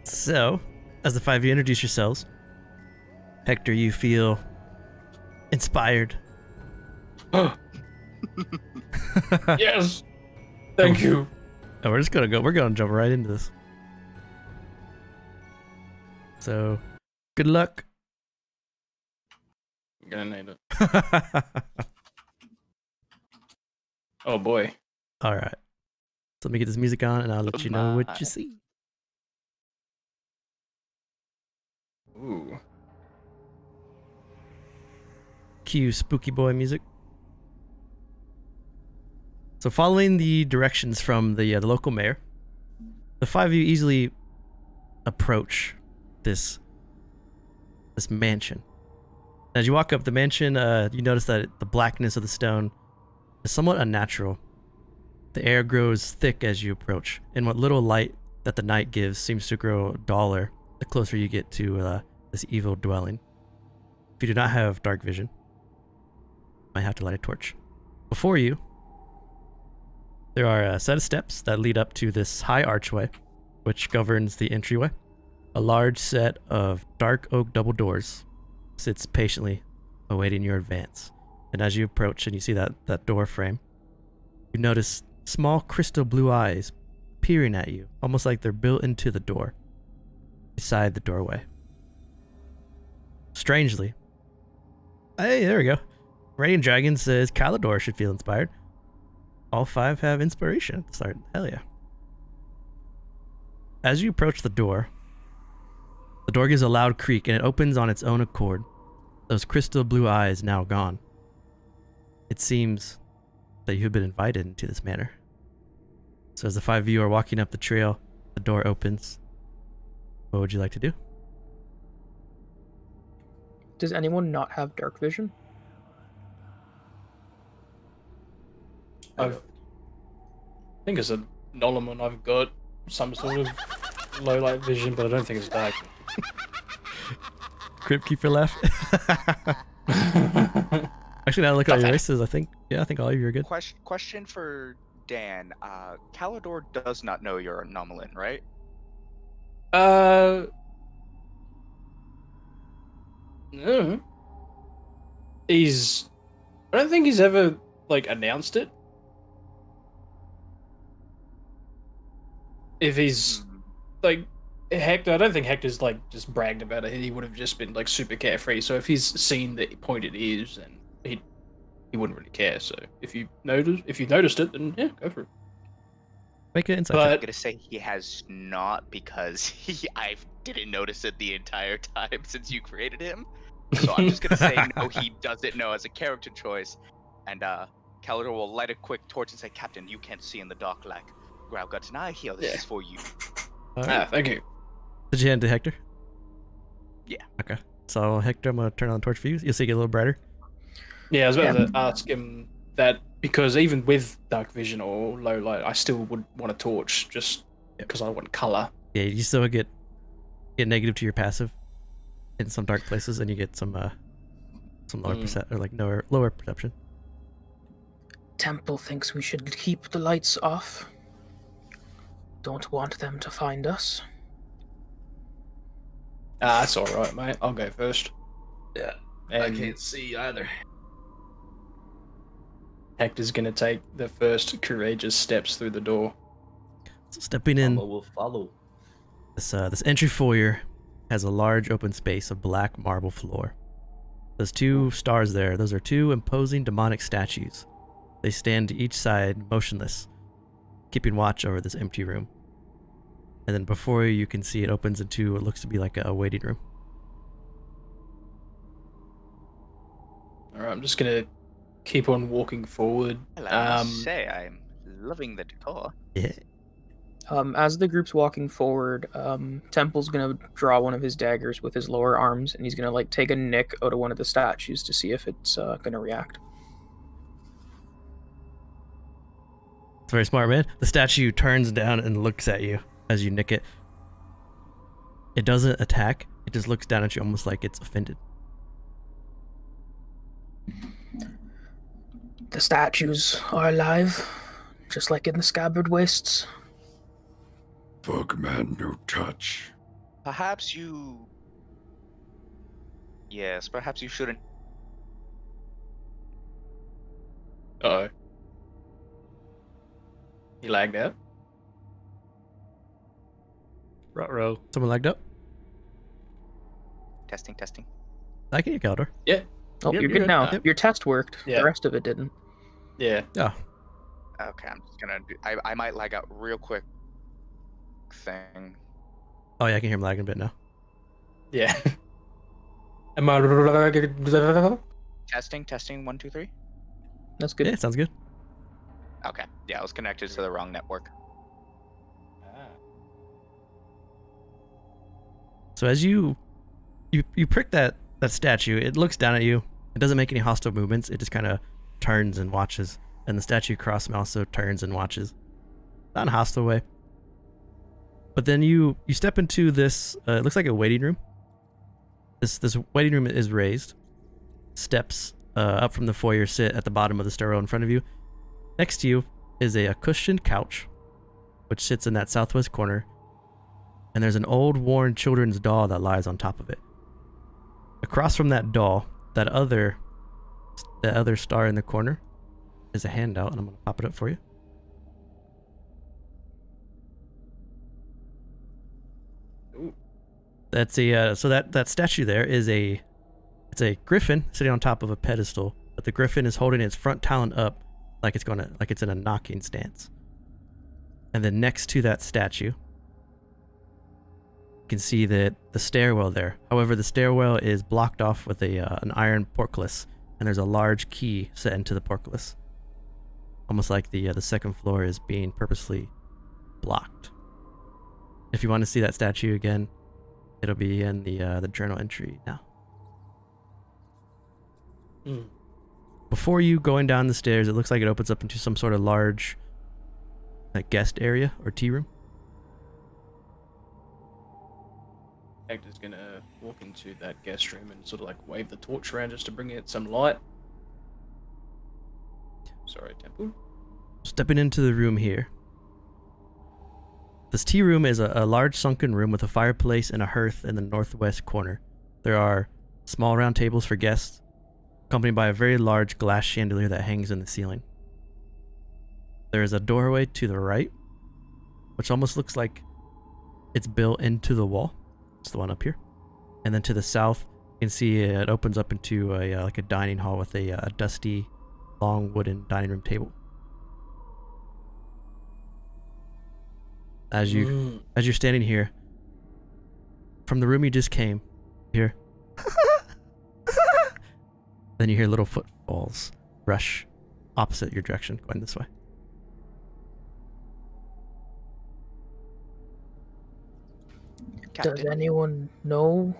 So, as the 5 of you introduce yourselves, Hector, you feel inspired. Yes. Thank you. Oh, we're gonna jump right into this. So, good luck. I'm gonna need it. Oh boy. All right. So let me get this music on, and I'll let you know what you see. Ooh. Cue spooky boy music. So following the directions from the local mayor, the 5 of you easily approach this mansion. As you walk up the mansion, you notice that the blackness of the stone is somewhat unnatural. The air grows thick as you approach, and what little light that the night gives seems to grow duller the closer you get to this evil dwelling. If you do not have dark vision, you might have to light a torch. Before you, there are a set of steps that lead up to this high archway, which governs the entryway. A large set of dark oak double doors sits patiently awaiting your advance. And as you approach and you see that door frame, you notice small crystal blue eyes peering at you, almost like they're built into the door, beside the doorway. Strangely, hey, there we go. Radiant Dragon says Calidor should feel inspired. All 5 have inspiration at the start. Hell yeah. As you approach the door gives a loud creak and it opens on its own accord. Those crystal blue eyes now gone. It seems that you have been invited into this manor. So as the 5 of you are walking up the trail, the door opens. What would you like to do? Does anyone not have dark vision? I think as a Nolaman, I've got some sort of low light vision, but I don't think it's dark. Crypt Keeper left. Actually, now look at your races. I think all of you are good. Question for Dan. Calidor does not know you're a Nomalin, right? No. I don't think he's ever like announced it. If he's like Hector, I don't think Hector's like just bragged about it. He would have just been like super carefree. So if he's seen the point it is, then he wouldn't really care. So if you noticed it, then yeah, go for it. Make it insight. But I'm gonna say he has not, because I didn't notice it the entire time since you created him. So I'm just gonna say no, he doesn't know as a character choice. And Calidor will light a quick torch and say, "Captain, you can't see in the dark like Grau got tonight. Here, this is for you." Thank you. Did you hand it to Hector? Yeah. Okay. So Hector, I'm gonna turn on the torch for you. You'll see it get a little brighter. Yeah, I was about to ask him that, because even with dark vision or low light, I still would want a torch just because I want color. Yeah, you still get negative to your passive in some dark places, and you get some lower lower perception. Temple thinks we should keep the lights off. Don't want them to find us. That's alright, mate. I'll go first. Yeah, And I can't see either. Hector's gonna take the first courageous steps through the door. So stepping in, Will follow. this entry foyer has a large open space of black marble floor. There's 2 stars there. Those are 2 imposing demonic statues. They stand to each side, motionless, keeping watch over this empty room. And then before you can see it opens into what looks to be like a waiting room. Alright, I'm just gonna keep on walking forward. I say I'm loving the decor. Yeah. As the group's walking forward, Temple's gonna draw one of his daggers with his lower arms, and he's gonna like take a nick out of one of the statues to see if it's gonna react. It's very smart, man. The statue turns down and looks at you as you nick it. It doesn't attack. It just looks down at you almost like it's offended. The statues are alive, just like in the scabbard wastes. Bugman, no touch. Perhaps you. Yes, perhaps you shouldn't. Uh-oh. He lagged out. Ruh-roh. Someone lagged up? Testing, testing. I can hear Caldor. Yeah. Oh, Yep, you're you're good good. now. Yep. Your test worked. Yeah. The rest of it didn't. Yeah. Oh, Okay, I'm just gonna do. I might lag out real quick. Thing. oh yeah, I can hear him lagging a bit now. Yeah. Am I... Testing, testing. 1, 2, 3. That's good. Yeah, sounds good. Okay. Yeah, I was connected to the wrong network. So as you prick that statue, it looks down at you. It doesn't make any hostile movements. It just kind of turns and watches. And the statue across him also turns and watches. Not in a hostile way. But then you step into this, it looks like a waiting room. This waiting room is raised. Steps up from the foyer sit at the bottom of the stairwell in front of you. Next to you is a cushioned couch, which sits in that southwest corner. And there's an old, worn children's doll that lies on top of it. Across from that doll, that other star in the corner is a handout, and I'm going to pop it up for you. Ooh. That's a so that statue there is it's a griffin sitting on top of a pedestal, but the griffin is holding its front talon up like it's in a knocking stance. And then next to that statue, you can see that the stairwell there. However, the stairwell is blocked off with an iron portcullis, and there's a large key set into the portcullis, almost like the second floor is being purposely blocked. If you want to see that statue again, it'll be in the journal entry now. Before you going down the stairs, it looks like it opens up into some sort of large guest area or tea room. Hector's gonna walk into that guest room and sort of like wave the torch around just to bring it some light. Sorry, Temple. Stepping into the room here. This tea room is a large sunken room with a fireplace and a hearth in the northwest corner. There are small round tables for guests, accompanied by a very large glass chandelier that hangs in the ceiling. There is a doorway to the right, which almost looks like it's built into the wall. It's the one up here. And then to the south, you can see it opens up into a dining hall with a dusty, long wooden dining room table. As you're standing here, from the room you just came, you hear then you hear little footfalls rush opposite your direction, going this way. Does anyone know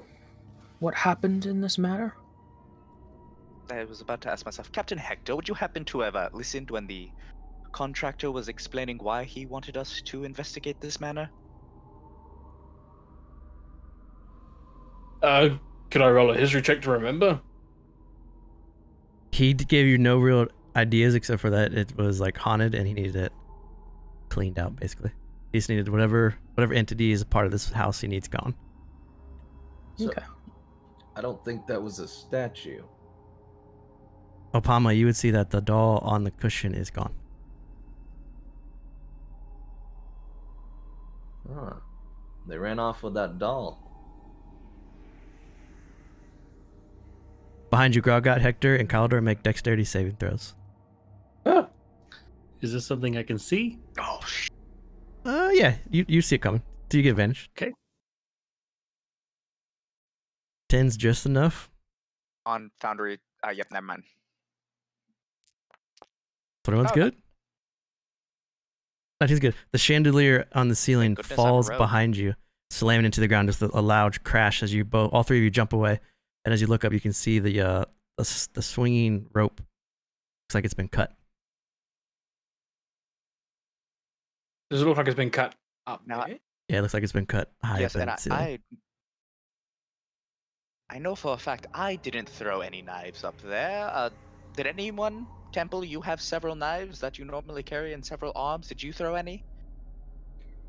what happened in this matter? I was about to ask myself, Captain Hector, would you happen to have listened when the contractor was explaining why he wanted us to investigate this manor? Could I roll a history check to remember? He gave you no real ideas except for that it was like haunted and he needed it cleaned out, basically. He just needed whatever entity is a part of this house he needs gone. So, Okay. I don't think that was a statue. Opama, you would see that the doll on the cushion is gone. Huh. They ran off with that doll. Behind you, Groggot, Hector, and Caldor make dexterity saving throws. Is this something I can see? Oh, Yeah, you see it coming. So you get advantage. Okay. 10's just enough. on Foundry. Yep, never mind. 21's Okay. good. 19's good. The chandelier on the ceiling goodness, I'm falls a rogue. behind you, slamming into the ground. Just a loud crash as all three of you jump away. And as you look up, you can see the swinging rope. Looks like it's been cut. Does it look like it's been cut up Now, there? Yeah, it looks like it's been cut high Yes, up in and the ceiling. I know for a fact I didn't throw any knives up there. Did anyone? Temple, you have several knives that you normally carry in several arms. Did you throw any?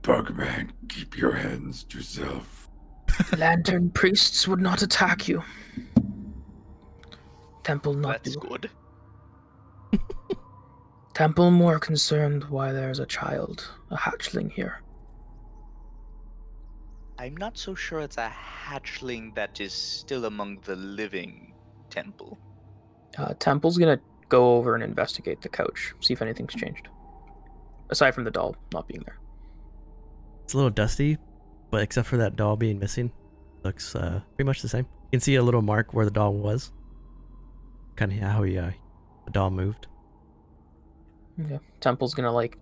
Bugman, keep your hands to yourself. Lantern priests would not attack you. Temple not That's do. good. Temple more concerned why there's a child, a hatchling here. I'm not so sure it's a hatchling that is still among the living temple. Temple's gonna go over and investigate the couch, see if anything's changed. Aside from the doll not being there. It's a little dusty, but except for that doll being missing, looks pretty much the same. You can see a little mark where the doll was. Kind of how the doll moved. Okay. Temple's gonna like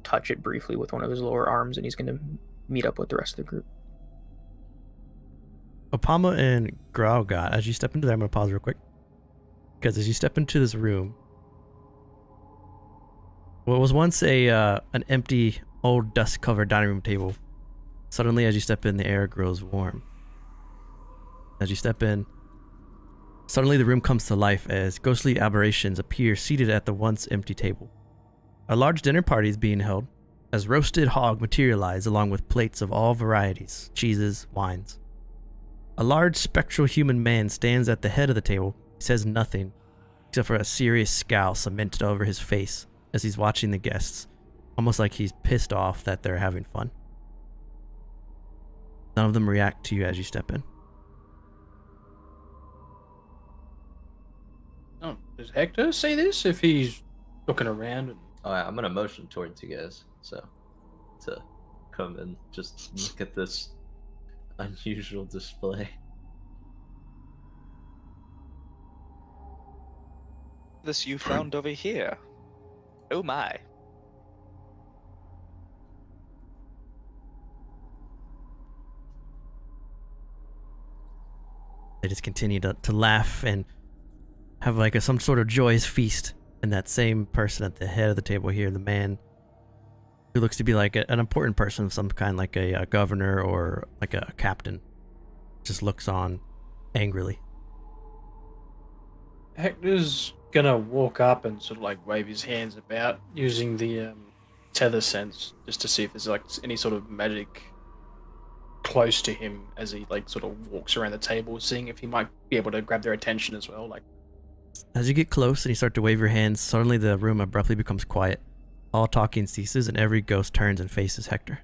touch it briefly with one of his lower arms, and he's gonna meet up with the rest of the group. Opama and Graugat, as you step into there, I'm gonna pause real quick. Because as you step into this room, what was once an empty, old, dust-covered dining room table, suddenly as you step in, the air grows warm. As you step in, suddenly the room comes to life as ghostly aberrations appear seated at the once empty table. A large dinner party is being held, as roasted hog materialize along with plates of all varieties, cheeses, wines. A large spectral human man stands at the head of the table. He says nothing, except for a serious scowl cemented over his face as he's watching the guests, almost like he's pissed off that they're having fun. None of them react to you as you step in. Oh, does Hector see this if he's looking around? And... Alright, I'm gonna motion towards you guys, so to come and just look at this unusual display. This you found over here. Oh my. They just continue to laugh and have like some sort of joyous feast. And that same person at the head of the table here, the man who looks to be like an important person of some kind, like a governor or like a captain, just looks on angrily. Hector's gonna walk up and sort of like wave his hands about using the tether sense just to see if there's like any sort of magic close to him as he like sort of walks around the table, seeing if he might be able to grab their attention as well. Like, as you get close and you start to wave your hands, suddenly the room abruptly becomes quiet. All talking ceases and every ghost turns and faces Hector.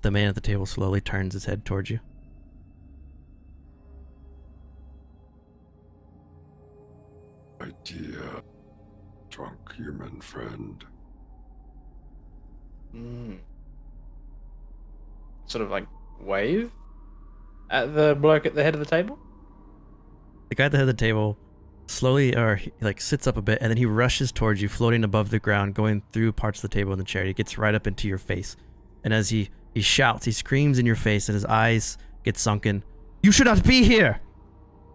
The man at the table slowly turns his head towards you. My dear drunk human friend. sort of like wave at the bloke at the head of the table. The guy at the head of the table slowly he like sits up a bit, and then he rushes towards you, floating above the ground, going through parts of the table and the chair. He gets right up into your face, and as he shouts, he screams in your face, and his eyes get sunken. "You should not be here!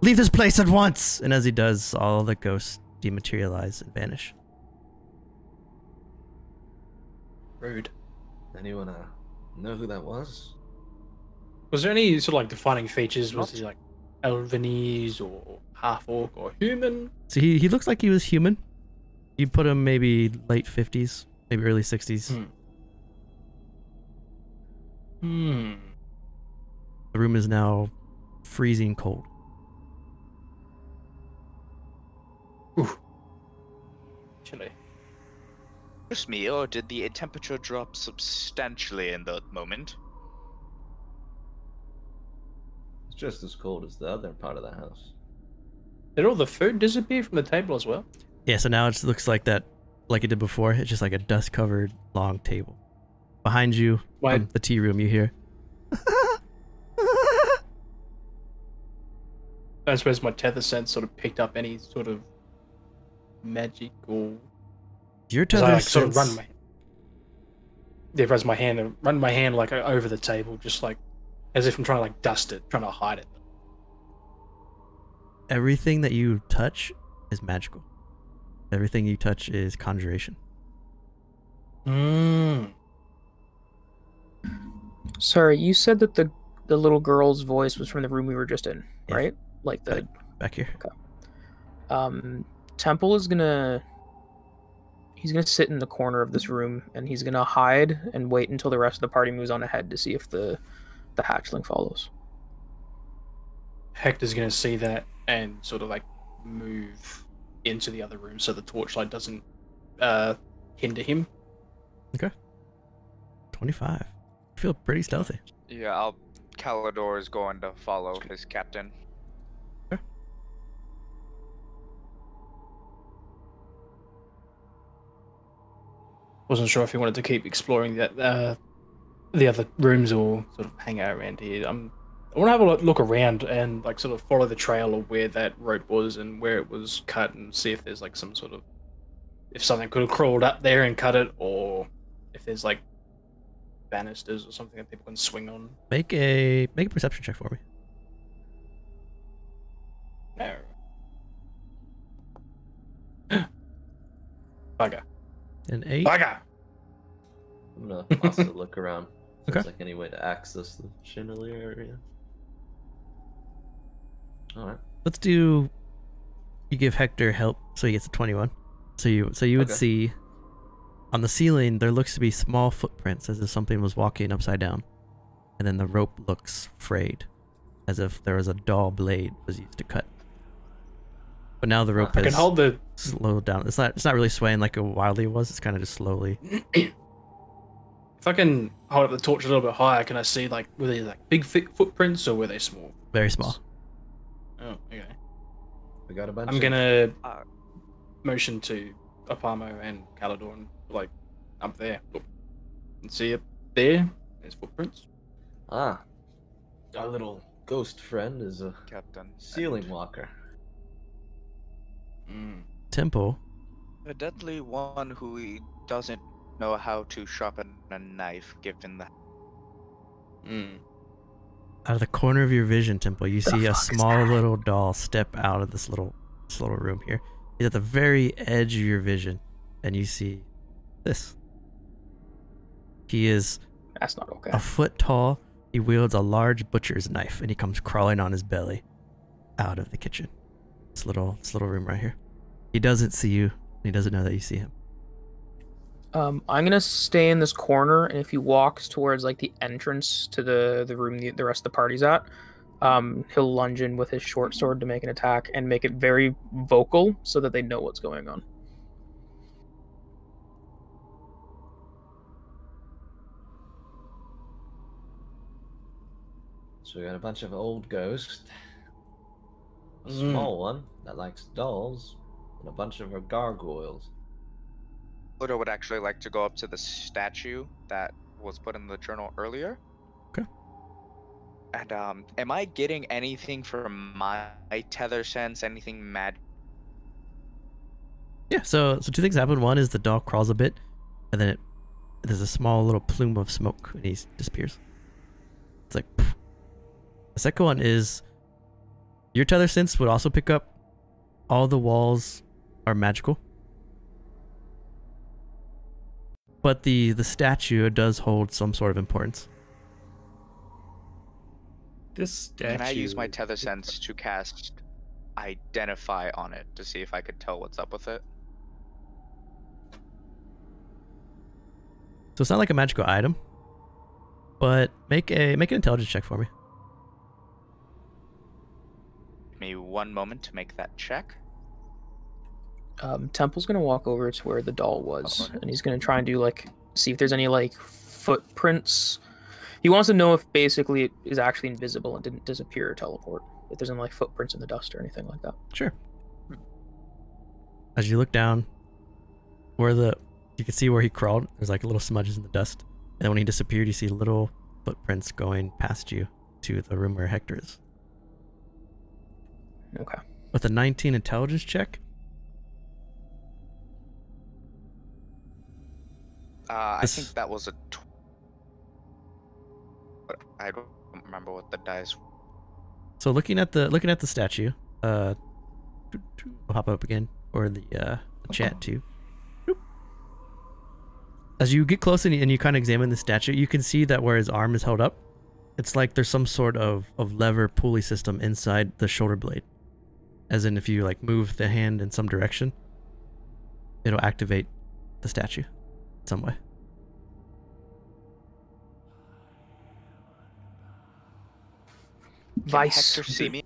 Leave this place at once!" And as he does, all the ghosts dematerialize and vanish. Rude. Anyone know who that was? Was there any sort of like defining features? Was he like Elvenese or half orc or human? So he looks like he was human. You put him maybe late 50s, maybe early 60s. The room is now freezing cold. Ooh. Chilly. Just me, or did the temperature drop substantially in that moment? It's just as cold as the other part of the house. Did all the food disappear from the table as well? Yeah, so now it looks like that, like it did before. It's just like a dust-covered long table. Behind you, from the tea room, you hear. I don't suppose my tether sense sort of picked up any sort of magic or. Your tether I, like, sense. sort of run my hand like over the table, just like as if I'm trying to like dust it, trying to hide it. Everything that you touch is magical. Everything you touch is conjuration. Sorry, you said that the little girl's voice was from the room we were just in, Yeah. right? Like the Back here. Temple is gonna. He's gonna sit in the corner of this room, and he's gonna hide and wait until the rest of the party moves on ahead to see if the hatchling follows. Hector's gonna see that and sort of like move into the other room so the torchlight doesn't hinder him. Okay. 25. I feel pretty stealthy. Yeah, Calidor is going to follow his captain. Wasn't sure if he wanted to keep exploring that the other rooms or sort of hang out around here. I want to have a look around and like sort of follow the trail of where that rope was and where it was cut and see if there's like some sort of if something could have crawled up there and cut it, or if there's like banisters or something that people can swing on. Make a perception check for me. No. Bugger. An 8. Bugger! I'm gonna also look around. If there's Okay. like any way to access the chandelier area. Alright. Let's do. You give Hector help, so he gets a 21. So you would Okay. see on the ceiling there looks to be small footprints as if something was walking upside down, and then the rope looks frayed, as if there was a dull blade was used to cut. But now the rope I can has hold the slowed down. It's not really swaying like it wildly was. It's kind of just slowly. if I can hold up the torch a little bit higher, can I see like were they like big footprints or were they small? Very small. Oh, okay. We got a bunch I'm of gonna Uh, motion to Apamo and Calidor and like up there. Look. And see it there? There's footprints. our little ghost friend is a Captain. ceiling walker. Temple. Evidently one who doesn't know how to sharpen a knife, given the... Out of the corner of your vision, Temple, you see a fuck is small that? little doll step out of this little room here. He's at the very edge of your vision, and you see this. He is That's not okay. a foot tall. He wields a large butcher's knife, and he comes crawling on his belly out of the kitchen. This little room right here. He doesn't see you. And he doesn't know that you see him. I'm gonna stay in this corner, and if he walks towards like the entrance to the room the rest of the party's at, he'll lunge in with his short sword to make an attack and make it very vocal so that they know what's going on. So we got a bunch of old ghosts, a small one that likes dolls, and a bunch of our gargoyles. Pluto would actually like to go up to the statue that was put in the journal earlier. Okay. And am I getting anything from my tether sense? Anything mad? Yeah, so two things happen. One is the doll crawls a bit, and then there's a small little plume of smoke, and he disappears. It's like, poof. The second one is your tether sense would also pick up all the walls are magical, but the statue does hold some sort of importance. This statue. Can I use my tether sense to cast Identify on it to see if I could tell what's up with it? So it's not like a magical item, but make an intelligence check for me. Give me one moment to make that check. Temple's gonna walk over to where the doll was, and he's gonna try and do like see if there's any like footprints. He wants to know if basically it is actually invisible and didn't disappear or teleport. If there's any like footprints in the dust or anything like that. Sure. As you look down, you can see where he crawled. There's like little smudges in the dust, and then when he disappeared, you see little footprints going past you to the room where Hector is. Okay. With a 19 intelligence check, I This- think that was a. But I don't remember what the dice. so looking at the statue, I'll pop up again, or the chat too. Boop. As you get close and you kind of examine the statue, you can see that where his arm is held up, it's like there's some sort of lever pulley system inside the shoulder blade. As in, if you like move the hand in some direction, it'll activate the statue some way. Can Vice. Hector see me?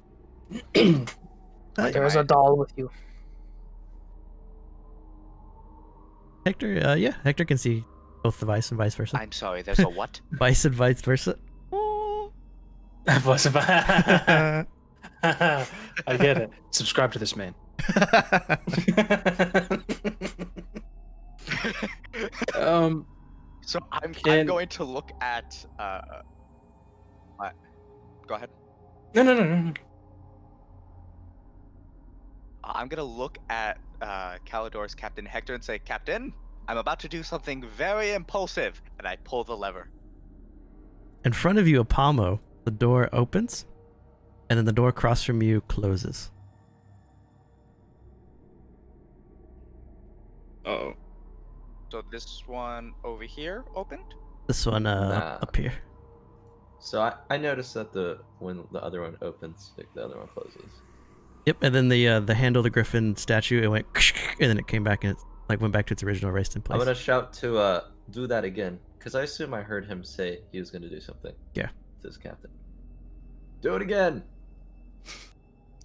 There's a doll with you. Hector, yeah, Hector can see both the Vice and vice versa. I'm sorry, there's a what? Vice and vice versa. Voice of- I get it. Subscribe to this man. So I'm going to look at what? Go ahead. No. I'm gonna look at Calidor's Captain Hector and say, Captain, I'm about to do something very impulsive, and I pull the lever. In front of you, Apamo, the door opens, and then the door across from you closes. Oh. So this one over here opened? This one up here. So I noticed that when the other one opens, the other one closes. Yep, and then the handle of the griffin statue, it went, and then it came back and it went back to its original resting place. I'm gonna shout to do that again, because I assume I heard him say he was gonna do something. Yeah. To his captain. Do it again.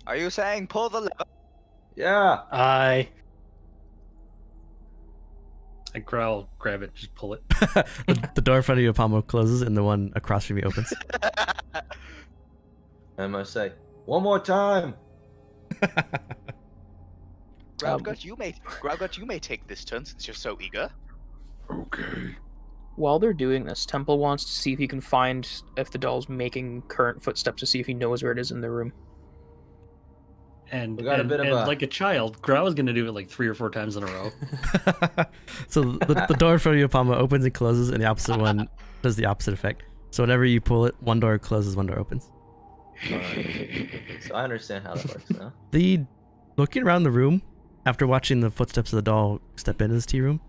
Are you saying pull the lever? Yeah. I growl, grab it, just pull it. the door in front of you, Apamo, closes, and the one across from you opens. I must say, one more time. Groundgut, you may take this turn since you're so eager. Okay. While they're doing this, Temple wants to see if he can find if the doll's making current footsteps to see if he knows where it is in the room. And, We got a bit of a- like a child, Growl is going to do it like 3 or 4 times in a row. So the door in front of you, Apamo, opens and closes, and the opposite one does the opposite effect. So whenever you pull it, one door closes, one door opens. So I understand how that works now. Looking around the room, after watching the footsteps of the doll step into this tea room,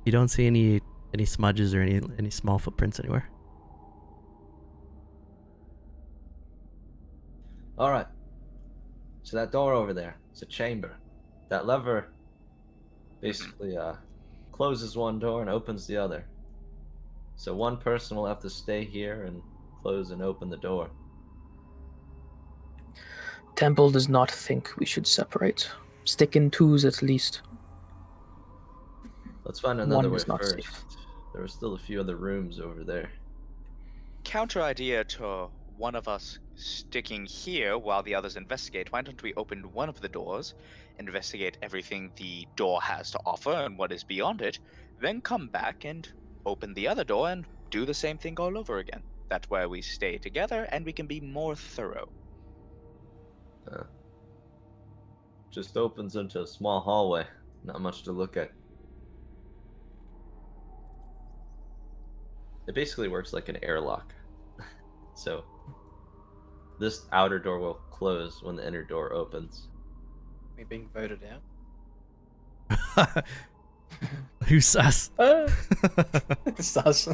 you don't see any smudges or any small footprints anywhere. All right. So that door over there, it's a chamber. That lever basically closes one door and opens the other. So one person will have to stay here and close and open the door. Temple does not think we should separate. Stick in twos at least. Let's find another One way is not first. safe. There were still a few other rooms over there. Counter idea to one of us sticking here while the others investigate. Why don't we open one of the doors, investigate everything the door has to offer and what is beyond it, then come back and open the other door and do the same thing all over again. That's where we stay together and we can be more thorough. Just opens into a small hallway. Not much to look at. It basically works like an airlock. So this outer door will close when the inner door opens. Me being voted out. Who's sus? Sus.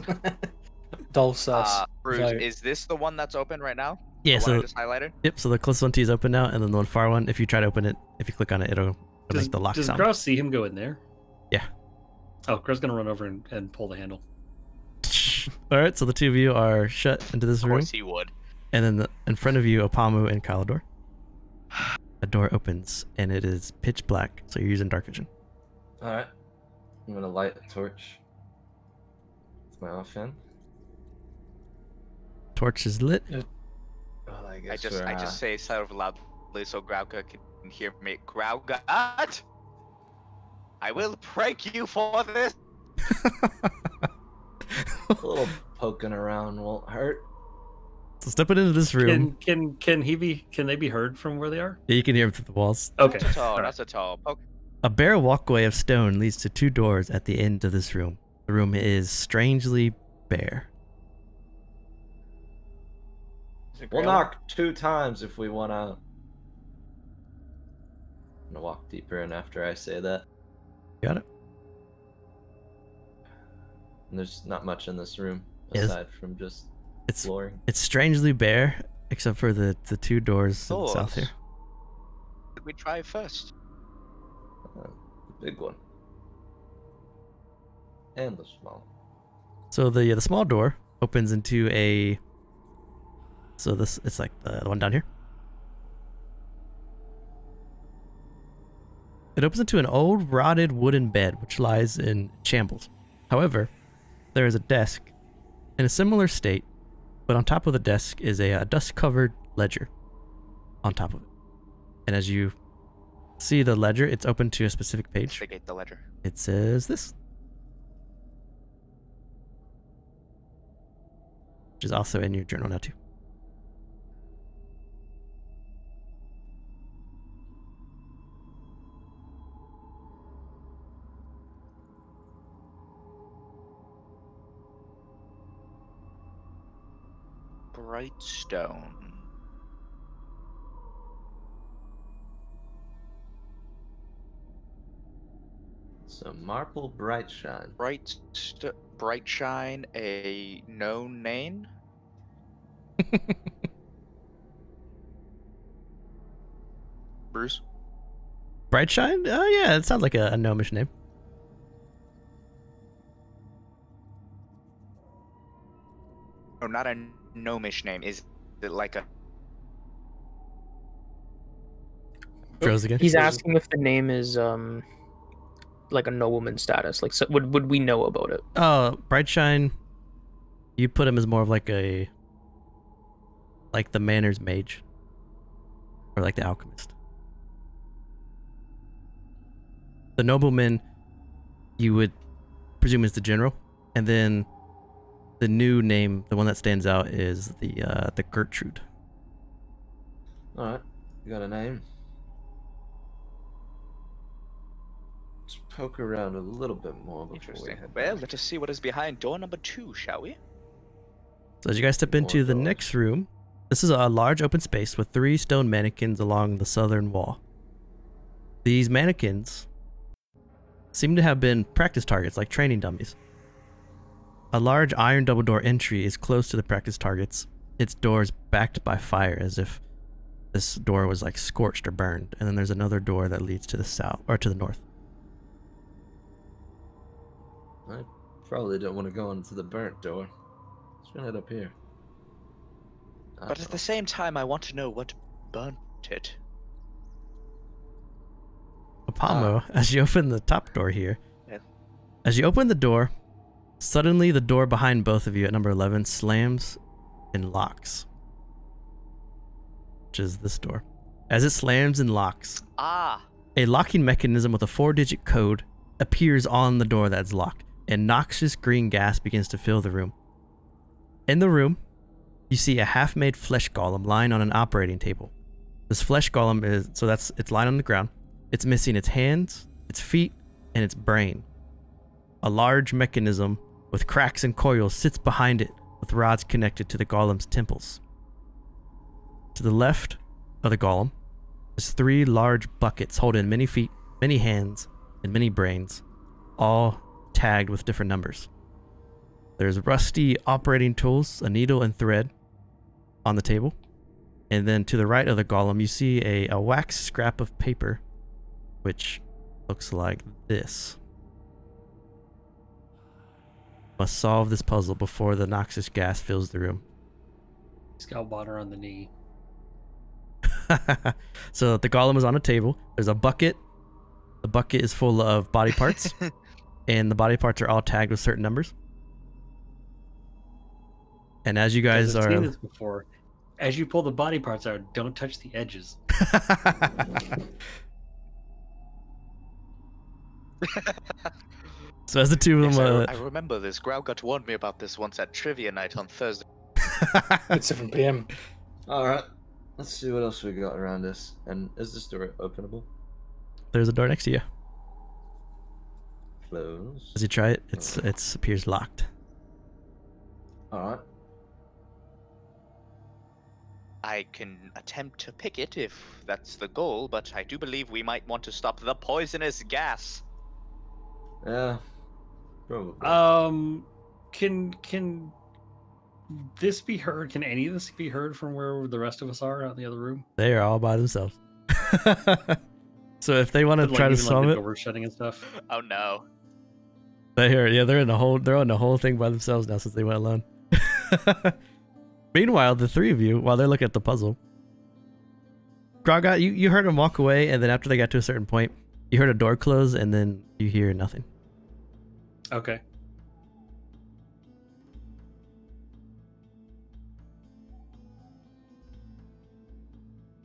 Dull sus. Bruce, Vote. is this the one that's open right now? Yeah, The one I so just highlighted? yep, so the closest one to you is open now, and then the one far one, if you try to open it, if you click on it, it'll make the lock Does sound. Growl see him go in there? Yeah. Oh, Growl's going to run over and pull the handle. Alright, so the two of you are shut into this Of room, course he would. and then in front of you, Apamu and Kalidor. A door opens, and it is pitch black, so you're using dark vision. Alright. I'm gonna light a torch with my offhand. Torch is lit. Well, I I guess just say sort of loudly so Grauka can hear me. Graugat! I will prank you for this! a little poking around won't hurt. So stepping into this room, Can they be heard from where they are? yeah, you can hear them through the walls. Okay. Not at all, alright. not at all. Poke. A bare walkway of stone leads to two doors at the end of this room. The room is strangely bare. Is it We'll Growler? knock 2 times if we want out. I'm gonna walk deeper in after I say that. Got it? And there's not much in this room Yes. aside from just It's flooring. it's strangely bare, except for the two doors to the south here. What did we try first? The big one. and the small. So the small door opens into a. So this it's like the one down here. It opens into an old rotted wooden bed which lies in shambles. However, there is a desk in a similar state, but on top of the desk is a dust-covered ledger on top of it. And as you see the ledger, it's open to a specific page. Investigate the ledger. It says this, which is also in your journal now too. Bright stone. So marble bright shine. Bright shine, a known name. Bruce. Brightshine? Oh yeah, it sounds like a gnomish name. Oh, not a gnomish name. Is it like a? Froze again. He's asking if the name is like a nobleman status. Like, so would we know about it? Oh, Brightshine. You put him as more of like the Manor's mage, or like the alchemist. The nobleman, you would presume is the general, and then the new name, the one that stands out, is the Gertrude. All right, you got a name. Let's poke around a little bit more before we Interesting. head Well, back. let us see what is behind door number 2, shall we? So as you guys step into the doors. next room, this is a large open space with 3 stone mannequins along the southern wall. These mannequins seem to have been practice targets, like training dummies. A large iron double door entry is close to the practice targets. Its door is backed by fire, as if this door was like scorched or burned. And then there's another door that leads to the south, or to the north. I probably don't want to go into the burnt door. Let's run it up here. But at the same time, I want to know what burnt it. Apamo, as you open the top door here, Yeah. as you open the door, suddenly the door behind both of you at number 11 slams and locks. Which is this door. As it slams and locks, Ah! a locking mechanism with a 4-digit code appears on the door that's locked, and noxious green gas begins to fill the room. In the room, you see a half-made flesh golem lying on an operating table. This flesh golem it's lying on the ground. It's missing its hands, its feet, and its brain. A large mechanism with cracks and coils sits behind it, with rods connected to the golem's temples. To the left of the golem, there's 3 large buckets holding many feet, many hands, and many brains, all tagged with different numbers. There's rusty operating tools, a needle and thread on the table. And then to the right of the golem, you see a wax scrap of paper, which looks like this. Must solve this puzzle before the noxious gas fills the room. He's got water on the knee. So the golem is on a table. There's a bucket. The bucket is full of body parts. And the body parts are all tagged with certain numbers. And as you guys I've are... seen this before. As you pull the body parts out, don't touch the edges. So as the two of Yes, them... I remember this. Growgut warned me about this once at trivia night on Thursday. It's 7 p.m. All right, let's see what else we got around us. And is this door openable? There's a door next to you. Close. As you try it, it appears locked. All right. I can attempt to pick it if that's the goal, but I do believe we might want to stop the poisonous gas. Yeah, probably. Can this be heard? Can any of this be heard from where the rest of us are out in the other room? They are all by themselves. So if they want to Like, try to even, solve like, it, the door shutting and stuff. Oh no. They're on the whole thing by themselves now since they went alone. Meanwhile, the three of you, while they're looking at the puzzle, Grog, you heard them walk away, and then after they got to a certain point, you heard a door close, and then you hear nothing. Okay.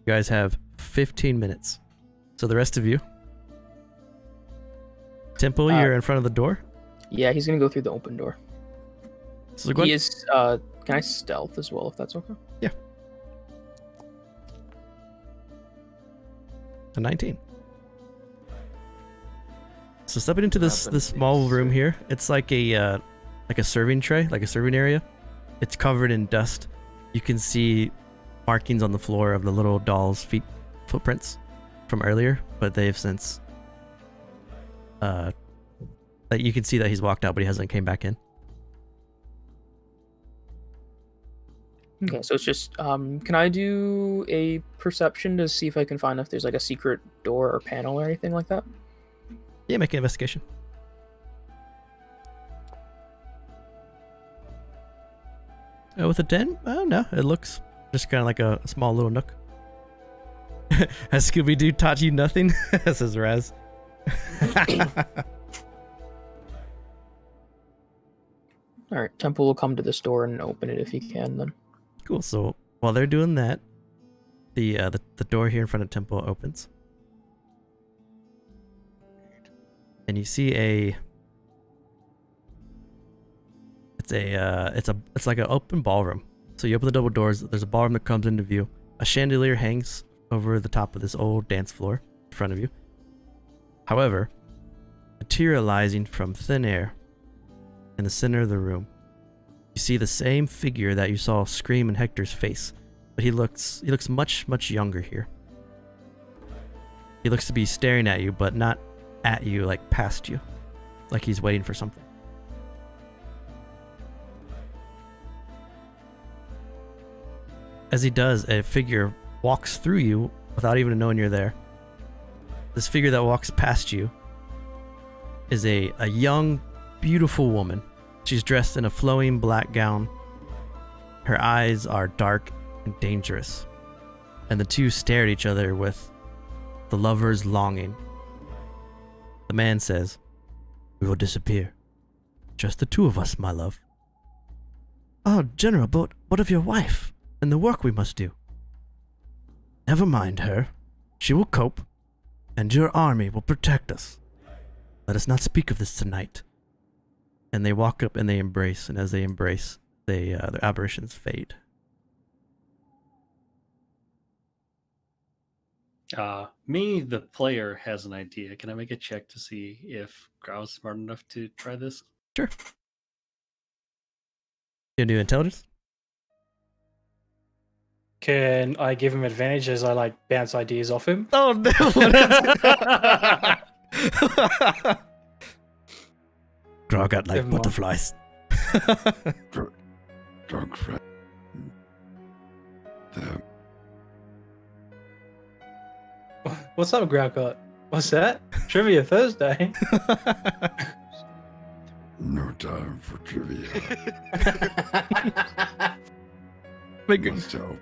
You guys have 15 minutes. So the rest of you, Temple, you're in front of the door. Yeah, he's gonna go through the open door. So He is. Can I stealth as well, if that's okay? Yeah. A 19. So stepping into this small room here, it's like a serving tray, like a serving area. It's covered in dust. You can see markings on the floor of the little doll's footprints from earlier, but they've since like you can see that he's walked out, but he hasn't came back in. Okay, so it's just can I do a perception to see if I can find if there's like a secret door or panel or anything like that? Yeah, make an investigation. With a 10? No, it looks just kind of like a small little nook. Has Scooby-Doo taught you nothing? Says Raz. Alright, Temple will come to this door and open it if he can then. Cool, so while they're doing that, the door here in front of Temple opens. And you see it's like an open ballroom. So you open the double doors, there's a ballroom that comes into view. A chandelier hangs over the top of this old dance floor in front of you. However, materializing from thin air in the center of the room, you see the same figure that you saw scream in Hector's face, but he looks much, much younger here. He looks to be staring at you, but not at you, like past you, like he's waiting for something. As he does, a figure walks through you without even knowing you're there. This figure that walks past you is a young, beautiful woman. She's dressed in a flowing black gown. Her eyes are dark and dangerous, and the two stare at each other with the lover's longing. The man says, "We will disappear. Just the two of us, my love." "Oh, General, but what of your wife and the work we must do?" "Never mind her. She will cope, and your army will protect us. Let us not speak of this tonight." And they walk up and they embrace, and as they embrace, their apparitions fade. Me, the player, has an idea. Can I make a check to see if Grau's smart enough to try this? Sure. You do intelligence? Can I give him advantage as I like bounce ideas off him? Oh no! Grog got like butterflies. Drunk friend. What's up, Growlcott? What's that? Trivia Thursday. No time for trivia. Must help.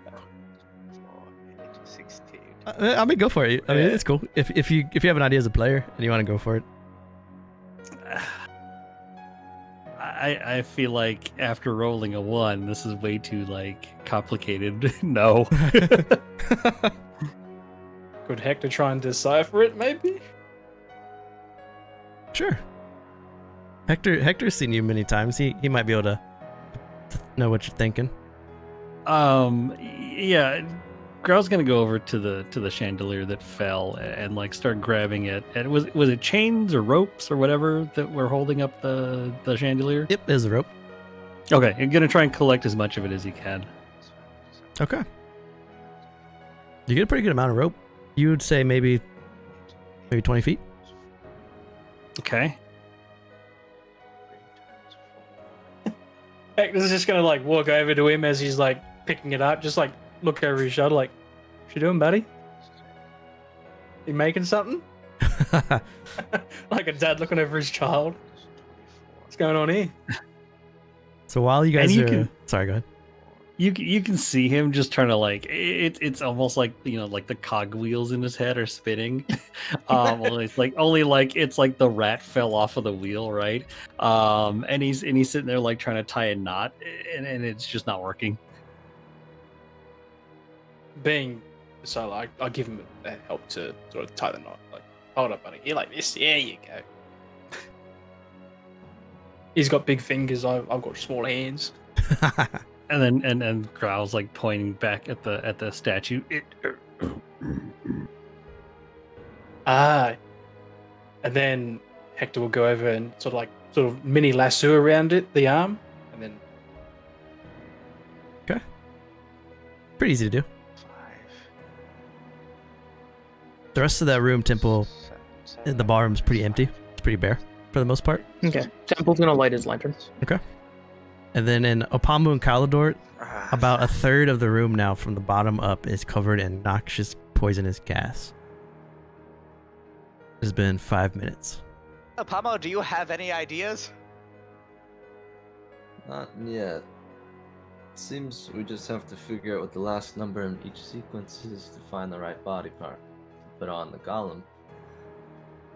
16. I mean, go for it. I mean, it's cool. If you have an idea as a player and you want to go for it. I feel like after rolling a 1, this is way too like complicated. No. Could Hector try and decipher it, maybe? Sure. Hector's seen you many times. He might be able to know what you're thinking. Yeah. Grau's gonna go over to the chandelier that fell and like start grabbing it. And was it chains or ropes or whatever that were holding up the chandelier? Yep, there's a rope. Okay, you're gonna try and collect as much of it as you can. Okay. You get a pretty good amount of rope. You would say maybe 20 feet. Okay. Hector's just gonna like walk over to him as he's like picking it up, just like look over his shoulder, like, "What you doing, buddy? You making something?" Like a dad looking over his child. What's going on here? So while you guys And you are... can- Sorry, go ahead. You can see him just trying to like it's almost like like the cogwheels in his head are spinning. Only it's like the rat fell off of the wheel, right? And he's sitting there like trying to tie a knot, and it's just not working. Being so, like, I'll give him that help to sort of tie the knot. Like, hold up, buddy. You're like this. Yeah, you go. He's got big fingers. I've got small hands. And then and Growl's like pointing back at the statue. And then Hector will go over and sort of mini lasso around it, the arm, and then Pretty easy to do. 5. The rest of that room, Temple, the ballroom's pretty empty. It's pretty bare for the most part. Okay. Temple's gonna light his lantern. And then in Opamu and Calador, about a third of the room now from the bottom up is covered in noxious poisonous gas. It's been 5 minutes. Pamo, do you have any ideas? Not yet. Seems we just have to figure out what the last number in each sequence is to find the right body part to put on the golem.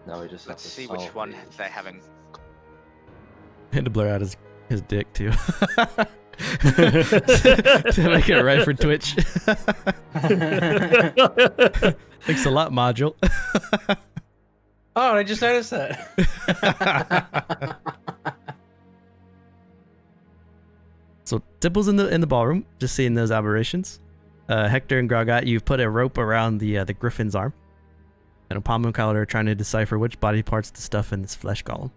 Now we just have Let's to see solve which one these. they haven't. Had to blur out his dick too. To make it right for Twitch. Thanks a lot, module. oh, I just noticed that. So Tipple's in the ballroom, just seeing those aberrations. Hector and Gragat, you've put a rope around the griffin's arm. And Opamu and Calador are trying to decipher which body parts to stuff in this flesh golem.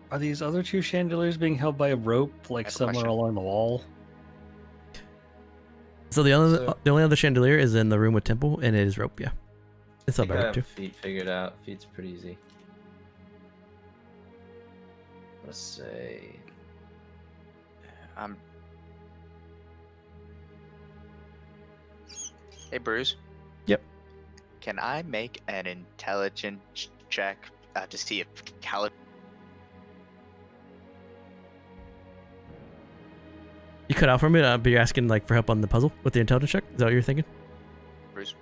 Are these other two chandeliers being held by a rope, like I have a somewhere question. along the wall? So the only other chandelier is in the room with Temple, and it is rope, yeah. It's I up think I by have too. feet figured out. Feet's pretty easy. Let's say. Hey, Bruce. Yep. Can I make an intelligence check to see if Calib? You cut out for me, but you're asking like for help on the puzzle with the intelligence check? Is that what you're thinking? Bruce.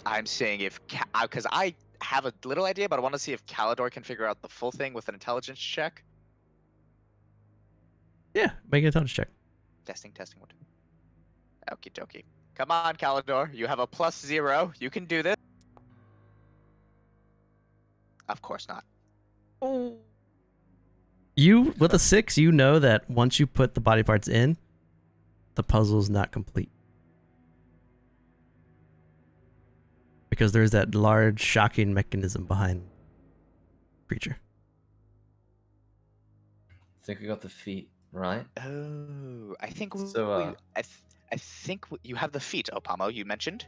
I'm saying if because I have a little idea, but I want to see if Calidor can figure out the full thing with an intelligence check. Yeah, make an intelligence check. Testing. What? Okie dokie. Come on, Calidor. You have a +0. You can do this. Of course not. You, with a 6, you know that once you put the body parts in, the puzzle's not complete. Because there's that large, shocking mechanism behind the creature. I think we got the feet, right? Oh, I think So, I think you have the feet, Opamo. You mentioned.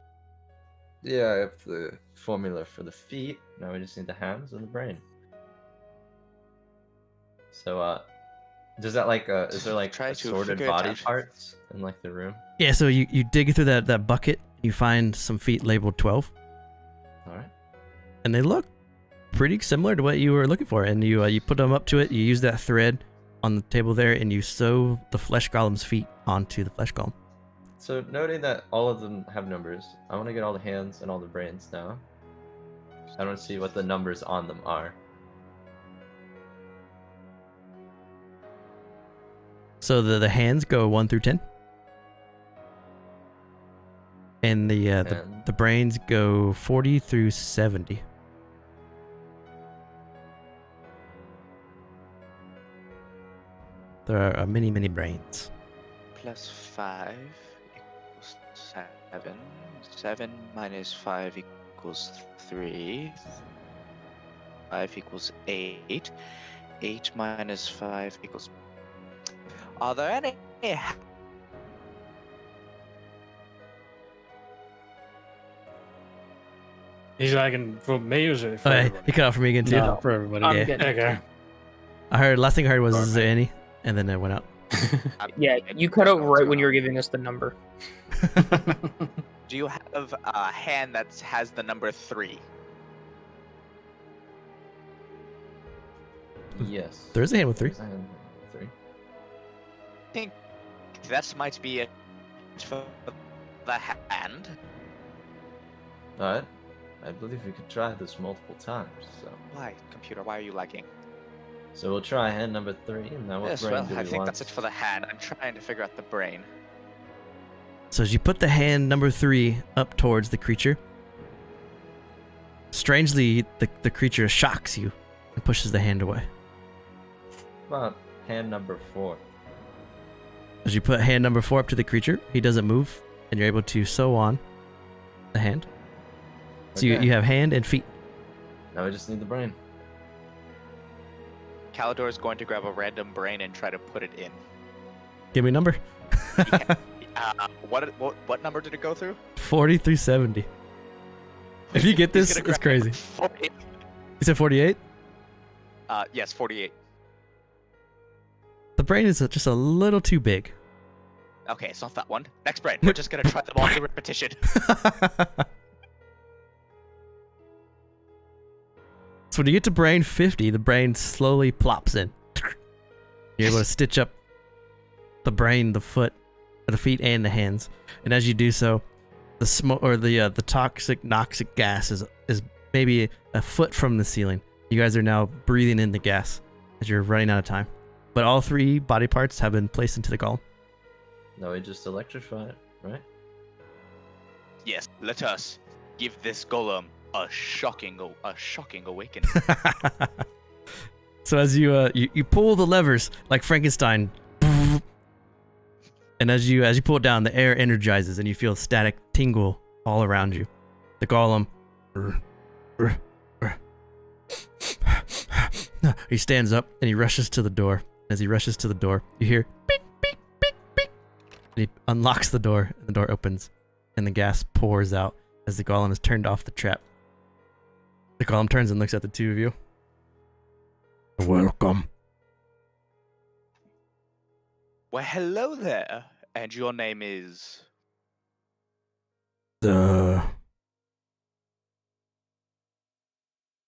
Yeah, I have the formula for the feet. Now we just need the hands and the brain. So, does that like, is there like Try to assorted figure it body out. parts in like the room? Yeah, so you dig through that bucket, you find some feet labeled 12, Alright. and they look pretty similar to what you were looking for. And you put them up to it, you use that thread on the table there, and you sew the flesh golem's feet onto the flesh golem. So, noting that all of them have numbers, I want to get all the hands and all the brains now. I don't see what the numbers on them are. So the hands go 1 through 10. And the brains go 40 through 70. There are many, many brains. +5 equals 7. 7 minus 5 equals 3. 5 equals 8. 8 minus 5 equals. Are there any? He's lagging for me, or is it for Okay, everyone? he cut out for me again too. No, for everybody. I'm Yeah. getting it. Okay. I heard last thing I heard was is there any, and then it went out. Yeah, you cut out right when you were giving us the number. Do you have a hand that has the number 3? Yes. There's a hand with 3. There's a hand with 3. I think that might be it for the hand. Alright. I believe we could try this multiple times, so. Why, computer? Why are you lagging? So we'll try hand number 3, and now what Yes, brain well, do we I think want? that's it for the hand. I'm trying to figure out the brain. So as you put the hand number 3 up towards the creature, strangely, the creature shocks you and pushes the hand away. About hand number 4. As you put hand number 4 up to the creature, he doesn't move, and you're able to sew on the hand. So Okay. you have hand and feet. Now we just need the brain. Calidor is going to grab a random brain and try to put it in. Give me a number. What number did it go through? 40 through 70. If you get He's this, gonna it's grab crazy. 48. You said 48? Yes, 48. The brain is just a little too big. Okay, it's not that one. Next brain. We're just gonna try them all to repetition. So when you get to brain 50, the brain slowly plops in. You're able to stitch up the brain, the foot, the feet, and the hands. And as you do so, the smoke or the toxic noxic gas is maybe a foot from the ceiling. You guys are now breathing in the gas as you're running out of time. But all 3 body parts have been placed into the golem. Now we just electrify it, right? Yes, let us give this golem a shocking awakening. So as you pull the levers like Frankenstein, and as you pull it down, the air energizes and you feel static tingle all around you. The golem, he stands up and he rushes to the door. As he rushes to the door, you hear beep beep beep beep, and he unlocks the door. And the door opens, and the gas pours out as the golem has turned off the trap. The golem turns and looks at the 2 of you. Welcome. Well, hello there. And your name is? Hello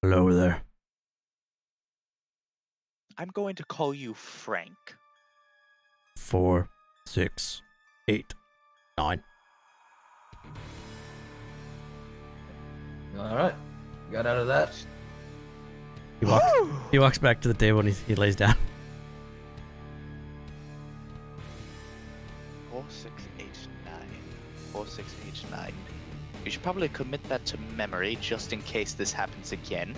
there. I'm going to call you Frank. 4, 6, 8, 9. Alright. Got out of that. He walks back to the table and he lays down. 4, 6, 8, 9. 4, 6, 8, 9. You should probably commit that to memory just in case this happens again.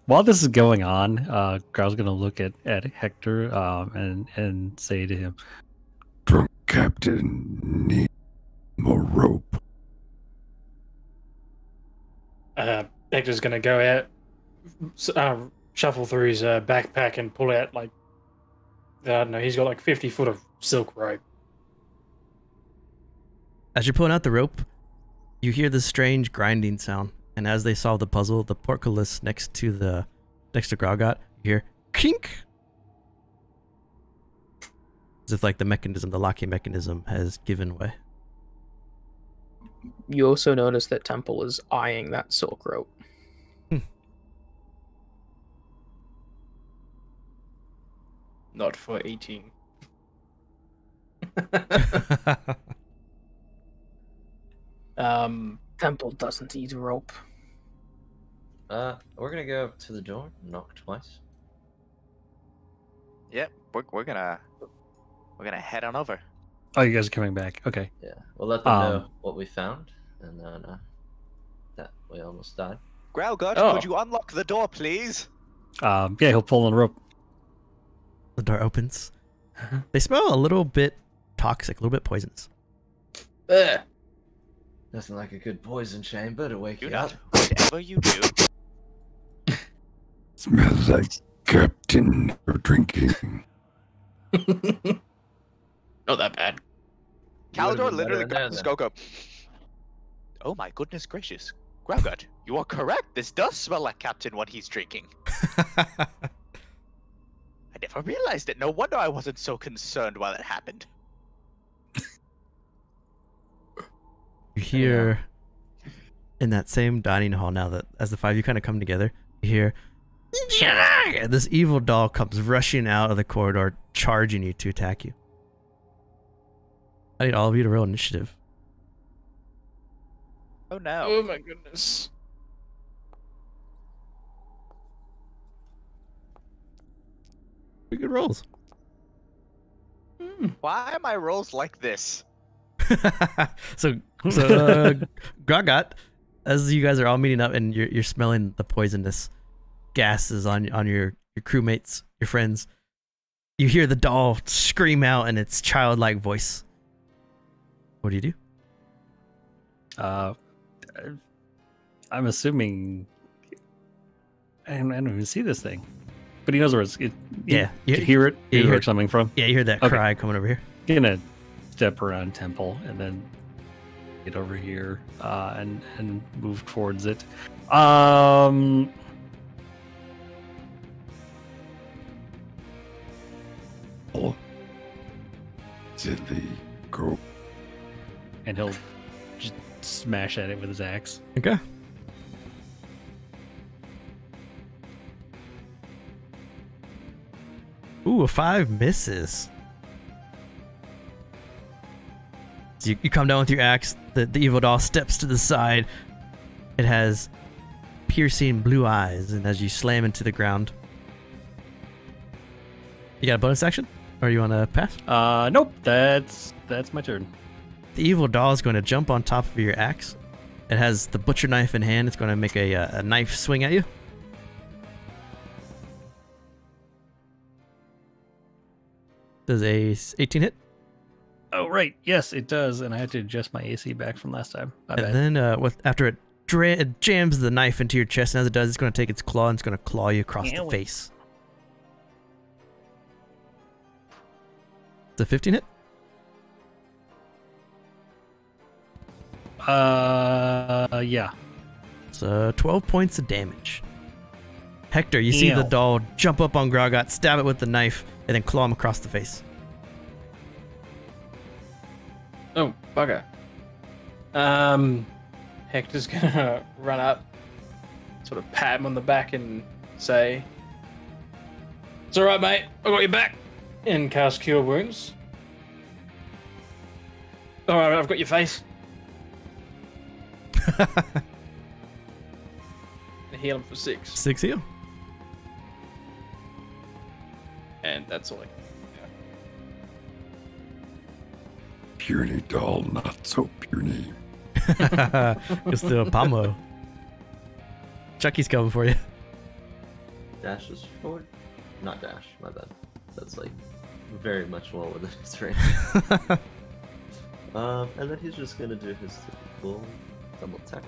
While this is going on, Growl's gonna look at Hector and say to him, Drunk captain need more rope. Hector's gonna go out, shuffle through his backpack and pull out like, I don't know, he's got like 50 foot of silk rope. As you're pulling out the rope, you hear this strange grinding sound. And as they solve the puzzle, the portcullis next to Graugot, you hear kink. As if like the locking mechanism has given way. You also notice that Temple is eyeing that silk rope. Not for 18. Temple doesn't eat rope. We're gonna go up to the door, knock twice. Yep, we're gonna head on over. "Oh, you guys are coming back. Okay." Yeah, we'll let them know what we found, and then that we almost died. Graugut, Oh. could you unlock the door, please? Yeah, he'll pull on the rope. The door opens. They smell a little bit toxic, a little bit poisonous. Ugh. Nothing like a good poison chamber to wake Do you not, up. whatever you do. Smells like captain for drinking. Not that bad. Calidor been literally better grabs than the scope. Oh my goodness gracious. Graugut, you are correct. This does smell like Captain when he's drinking. I never realized it. No wonder I wasn't so concerned while it happened. You hear in that same dining hall now that as the five of you kind of come together, you hear this evil doll comes rushing out of the corridor, charging you to attack you. I need all of you to roll initiative. Oh no. Oh my goodness. Pretty good rolls. Why are my rolls like this? so Gragat, as you guys are all meeting up and you're smelling the poisonous gases on your crewmates, your friends, you hear the doll scream out in its childlike voice. What do you do? I'm assuming I don't even see this thing, but he knows where Yeah, you hear it. Yeah, you where hear it's coming from. Yeah, you hear that cry coming over here. Gonna step around Temple and then get over here and move towards it. Silly go. And he'll just smash at it with his axe. Okay. Ooh, a 5 misses. So you come down with your axe. The evil doll steps to the side. It has piercing blue eyes, and as you slam into the ground, you got a bonus action, or you want to pass? Nope. That's my turn. The evil doll is going to jump on top of your axe. It has the butcher knife in hand. It's going to make a knife swing at you. Does a 18 hit? Oh right, yes it does, and I had to adjust my AC back from last time. My bad. And then after it jams the knife into your chest, and as it does, it's going to take its claw and it's going to claw you across the face. It's a 15 hit? Yeah. It's 12 points of damage. Hector, you see the doll jump up on Gragat, stab it with the knife, and then claw him across the face. Oh, bugger. Hector's gonna run up, sort of pat him on the back and say, "It's alright, mate. I got your back." And cast Cure Wounds. Alright, I've got your face. And heal him for 6. 6 heal. And that's all I can Puny doll, not so puny. It's the Pamo. Chucky's coming for you. Dash is forward. Not dash, my bad. That's like very much well within his range. And then he's just gonna do his typical double attack.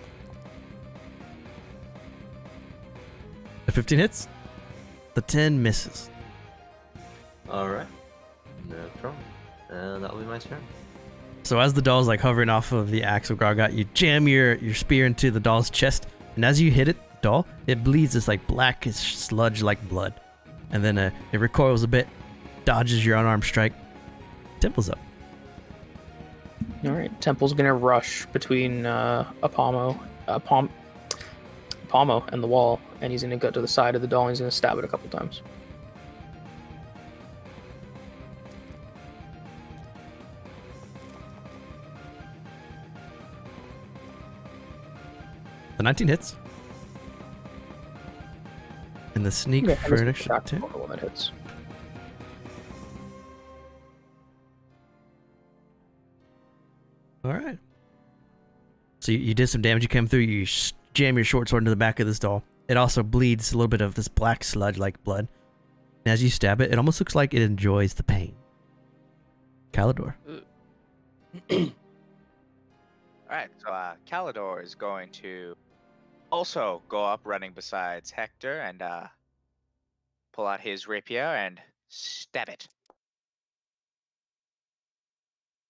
The 15 hits. The 10 misses. Alright. No problem. And that'll be my turn. So as the doll's like hovering off of the axe of Gragat, you jam your spear into the doll's chest, and as you hit it, the doll, it bleeds this like blackish sludge like blood. And then it recoils a bit, dodges your unarmed strike. Temple's up. Alright, Temple's gonna rush between Apamo and the wall, and he's gonna go to the side of the doll and he's gonna stab it a couple times. The 19 hits. And the sneak Okay, for an and extra attack 10. for the one that hits. Alright. So you did some damage. You came through. You jam your short sword into the back of this doll. It also bleeds a little bit of this black sludge like blood. And as you stab it, it almost looks like it enjoys the pain. Calidor. Alright, so Calidor is going to also go up running besides Hector and pull out his rapier and stab it.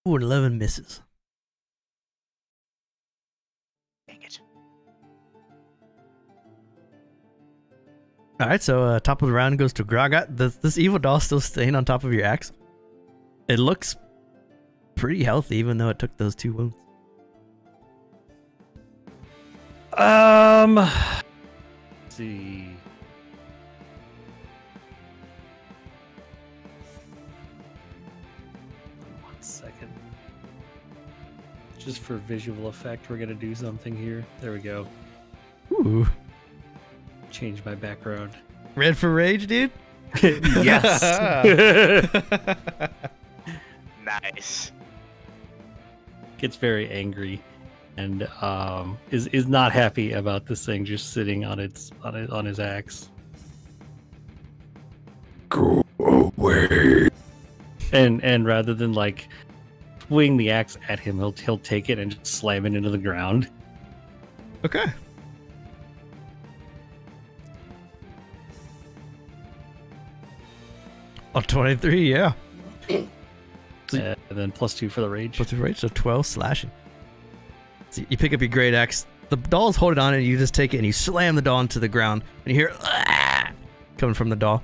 Ooh, 11 misses. Dang it. All right, so top of the round goes to Gragat. This evil doll still staying on top of your axe. It looks pretty healthy, even though it took those 2 wounds. Let's see. One second. Just for visual effect, we're gonna do something here. There we go. Ooh. Change my background. Red for rage, dude? Yes. Nice. Gets very angry and is not happy about this thing just sitting on his axe. Go away. And rather than like swing the axe at him, he'll take it and just slam it into the ground. Okay. Oh, 23, yeah. And then +2 for the rage. Plus 2 rage, so 12 slashing. So you pick up your great axe. The doll's holding on, and you just take it and you slam the doll into the ground, and you hear coming from the doll.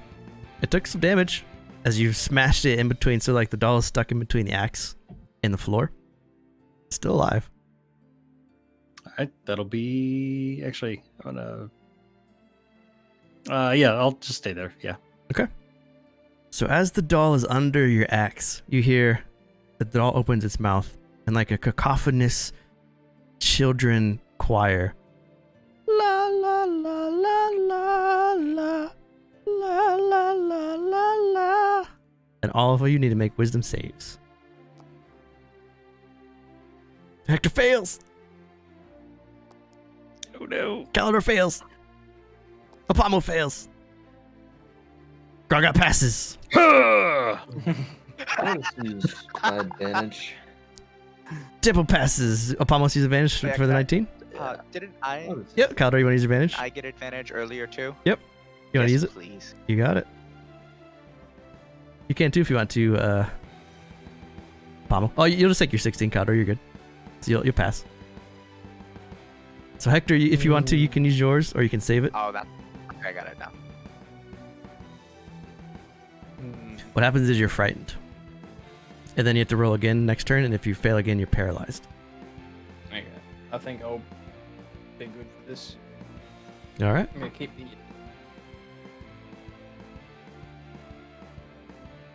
It took some damage as you smashed it in between, so like the doll is stuck in between the axe and the floor. Still alive. All right, that'll be actually I'm gonna. Yeah, I'll just stay there. Yeah. Okay. So as the doll is under your axe, you hear the doll opens its mouth and like a cacophonous children choir. La la la la la la la la la la la. And all of you need to make wisdom saves. Hector fails. Oh no. Calendar fails. Apamo fails. Gragat passes. I'll just use my advantage. Dimple passes. Apamos use advantage Yeah, for the I- 19. Didn't I? Yep. Caldor, you want to use advantage? I get advantage earlier too. You want to Yes, use it? please. You got it. You can too if you want to. Pommel. Oh, you'll just take your 16, Caldor. You're good. So you'll pass. So Hector, if you want to, you can use yours, or you can save it. Oh, that. Okay, I got it now. What happens is you're frightened, and then you have to roll again next turn. And if you fail again, you're paralyzed. Okay. I think I'll be good for this. All right. I'm gonna keep the.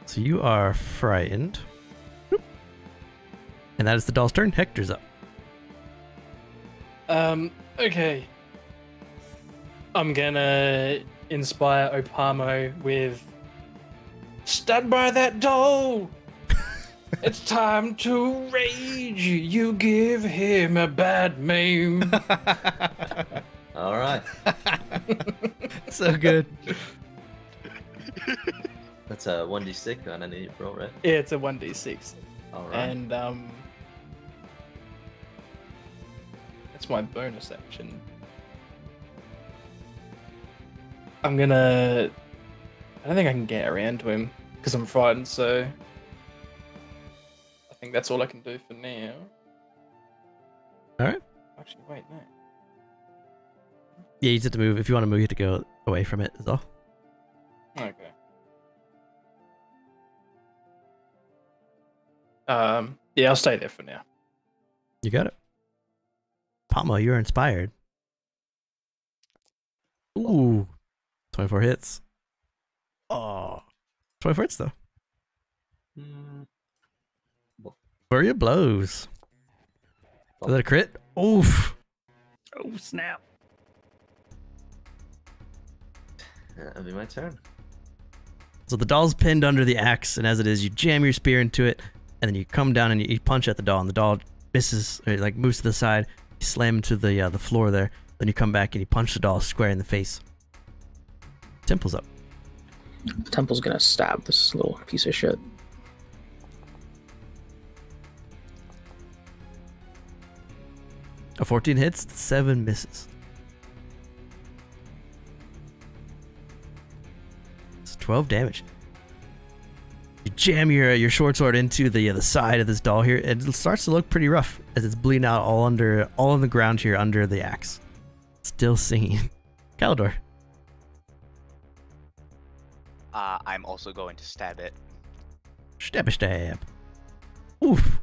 So you are frightened, and that is the doll's turn. Hector's up. Okay. I'm gonna inspire Opamo with stand by that doll! It's time to rage! You give him a bad name! All right. So good. That's a 1d6 on any roll, right? Yeah, it's a 1d6. All right. And, that's my bonus action. I'm gonna... I don't think I can get around to him, because I'm frightened, so... I think that's all I can do for now. All right. Actually, wait, no. Yeah, you just have to move. If you want to move, you have to go away from it. Is all. Okay. Yeah, I'll stay there for now. You got it. Pomo, you're inspired. Ooh. 24 hits. Oh. 24 hits, though. Flurry of blows. Is that a crit? Oof. Oh snap. That'll be my turn. So the doll's pinned under the axe, and as it is, you jam your spear into it, and then you come down and you punch at the doll, and the doll misses, or like moves to the side. You slam into the floor there. Then you come back and you punch the doll square in the face. Temple's up. Temple's gonna stab this little piece of shit. A 14 hits, 7 misses. It's 12 damage. You jam your short sword into the side of this doll here. It starts to look pretty rough as it's bleeding out all on the ground here under the axe. Still singing. Caldor. I'm also going to stab it. Stab a stab. Oof.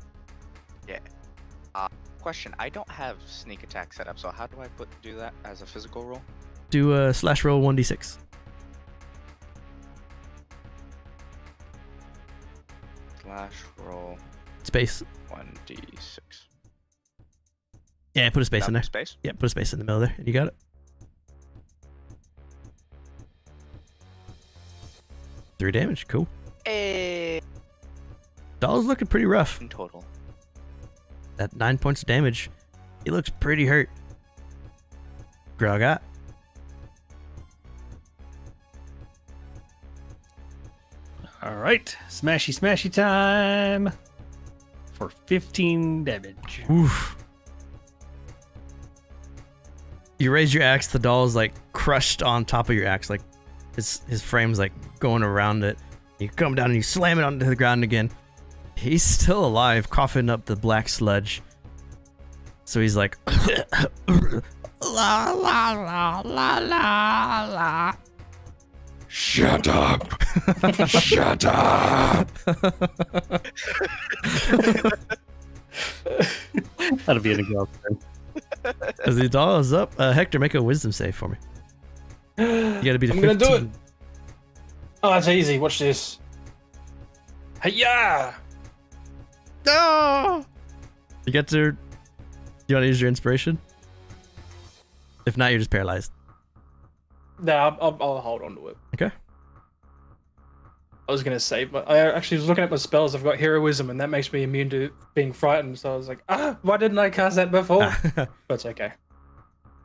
Question: I don't have sneak attack set up, so how do I do that as a physical roll? Do a slash roll 1d6. Slash roll Space. 1d6. Yeah, put a space in there. Space. Yeah, put a space in the middle there. And you got it. 3 damage. Cool. Doll's looking pretty rough. In total. At 9 points of damage, he looks pretty hurt. Groggot. All right, smashy time for 15 damage. Oof. You raise your axe, the doll is like crushed on top of your axe, like his frame's like going around it. You come down and you slam it onto the ground again. He's still alive, coughing up the black sludge. So he's like, la la la la la la. Shut up! Shut up! That'll be in a go. As the doll is up, Hector, make a wisdom save for me. You gotta beat a 15. I'm gonna do it. Oh, that's easy. Watch this. Hey-ya! No! You get to... You want to use your inspiration? If not, you're just paralyzed. No, I'll hold on to it. Okay. I was gonna say, but I actually was looking at my spells. I've got heroism, and that makes me immune to being frightened. So I was like, why didn't I cast that before? But it's okay.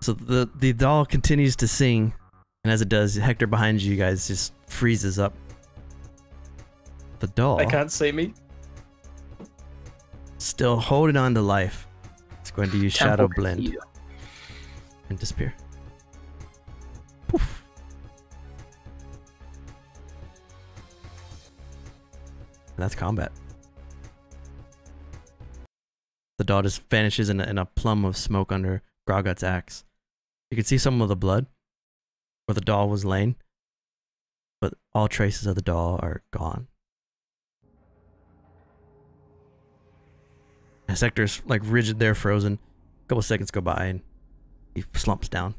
So the doll continues to sing, and as it does, Hector behind you guys just freezes up. The doll, They can't see me. still holding on to life, it's going to use Shadow Blend and disappear. Poof. And that's combat. The doll just vanishes in a plum of smoke under Groggot's axe. You can see some of the blood where the doll was laying, but all traces of the doll are gone. His Hector's like rigid there, frozen. A couple seconds go by and he slumps down.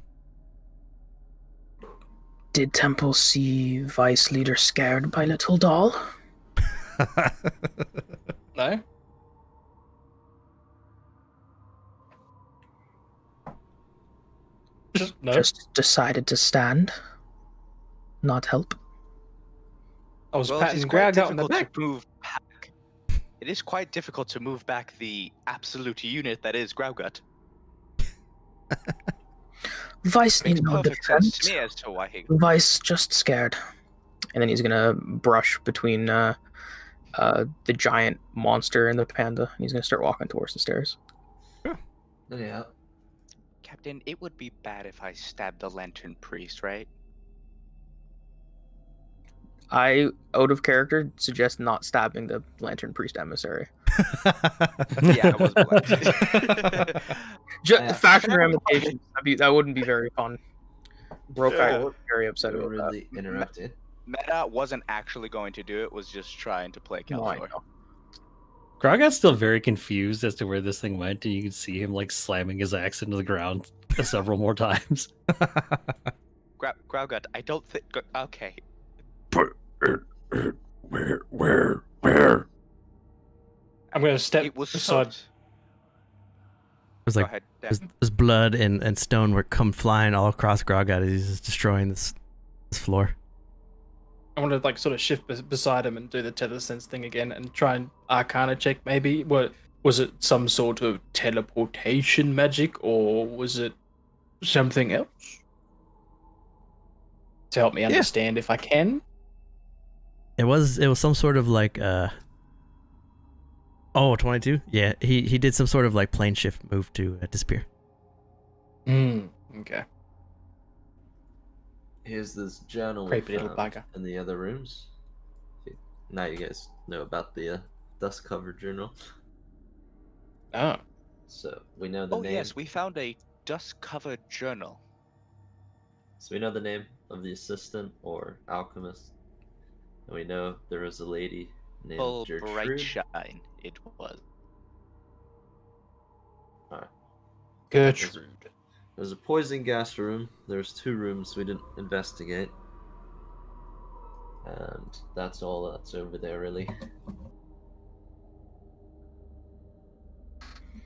Did Temple see Vice Leader scared by little doll? No. No. Just decided to stand, not help. I was Well, patting it's quite Greg out in the difficult back. to move back. It is quite difficult to move back the absolute unit that is Growgut. Vice Makes needs no perfect sense defense. to me as to why he. Vice just scared. And then he's gonna brush between the giant monster and the panda. And he's gonna start walking towards the stairs. Yeah. Captain, it would be bad if I stabbed the Lantern Priest, right? I, out of character, suggest not stabbing the Lantern Priest emissary. Yeah, I was blessed. Just faction ramifications. That wouldn't be very fun. Brokai would be very upset So about that. really interrupted. Meta wasn't actually going to do it, was just trying to play No, I Calor. know. Grogot's still very confused as to where this thing went, and you can see him like slamming his axe into the ground several more times. Growgut, I don't think. Okay. Where? I'm gonna step It was aside. There's Go like ahead. there's blood and stone were come flying all across Groggot as he's just destroying this floor. I want to like sort of shift beside him and do the tether sense thing again and try and Arcana check maybe. What was it? Some sort of teleportation magic, or was it something else? To help me understand if I can. It was some sort of like 22? Yeah, he did some sort of like plane shift move to disappear. Okay. Here's this journal we Creepy little found bugger. in the other rooms. Now you guys know about the dust-covered journal. Oh. So we know the Oh name. yes, we found a dust-covered journal. So we know the name of the assistant or alchemist. We know there was a lady named Full bright Gertrude. shine it was. Alright. Gertrude. There's a poison gas room. There's 2 rooms we didn't investigate. And that's all that's over there, really.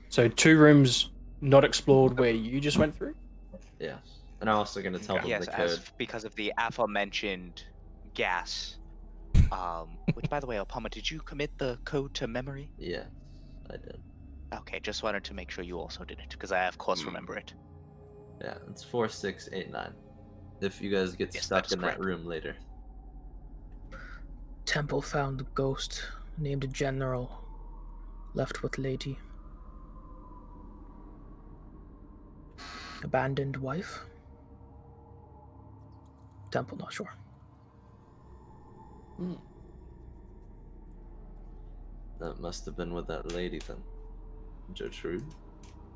So 2 rooms not explored where you just went through? Yes. And I'm also going to tell them Yes, the code. because of the aforementioned gas. Which, by the way, Opama, did you commit the code to memory? Yeah, I did. Okay, just wanted to make sure you also did it, because I, of course, remember it. Yeah, it's 4689. If you guys get Yes, stuck that is in correct. that room later. Temple found a ghost named General, left with lady. Abandoned wife? Temple, not sure. That must have been with that lady then. Gertrude?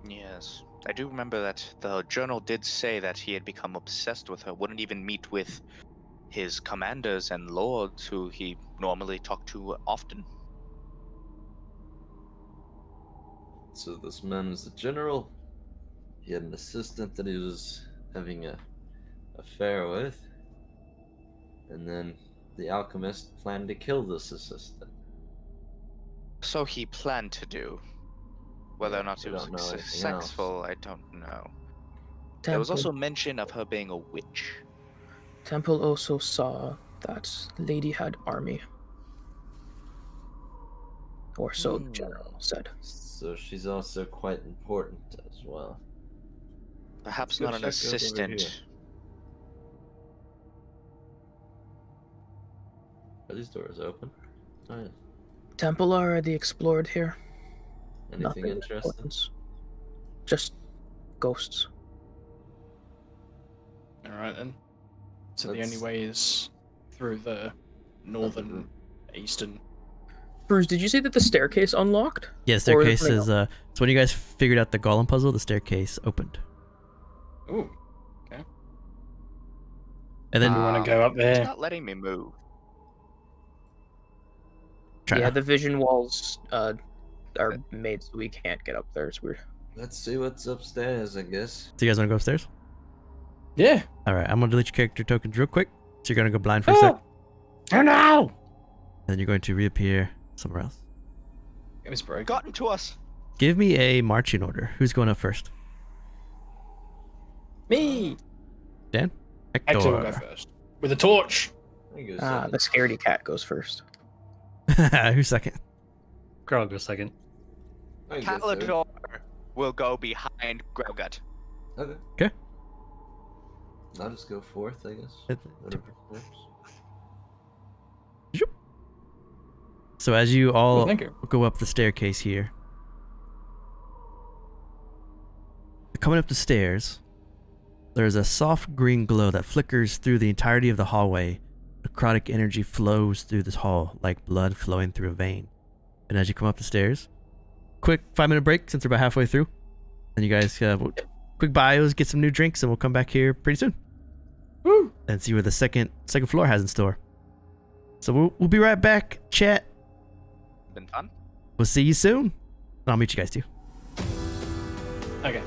Yes, I do remember that the journal did say that he had become obsessed with her, wouldn't even meet with his commanders and lords who he normally talked to often. So this man was a general. He had an assistant that he was having a affair with. And then the alchemist planned to kill this assistant. So he planned to do. Whether Yeah, or not we he was don't know anything successful, I don't know. Temple, There was also mention of her being a witch. Temple also saw that lady had army. Or so the general said. So she's also quite important as well. Perhaps Let's not go an check over here. assistant. Are these doors open? Oh, yeah. Temple already explored here. Anything Nothing of interesting? importance. Just ghosts. Alright then. So the Let's- only way is through the northern, eastern. Bruce, did you say that the staircase unlocked? Yeah, Or staircase something is so when you guys figured out the golem puzzle, the staircase opened. Ooh. And then Do you want to go up It's there? not letting me move. try Yeah, to- the vision walls are made so we can't get up there. It's weird. Let's see what's upstairs, I guess. So you guys want to go upstairs? Yeah. Alright, I'm gonna delete your character tokens real quick. So you're gonna go blind for a sec. Oh no! Then you're going to reappear somewhere else. It was broken. Gotten to us. Give me a marching order. Who's going up first? Me! Dan? Hector will go Hector. first. With a torch! I can go Ah, second. the scaredy cat goes first. Who's second? I'll go second. I can go third. Calador will go behind Grogut. Okay. Okay. I'll just go fourth, I guess. Whatever works. So as you all Thank you. go up the staircase here, coming up the stairs, there's a soft green glow that flickers through the entirety of the hallway. Necrotic energy flows through this hall like blood flowing through a vein. And as you come up the stairs, quick 5-minute break since we're about halfway through. And you guys quick bios, get some new drinks, and we'll come back here pretty soon. Woo! And see what the second floor has in store. So we'll be right back, chat. Been fun. We'll see you soon. And I'll meet you guys too. Okay.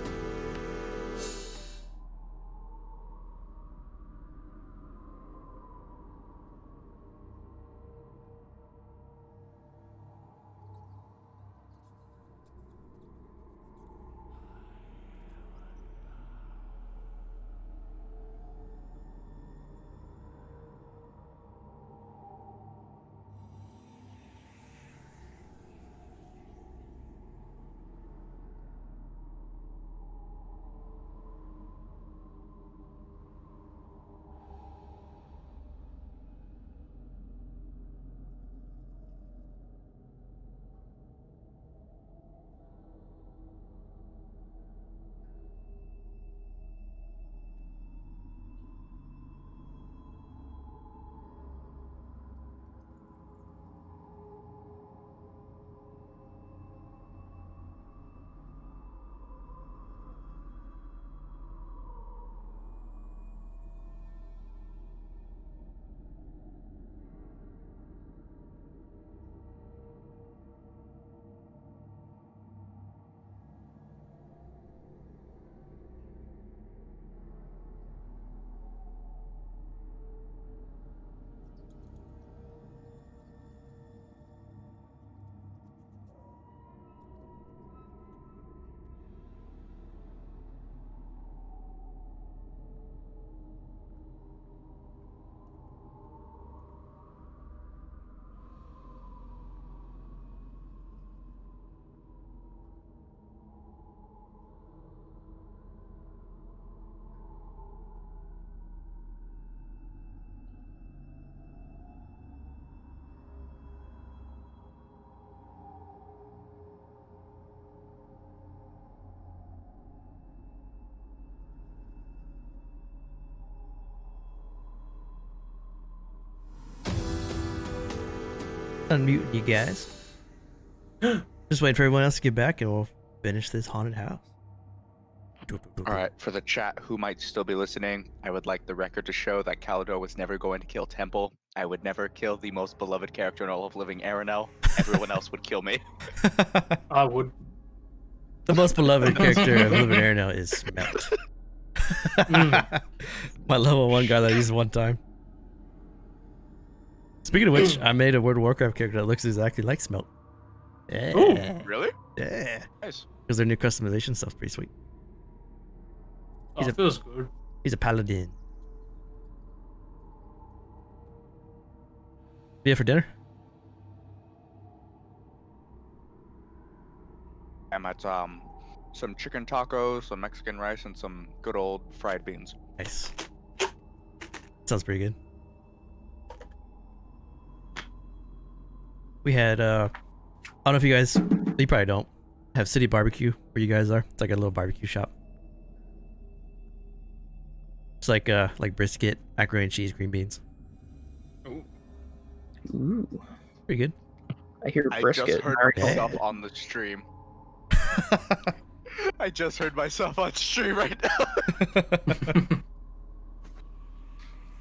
Unmuting you guys. Just waiting for everyone else to get back and we'll finish this haunted house. All right, for the chat who might still be listening, I would like the record to show that Calidor was never going to kill Temple. I would never kill the most beloved character in all of living Erenel. Everyone else would kill me. I would. The most beloved character of living Erenel is Smelt. My level 1 guy that I used one time. Speaking of which, I made a World of Warcraft character that looks exactly like Smelt. Yeah. Ooh, really? Yeah. Nice. Because their new customization stuff's pretty sweet. It feels good. He's a paladin. Yeah, for dinner? I'm at some chicken tacos, some Mexican rice, and some good old fried beans. Nice. Sounds pretty good. We had, I don't know if you guys, you probably don't, have City Barbecue where you guys are. It's like a little barbecue shop. It's like brisket, macaroni and cheese, green beans. Ooh. Pretty good. I hear brisket. I just heard Alright. myself on the stream. I just heard myself on stream right now.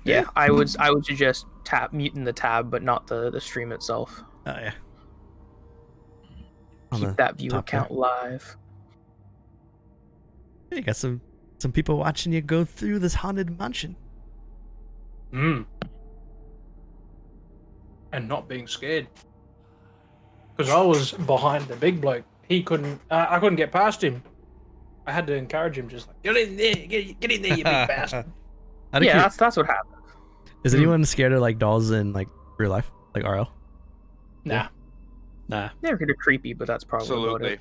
Yeah, I would suggest muting the tab, but not the stream itself. Oh yeah. On the Keep that viewer top count live. You got some people watching you go through this haunted mansion. And not being scared. Because I was behind the big bloke. He couldn't. I couldn't get past him. I had to encourage him, just like, get in there, get in there, you big bastard. Yeah, that's what happened. Is anyone scared of like dolls in like real life, like RL? Nah. Nah. They're kind of creepy, but that's probably about Absolutely. it.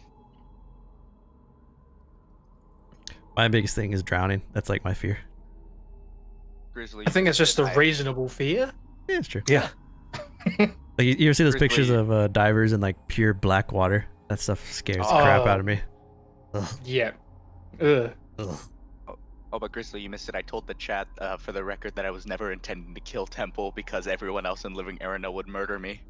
My biggest thing is drowning. That's like my fear. Grizzly. I think it's just a reasonable fear. Yeah, it's true. Yeah. Like you ever see those Grizzly. pictures of divers in like pure black water? That stuff scares the crap out of me. Ugh. Yeah. Ugh. Ugh. Oh, but Grizzly, you missed it. I told the chat for the record that I was never intending to kill Temple because everyone else in living Erenel would murder me.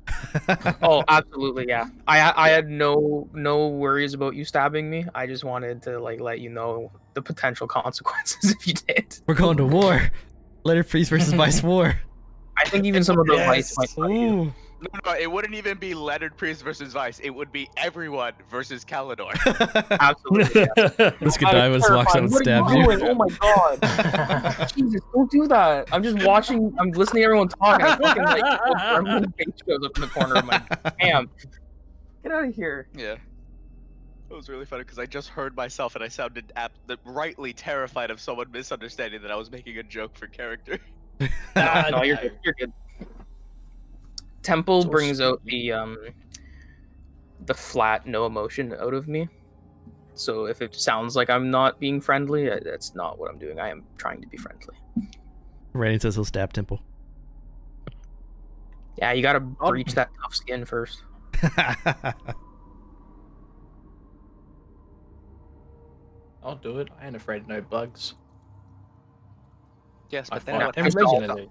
Oh, absolutely, yeah. I had no worries about you stabbing me. I just wanted to like let you know the potential consequences if you did. We're going to war. Letter Priest versus Vice War. I think even some of the Yes. lights might fight you. Ooh. No, it wouldn't even be Leonard Priest versus Vice. It would be everyone versus Calidor. Absolutely. Yeah. This guy I'm just walks up and terrified. What stabs are you. doing? Oh my god. Jesus, don't do that. I'm just watching, I'm listening to everyone talk. And I'm fucking like, my face goes up in the corner of my damn. Get out of here. Yeah. It was really funny because I just heard myself and I sounded rightly terrified of someone misunderstanding that I was making a joke for character. No, you're good. You're good. Temple brings out the flat no emotion out of me. So if it sounds like I'm not being friendly, that's not what I'm doing. I am trying to be friendly. Randy says he'll stab Temple. Yeah, you gotta breach that tough skin first. I'll do it. I ain't afraid of no bugs. Yes, I but then find what them happens? originally.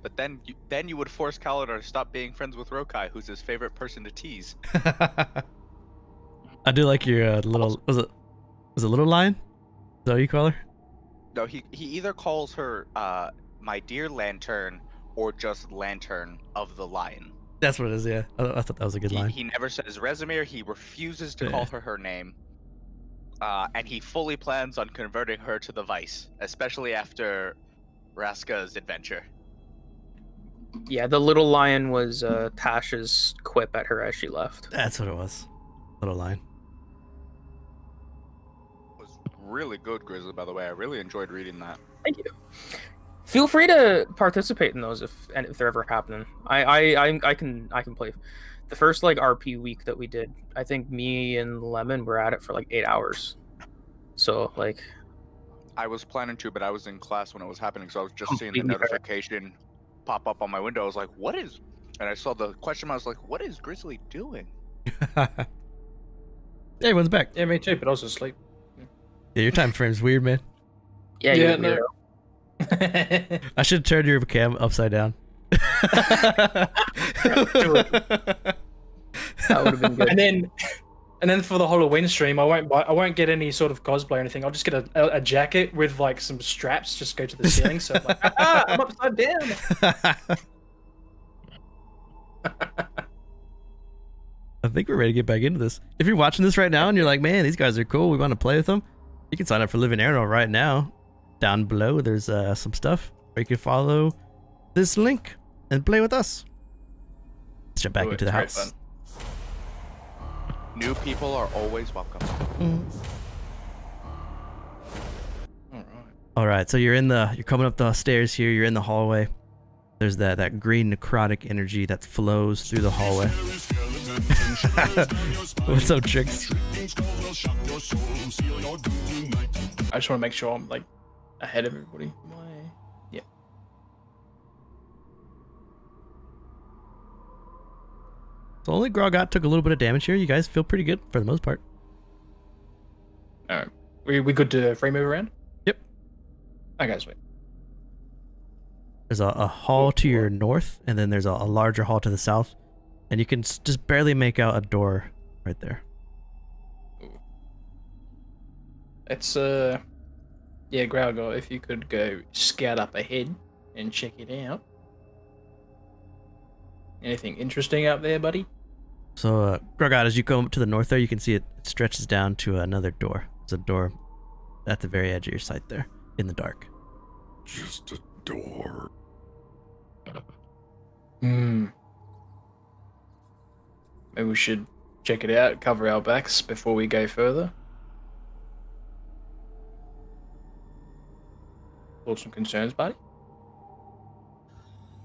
But then you would force Calidor to stop being friends with Rokai, who's his favorite person to tease. I do like your little. Was it Little Lion? Is that what you call her? No, he either calls her my dear Lantern or just Lantern of the Lion. That's what it is. Yeah, I thought that was a good line. He never says Resimir. He refuses to call her name. And he fully plans on converting her to the Vice, especially after Raska's adventure. Yeah, the little lion was Tasha's quip at her as she left. That's what it was. Little Lion. It was really good, Grizzly, by the way. I really enjoyed reading that. Thank you. Feel free to participate in those if they're ever happening. I can play. The first like RP week that we did, I think me and Lemon were at it for like 8 hours. So like, I was planning to, but I was in class when it was happening, so I was just seeing the notification pop up on my window. I was like, "What is?" And I saw the question. I was like, "What is Grizzly doing?" Everyone's back. Yeah, me too, but I was asleep. Yeah, your time frame's weird, man. yeah, Yeah, you no. I should have turned your cam upside down. That would have been good. And then for the Halloween stream, I won't get any sort of cosplay or anything. I'll just get a jacket with like some straps, just go to the ceiling. So I'm like, I'm upside down. I think we're ready to get back into this. If you're watching this right now and you're like, man, these guys are cool, we want to play with them, you can sign up for Live in Erenel right now. Down below, there's some stuff where you can follow this link and play with us. Let's jump back into the house. Fun. New people are always welcome. All right, so you're coming up the stairs here. You're in the hallway. There's that green necrotic energy that flows through the hallway. What's up, Tricks? I just want to make sure I'm like ahead of everybody. Yeah. So only Grogot took a little bit of damage here. You guys feel pretty good for the most part. All right, we good to free move around? Yep. Okay, sweet. There's a hall to your north, and then there's a larger hall to the south, and you can just barely make out a door right there. It's yeah, Growlgar, if you could go scout up ahead and check it out. Anything interesting out there, buddy? So, Grogot, as you go to the north there, you can see it stretches down to another door. There's a door at the very edge of your sight there, in the dark. Just a door. Maybe we should check it out, cover our backs before we go further. Thoughts and concerns, buddy?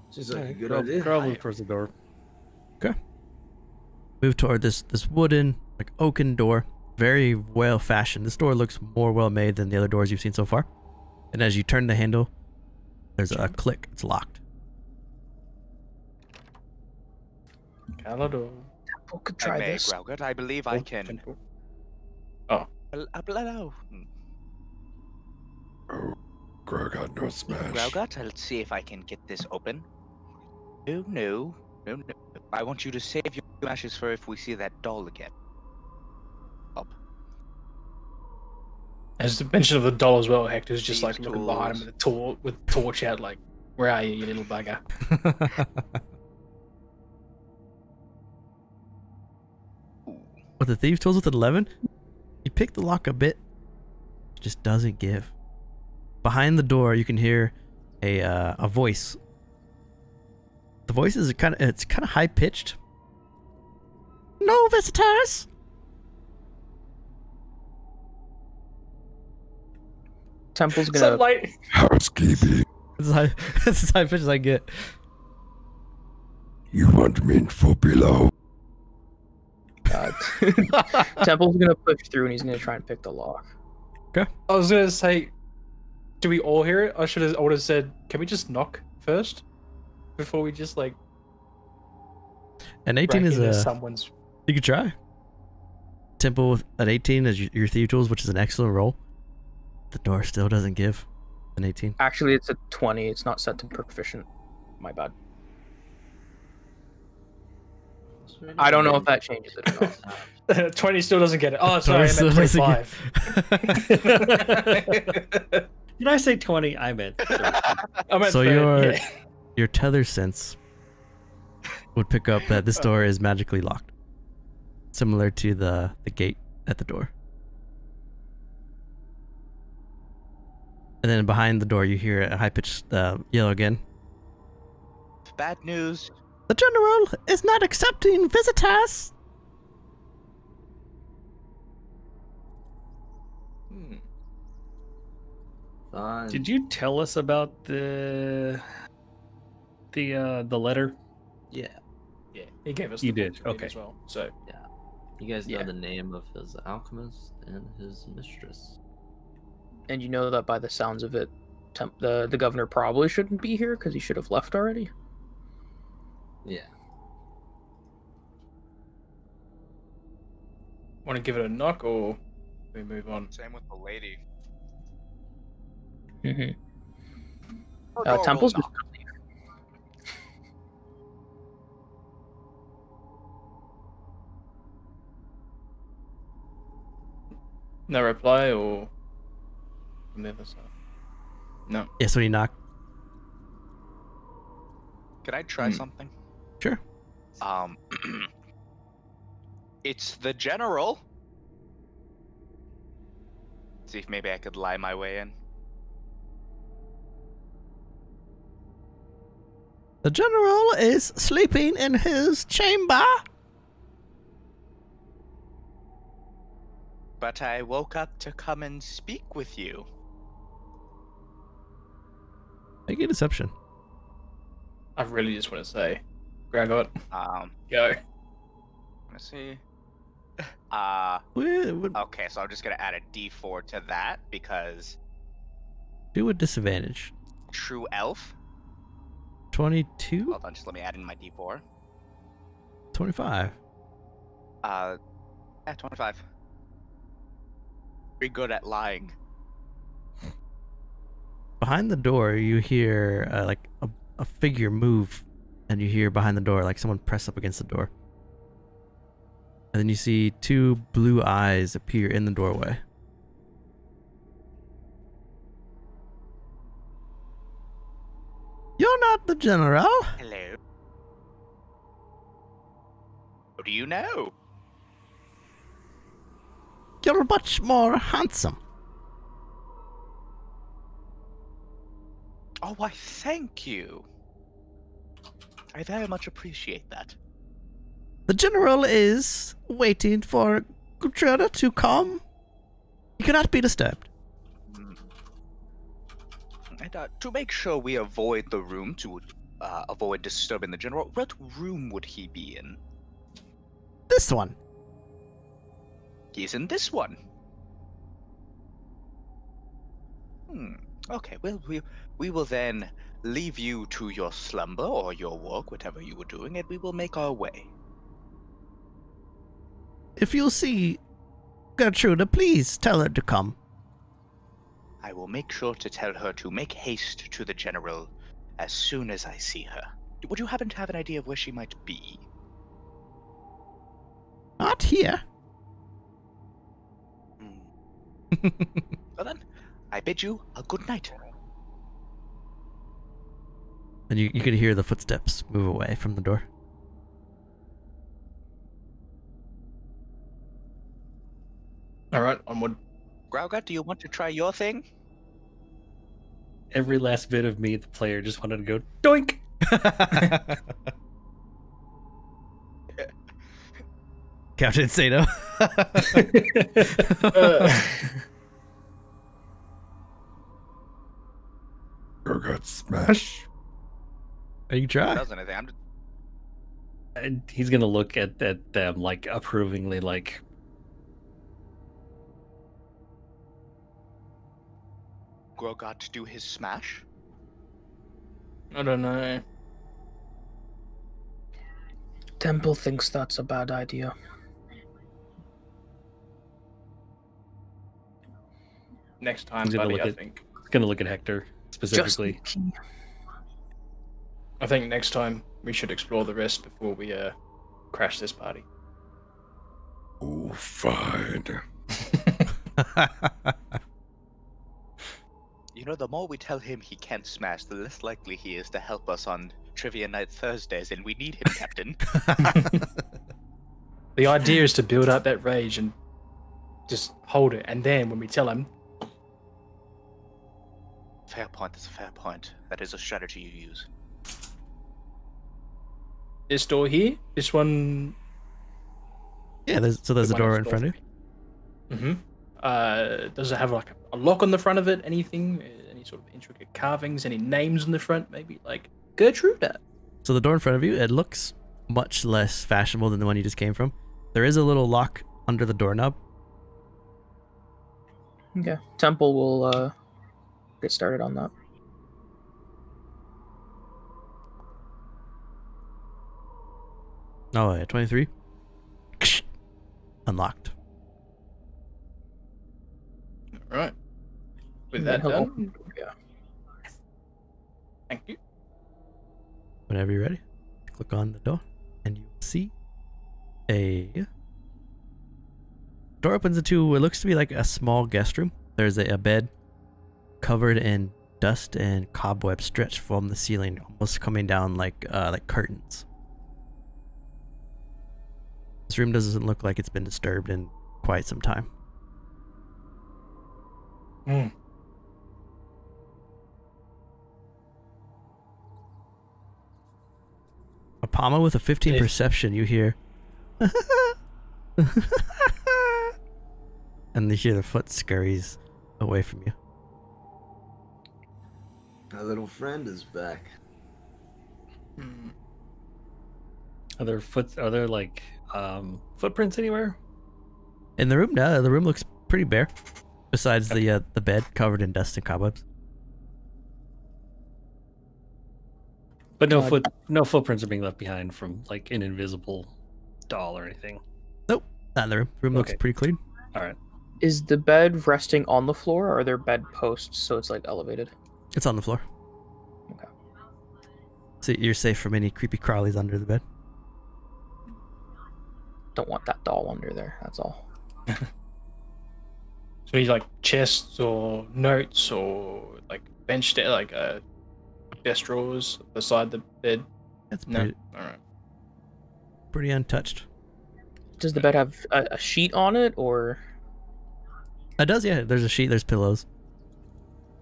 Seems like a good I'll idea. probably towards the door. Okay. Move toward this wooden, like oaken door. Very well fashioned. This door looks more well made than the other doors you've seen so far. And as you turn the handle, there's a click. It's locked. Calador. Temple could try this. Growgut, I believe I can. Oh. Hello. Oh, Grogot, no smash. Growgut, let's see if I can get this open. No. I want you to save your ashes for if we see that doll again. Up. As the mention of the doll as well, Hector's just Thieves' like looking behind him with a torch out, like, where are you, you little bugger? With the thieves' tools with an 11, you pick the lock a bit, just doesn't give. Behind the door, you can hear a voice. The voice is kind of high pitched. No visitors. Temple's gonna. Sunlight. Housekeeping. This is as high pitched as I get. You want me for below? Temple's gonna push through and he's gonna try and pick the lock. Okay. I was gonna say, do we all hear it? I would have said, can we just knock first before we just like? An 18 break is into a. someone's. You could try. Temple with an 18 as your thief tools, which is an excellent roll. The door still doesn't give. An 18. Actually, it's a 20. It's not set to proficient. My bad. I don't know if that changes it or not. 20 still doesn't get it. Oh, sorry, I still meant doesn't 25. Did I say 20? I meant 30. I meant So 30, your tether sense would pick up that this door is magically locked, similar to the gate at the door. And then behind the door, you hear a high-pitched yell again. Bad news. The general is not accepting visitors. Fine. Did you tell us about the letter? Yeah. Yeah, he gave us. You the did, book to read okay. As well. So You guys know Yeah. the name of his alchemist and his mistress. And you know that by the sounds of it, the governor probably shouldn't be here because he should have left already. Yeah. want to give it a knock or we move on? Same with the lady. Mm-hmm. Her door will Temple's knock. No reply, or from the other side? No. Yeah, so he knocked. Could I try something? Sure. It's the general. See if maybe I could lie my way in. The general is sleeping in his chamber. But I woke up to come and speak with you. Make a deception. I really just want to say, Gragot, go. Let's see. Would Okay, so I'm just gonna add a D4 to that because do with disadvantage. true elf. 22? Hold on, just let me add in my D4. 25. Yeah, 25. Pretty good at lying. Behind the door, you hear like a figure move, and you hear behind the door like someone press up against the door. And then you see two blue eyes appear in the doorway. You're not the general. Hello. What do you know? You're much more handsome. Oh, why, thank you. I very much appreciate that. The general is waiting for Gertrude to come. You cannot be disturbed. And to make sure we avoid the room, to avoid disturbing the general, what room would he be in? This one. He's in this one. Okay, well, we will then leave you to your slumber or your work, whatever you were doing, and we will make our way. If you'll see Gertrude, please tell her to come. I will make sure to tell her to make haste to the general as soon as I see her. Would you happen to have an idea of where she might be? Not here. Well then, I bid you a good night. And you could hear the footsteps move away from the door. Alright, onward. Graugat, do you want to try your thing? Every last bit of me, the player, just wanted to go doink. Captain Sato. Got smash. Are you try? Does anything? I'm just... And he's gonna look at them like approvingly, like, Grogot do his smash? I don't know. Temple thinks that's a bad idea. Next time, He's gonna buddy, look I at- think. gonna look at Hector specifically. I think next time we should explore the rest before we crash this party. Oh, fine. You know, the more we tell him he can't smash, the less likely he is to help us on Trivia Night Thursdays, and we need him, Captain. The idea is to build up that rage and just hold it, and then when we tell him, Fair point, that's a fair point. That is a strategy you use. this door here, this one. Yeah, there's a one door in next front of you. Mm-hmm. Does it have like a lock on the front of it? Anything? Any sort of intricate carvings? Any names on the front? Maybe like Gertrude? So the door in front of you, it looks much less fashionable than the one you just came from. There is a little lock under the doorknob. Okay. Temple will get started on that. Oh, yeah, 23. Unlocked. All right. With And that he'll done, open- yeah. thank you. Whenever you're ready, click on the door, and you will see a Door opens into what looks to be like a small guest room. There's a bed covered in dust and cobwebs stretched from the ceiling, almost coming down like curtains. This room doesn't look like it's been disturbed in quite some time. Hmm. Apama with a 15 perception, you hear and you hear the foot scurries away from you. My little friend is back. Are there like footprints anywhere? In the room, no, the room looks pretty bare. Besides the bed covered in dust and cobwebs. But no footprints are being left behind from like an invisible doll or anything. Nope, not in the room. Room looks pretty clean. All right. Is the bed resting on the floor, or are there bed posts so it's like elevated? It's on the floor. Okay. So you're safe from any creepy crawlies under the bed. Don't want that doll under there. That's all. So he's like chests or notes or like like desk drawers beside the bed. That's No, pretty, all right. pretty untouched. Does the bed have a sheet on it, or? It does, yeah. There's a sheet. There's pillows.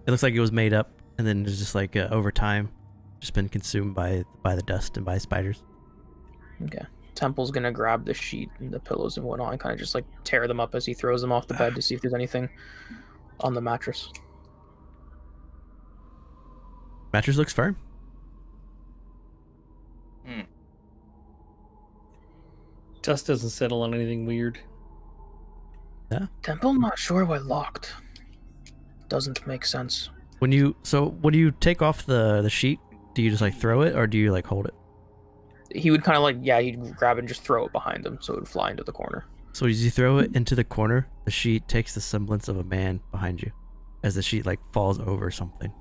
It looks like it was made up, and then there's just like over time, just been consumed by the dust and by spiders. Okay. Temple's gonna grab the sheet and the pillows and whatnot and kind of just like tear them up as he throws them off the bed to see if there's anything on the mattress. Mattress looks firm. Dust doesn't settle on anything weird. Yeah. Temple, not sure why locked. Doesn't make sense. When you take off the sheet, do you just like throw it or do you like hold it? He would kind of like, yeah, he'd grab it and just throw it behind him so it would fly into the corner. So as you throw it into the corner, the sheet takes the semblance of a man behind you, as the sheet like falls over something,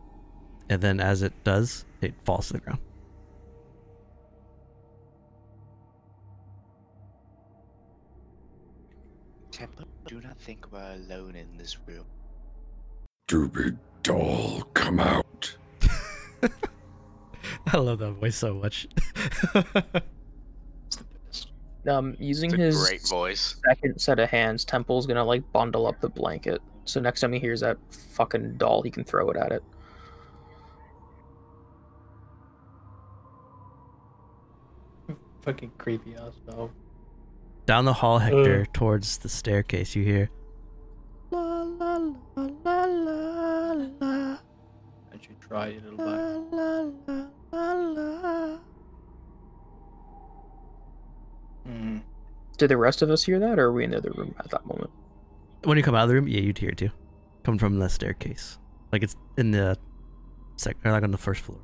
and then as it does, it falls to the ground. Temple, do not think we're alone in this room. Stupid doll, come out. I love that voice so much. Using It's a his great voice. second set of hands, Temple's gonna like bundle up the blanket. So next time he hears that fucking doll, he can throw it at it. Fucking creepy ass doll. Down the hall, Hector, towards the staircase, you hear. La la la la la la. I should try it a little bit. La la la la. Did the rest of us hear that, or are we in the other room at that moment? When you come out of the room, yeah, you'd hear it too. Coming from the staircase, like it's in the or like on the first floor.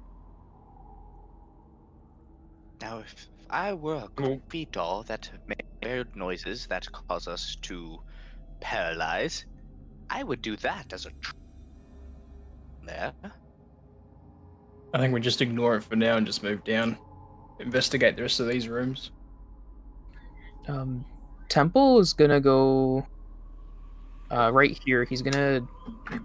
Now, if I were a creepy doll that made weird noises that cause us to paralyze, I would do that as a there. I think we just ignore it for now and just move down. Investigate the rest of these rooms. Temple is gonna go right here. He's gonna,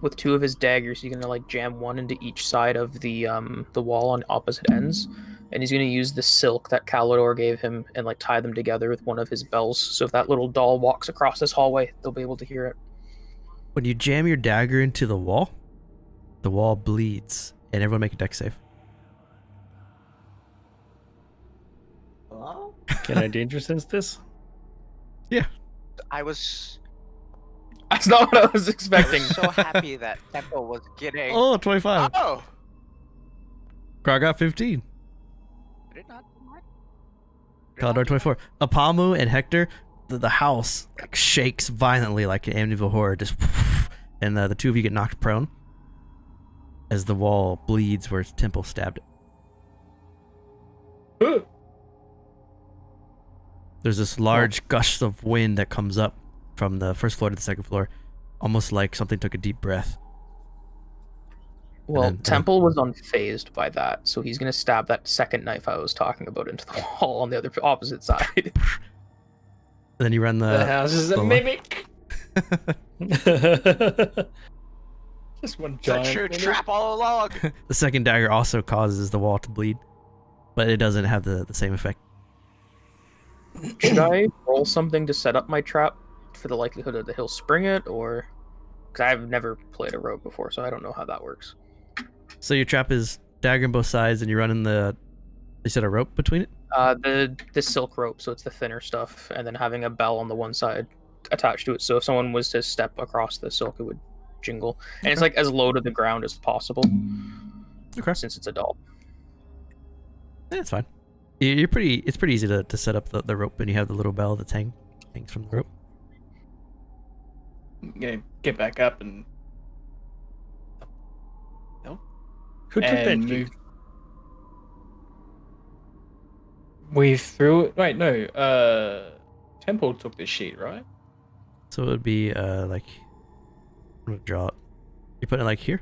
with two of his daggers, he's gonna like jam one into each side of the wall on opposite ends, and he's gonna use the silk that Calidor gave him and like tie them together with one of his bells. So if that little doll walks across this hallway, they'll be able to hear it. When you jam your dagger into the wall bleeds, and everyone make a dex save. Hello? Can I danger sense this? Yeah. I was That's not what I was expecting. so happy that Temple was getting. Oh, 25. Oh! Grog got 15. Did it not? Calidor 24. Apamu and Hector, the house like shakes violently like an Amityville horror, just and the two of you get knocked prone as the wall bleeds where Temple stabbed it. There's this large gush of wind that comes up from the first floor to the second floor, almost like something took a deep breath. Well, And then- Temple was unfazed by that, so he's gonna stab that second knife I was talking about into the wall on the other opposite side. And then you run The house is a the- mimic. Just one It's a giant true thing. trap all along. The second dagger also causes the wall to bleed, but it doesn't have the same effect. Should I roll something to set up my trap for the likelihood that he'll spring it, or because I've never played a rogue before, so I don't know how that works. So your trap is dagger on both sides, and you're running you said a rope between it? The silk rope, so it's the thinner stuff, and then having a bell on the one side attached to it, so if someone was to step across the silk, it would jingle. And it's like as low to the ground as possible. Okay. Since it's a doll. Yeah, it's fine. It's pretty easy to set up the rope, and you have the little bell that hangs from the rope. I'm gonna get back up and Who took that and sheet? move. We threw it. Wait, no. Temple took this sheet, right? So it would be like, I'm gonna draw it. You put it like here.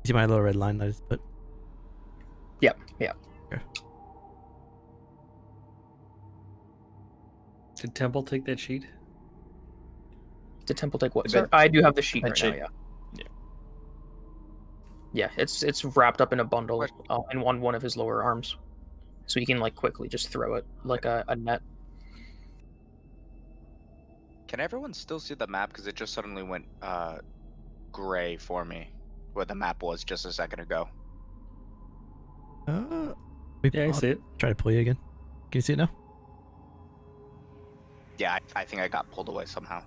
You see my little red line that I just put? Yep. Yeah. Okay. Did Temple take that sheet? Did Temple take what? The Sir? bed- I do have the sheet bed right sheet. now. Yeah. Yeah. Yeah, it's wrapped up in a bundle in one of his lower arms, so you can like quickly just throw it like a net. Can everyone still see the map? Because it just suddenly went gray for me, where the map was just a second ago. Yeah, I see it. Try to pull you again. Can you see it now? Yeah, I think I got pulled away somehow.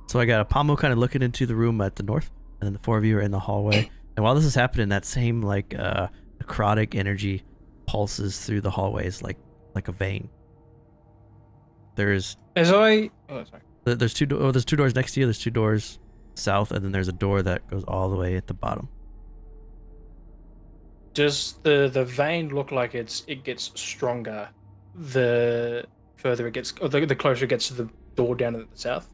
So I got a Pomo kind of looking into the room at the north, and then the four of you are in the hallway. And while this is happening, that same like necrotic energy pulses through the hallways like a vein. There's As I. Oh, sorry. there's two doors next to you. There's two doors south, and then there's a door that goes all the way at the bottom. Does the vein look like it gets stronger the further it gets, or the closer it gets to the door down at the south?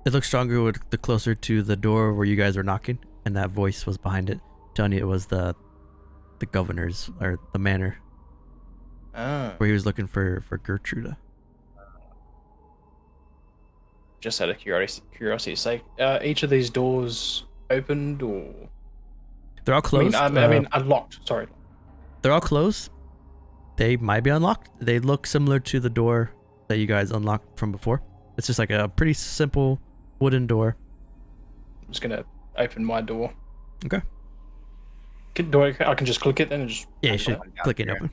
It looks stronger the closer to the door where you guys were knocking, and that voice was behind it, telling you it was the governor's or the manor Ah. where he was looking for Gertruda. Just out of curiosity's sake, each of these doors opened or? They're all closed. I mean unlocked. Sorry. They're all closed. They might be unlocked. They look similar to the door that you guys unlocked from before. It's just like a pretty simple wooden door. I'm just gonna open my door. Okay. I can just click it then and just. Yeah, you should down click it here. open.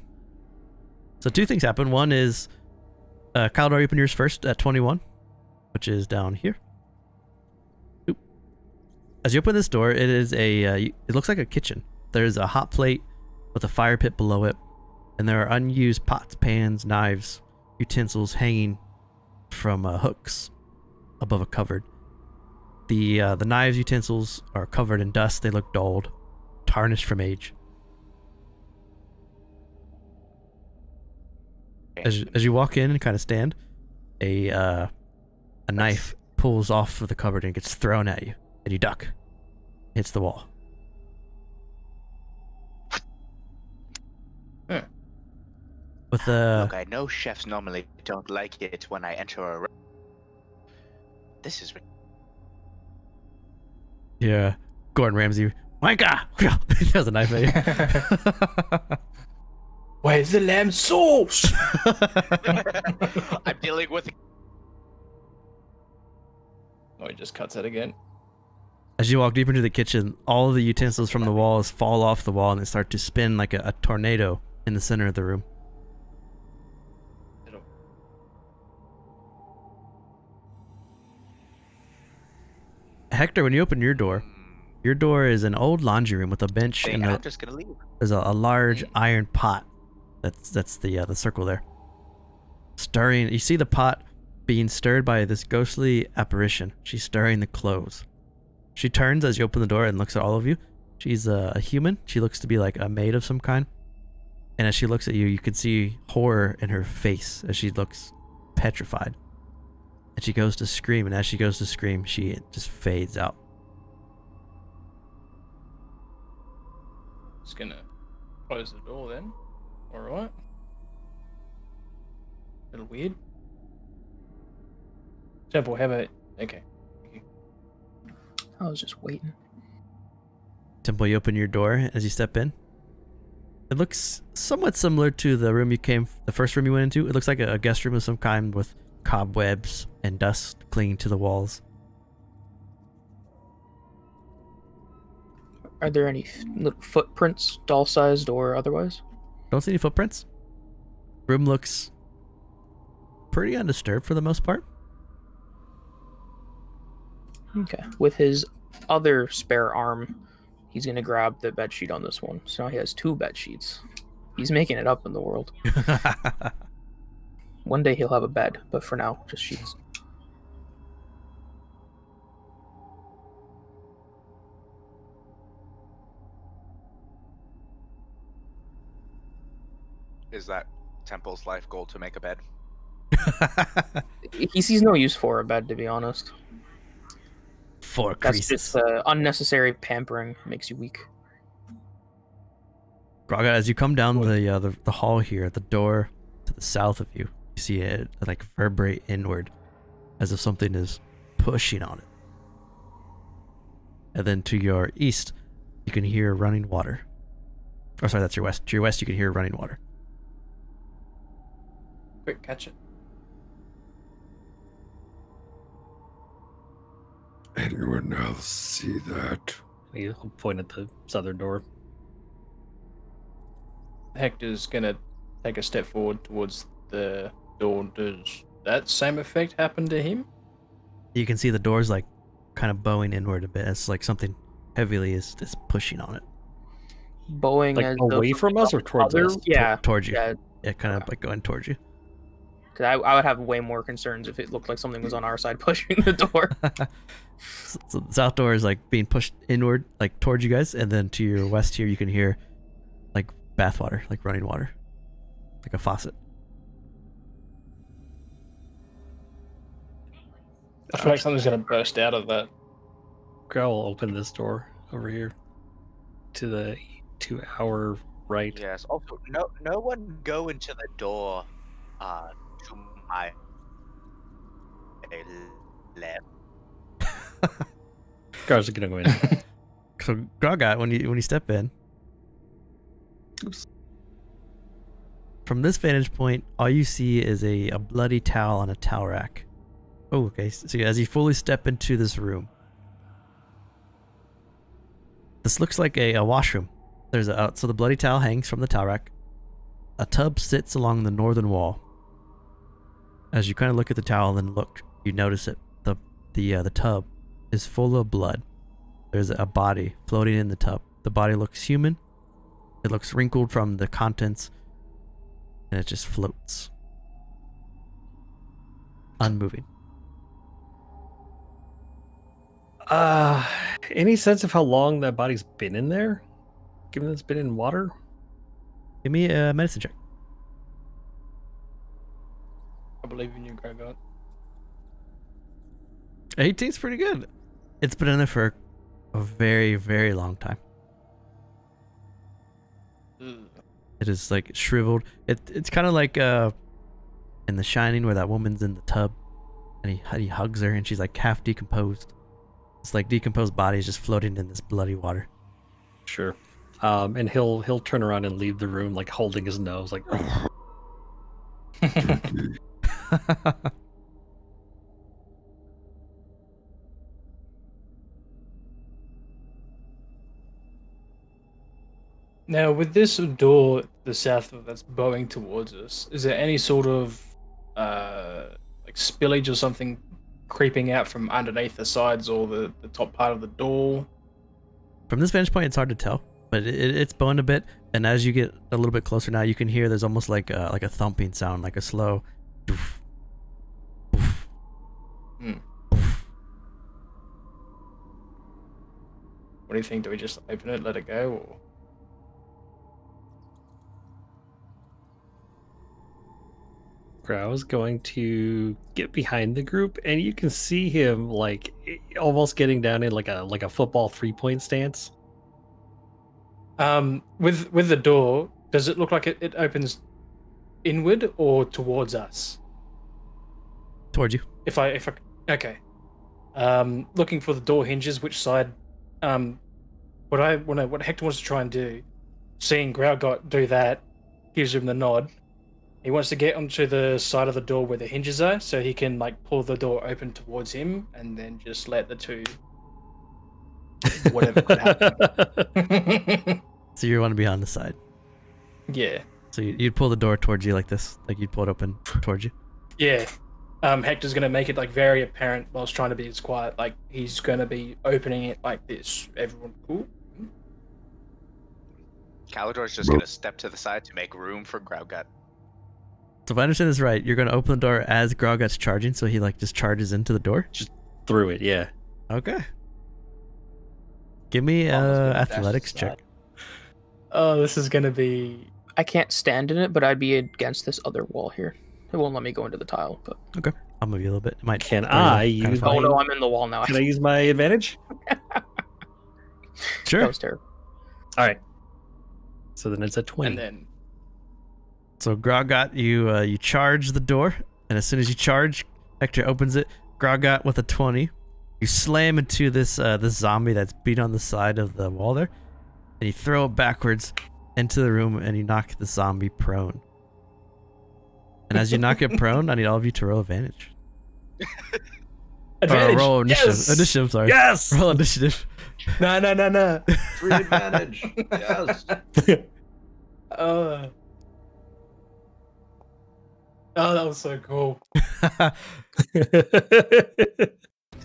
So two things happen. One is, Kaldor, open yours first at 21, which is down here. Oop. As you open this door, it is it looks like a kitchen. There's a hot plate with a fire pit below it, and there are unused pots, pans, knives, utensils hanging from hooks above a cupboard. The knives, utensils are covered in dust. They look dulled, tarnished from age. As you walk in and kind of stand, a knife pulls off of the cupboard and gets thrown at you, and you duck. Hits the wall. With Look, I know chefs normally don't like it when I enter a. This is. yeah, Gordon Ramsay, Micah, throws a knife at you. Where's the lamb sauce? I'm dealing with. Oh, he just cuts it again. As you walk deeper into the kitchen, all of the utensils from the walls fall off the wall and they start to spin like a tornado in the center of the room. Hector, when you open your door is an old laundry room with a bench and I'm just gonna leave. there's a large iron pot. That's the circle there. Stirring, you see the pot being stirred by this ghostly apparition. She's stirring the clothes. She turns as you open the door and looks at all of you. She's a human. She looks to be like a maid of some kind. And as she looks at you, you can see horror in her face as she looks petrified. And she goes to scream, and as she goes to scream, she just fades out. Just gonna close the door then. Alright. Little weird. Temple, how about... Okay. I was just waiting. Temple, you open your door as you step in. It looks somewhat similar to the room the first room you went into. It looks like a guest room of some kind with cobwebs and dust clinging to the walls. Are there any footprints, doll-sized or otherwise? Don't see any footprints. Room looks pretty undisturbed for the most part. Okay. With his other spare arm, he's gonna grab the bed sheet on this one. So now he has 2 bed sheets. He's making it up in the world. One day he'll have a bed, but for now, just sheets. Is that Temple's life goal to make a bed? He sees no use for a bed, to be honest. 4 That's creases. just unnecessary pampering. It makes you weak. Graga, as you come down the hall here, at the door to the south of you, you see it like vibrate inward, as if something is pushing on it. And then to your east, you can hear running water. Oh, sorry, that's your west. To your west, you can hear running water. Quick, catch it. Anyone else see that? He'll point at the southern door. Hector's gonna take a step forward towards the door. Does that same effect happen to him? You can see the door's like kind of bowing inward a bit. It's like something heavily is pushing on it. Bowing Like as away from us or towards us? Yeah, Towards you. yeah. Yeah, kind of like going towards you. Because I would have way more concerns if it looked like something was on our side pushing the door. So the south door is like being pushed inward, like towards you guys, and then to your west here, you can hear like bathwater, like running water, like a faucet. I feel like something's gonna burst out of that. Grau will open this door over here to our right. Yes. Also, no one go into the door to my left. Grau's gonna go in. So Graga, when you step in, Oops. from this vantage point, all you see is a bloody towel on a towel rack. Oh, okay. So as you fully step into this room, this looks like a washroom. There's so the bloody towel hangs from the towel rack. A tub sits along the northern wall. As you kind of look at the towel and look, you notice it. The tub is full of blood. There's a body floating in the tub. The body looks human. It looks wrinkled from the contents, and it just floats, unmoving. Any sense of how long that body's been in there? Given it's been in water? Give me a medicine check. I believe in you, Gregor. 18's pretty good. It's been in there for a very, very long time. It is like shriveled. It's kind of like in The Shining, where that woman's in the tub and he hugs her and she's like half decomposed. It's like decomposed bodies just floating in this bloody water. Sure. And he'll turn around and leave the room, like holding his nose, like. Now, with this door, the south that's bowing towards us, is there any sort of like spillage or something creeping out from underneath the sides or the top part of the door? From this vantage point, it's hard to tell, but it's bowing a bit. And as you get a little bit closer now, you can hear there's almost like a thumping sound, like a slow. Doof, doof, Hmm. doof. What do you think? Do we just open it, let it go, or? Grau's going to get behind the group, and you can see him like almost getting down in like a football 3-point stance. With the door, does it look like it opens inward or towards us? Towards you. If I Okay. Looking for the door hinges. Which side? What Hector wants to try and do, seeing Growlgot do that, gives him the nod. He wants to get onto the side of the door where the hinges are, so he can like pull the door open towards him, and then just let the two. Whatever could happen. So you want to be on the side. Yeah. So you'd pull the door towards you like this, like you'd pull it open towards you. Yeah. Hector's gonna make it like very apparent whilst trying to be as quiet. Like he's gonna be opening it like this. Everyone cool? Calidor's just gonna step to the side to make room for Growgut. So if I understand this right, you're gonna open the door as Growgut's charging, so he like just charges into the door. Just through it, yeah. Okay. Give me athletics check. Oh, this is gonna be. I can't stand in it, but I'd be against this other wall here. It won't let me go into the tile. But Okay, I'll move you a little bit. It might. Can throw you I kind of use far. oh no, I'm in the wall now. Can I use my advantage? Sure. That was terrible. All right. So then it's a 20. And then. So Growgut, you charge the door, and as soon as you charge, Hector opens it. Growgut with a 20. You slam into this this zombie that's beat on the side of the wall there, and you throw it backwards into the room, and you knock the zombie prone. And as you knock it prone, I need all of you to roll advantage. Advantage. Or roll initiative. Yes! Initiative, sorry. Yes! Roll initiative. No. 3 advantage. Yes. Oh, that was so cool.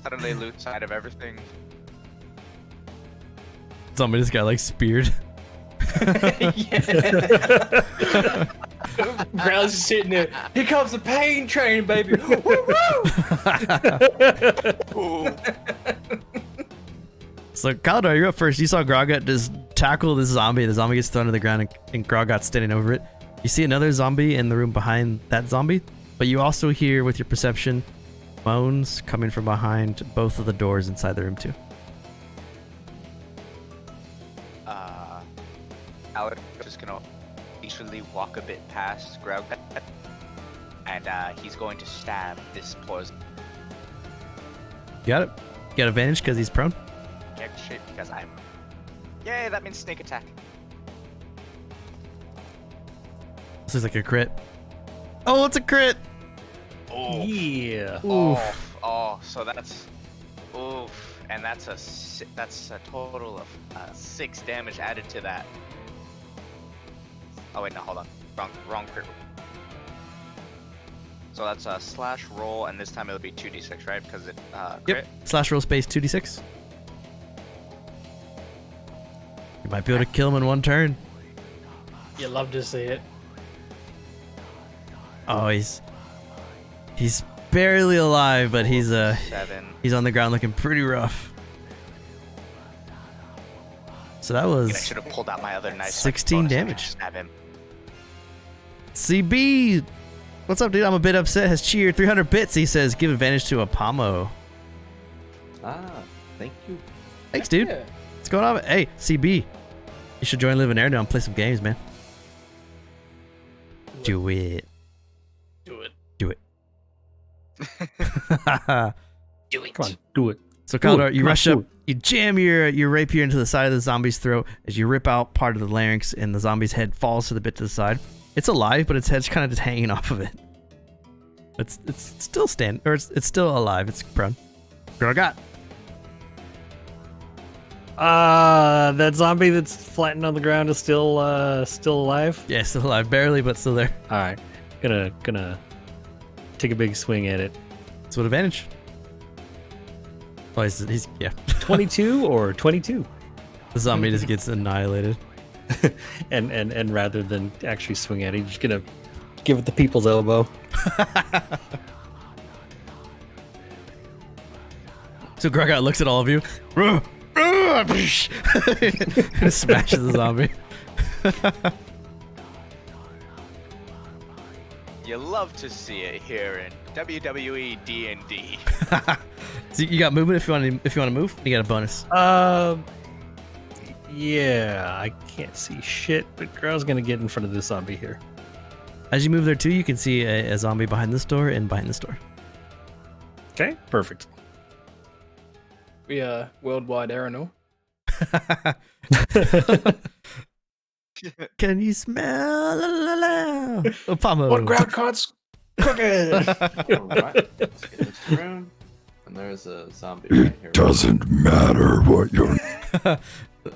Suddenly lose sight of everything. Zombie just got like speared. Growl's just sitting there. Here comes the pain train, baby. So Calidor, you're up first. You saw Growgut just tackle this zombie. The zombie gets thrown to the ground, and Growgut's standing over it. You see another zombie in the room behind that zombie, but you also hear, with your perception, moans coming from behind both of the doors inside the room too. Alex is just gonna easily walk a bit past Growgut, and he's going to stab this poison. You got it. You got advantage because he's prone. Yeah, shit, because I'm. Yay, that means sneak attack. This is like a crit. Oh, it's a crit. Oh. Yeah. Oh, so that's. Oof. And that's a total of 6 damage added to that. Oh wait, no, hold on. Wrong crit. So that's a slash roll, and this time it'll be 2d6, right? Because it crit. Yep. Slash roll space 2d6. You might be able to kill him in one turn. You love to see it. Oh, he's barely alive, but he's 7. he's on the ground looking pretty rough. So that was I should have pulled out my other knife. 16 damage. Stab him. CB, what's up, dude? I'm a bit upset. Has cheered 300 bits. He says, give advantage to Apamo. Thank you. Thanks, dude. Yeah. What's going on? Hey, CB, you should join Live in Erenel and play some games, man. Do it. Do it. Do it. Do it. Come on, do it. So Calidor, it, you come on, rush do up, you jam your rapier into the side of the zombie's throat as you rip out part of the larynx, and the zombie's head falls to the bit to the side. It's alive, but its head's kind of just hanging off of it. It's still it's still alive. It's prone. Growgut. That zombie that's flattened on the ground is still alive. Yeah, still alive, barely, but still there. All right, gonna take a big swing at it. It's with advantage. Oh, he's yeah. 22 or 22. The zombie just gets annihilated. and rather than actually swing at it, he's just gonna give it the people's elbow. So Growgut looks at all of you. And smashes the zombie. You love to see it here in WWE D&D. So you got movement if you want to move. You got a bonus. Yeah, I can't see shit, but Grow's gonna get in front of this zombie here. As you move there too, you can see a zombie behind this door and behind this door. Okay, perfect. We are worldwide Erenel. Can you smell Opamo? What ground cards cooking? Alright, let's get this room. And there's a zombie right here. Doesn't matter what you're.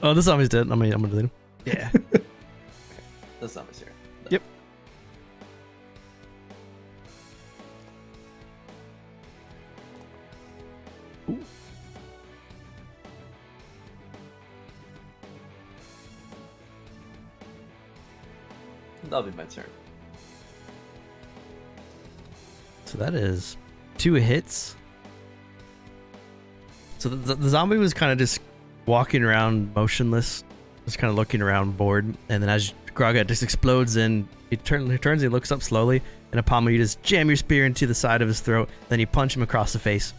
Oh, the zombie's dead. I mean, I'm gonna delete him. Yeah. The zombie's here. Yep. Ooh. That'll be my turn. So that is 2 hits. So the zombie was kind of just walking around motionless, just kind of looking around bored, and then as Grogat just explodes in, he turns, he looks up slowly, and Apamo, you just jam your spear into the side of his throat, then you punch him across the face.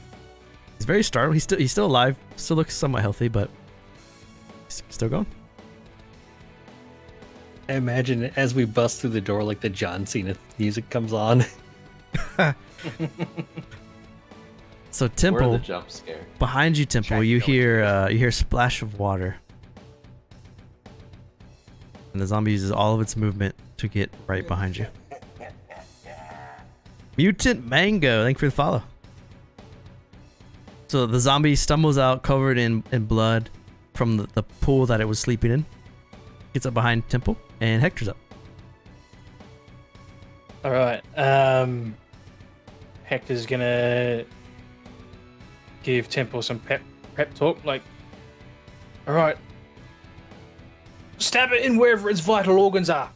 He's very startled. He's still alive, still looks somewhat healthy, but he's still going. I imagine as we bust through the door, like the John Cena music comes on. So We're Temple, the jump scare. behind you, Temple, you hear a splash of water, and the zombie uses all of its movement to get right behind you. Mutant Mango, thank you for the follow. So the zombie stumbles out covered in blood from the pool that it was sleeping in. Gets up behind Temple, and Hector's up. All right. Hector's gonna give Temple some prep talk. Like, all right, stab it in wherever its vital organs are,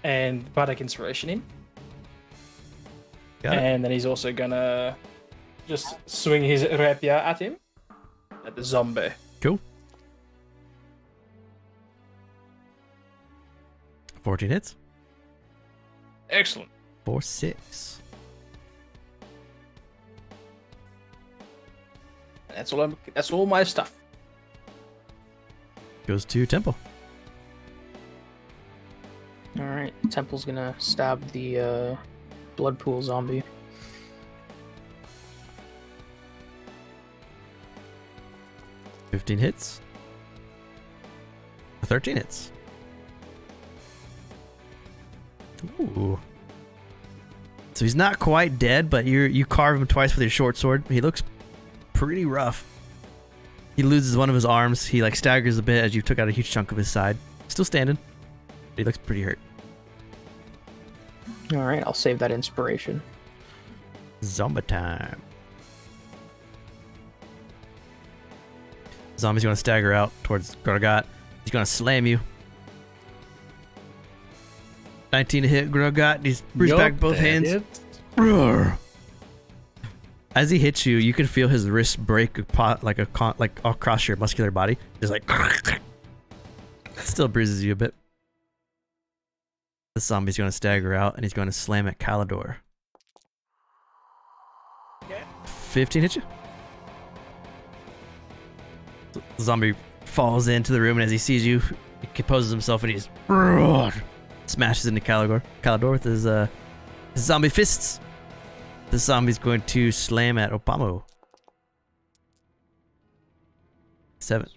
and bardic inspiration in. Got it. And then he's also gonna just swing his rapier at him, at the zombie. Cool. 14 hits. Excellent. 4, 6. That's all my stuff. Goes to Temple. All right, Temple's gonna stab the blood pool zombie. $15 hits. 13 hits. Ooh. So he's not quite dead, but you carve him twice with your short sword. He looks pretty rough. He loses one of his arms. He like staggers a bit as you took out a huge chunk of his side. Still standing. He looks pretty hurt. All right, I'll save that inspiration. Zombie time. Zombie's gonna stagger out towards Grogat. He's gonna slam you. 19 to hit Grogat. He's bruised back both hands. Roar. As he hits you, you can feel his wrist break like across your muscular body. Just like still bruises you a bit. The zombie's gonna stagger out and he's gonna slam at Calidor. 15 hit you. The zombie falls into the room, and as he sees you, he composes himself and he's smashes into Calidor with his zombie fists. The zombie's going to slam at Opamo. 7.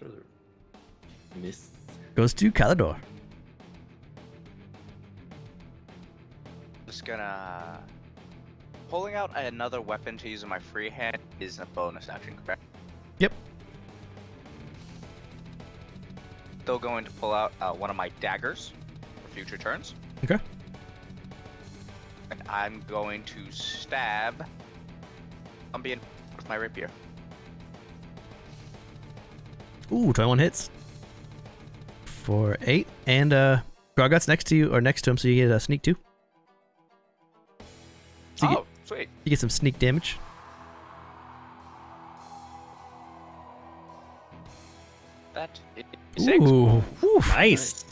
Miss. Goes to Calidor. Just gonna... Pulling out another weapon to use in my free hand is a bonus action, correct? Yep. Still going to pull out one of my daggers for future turns. Okay. And I'm going to stab Zombie with my rapier. Ooh, 21 hits. For 8. And Grogat's next to you, or next to him, so you get a sneak too. So Oh, sweet. You get some sneak damage. That is 6 Ooh, Nice.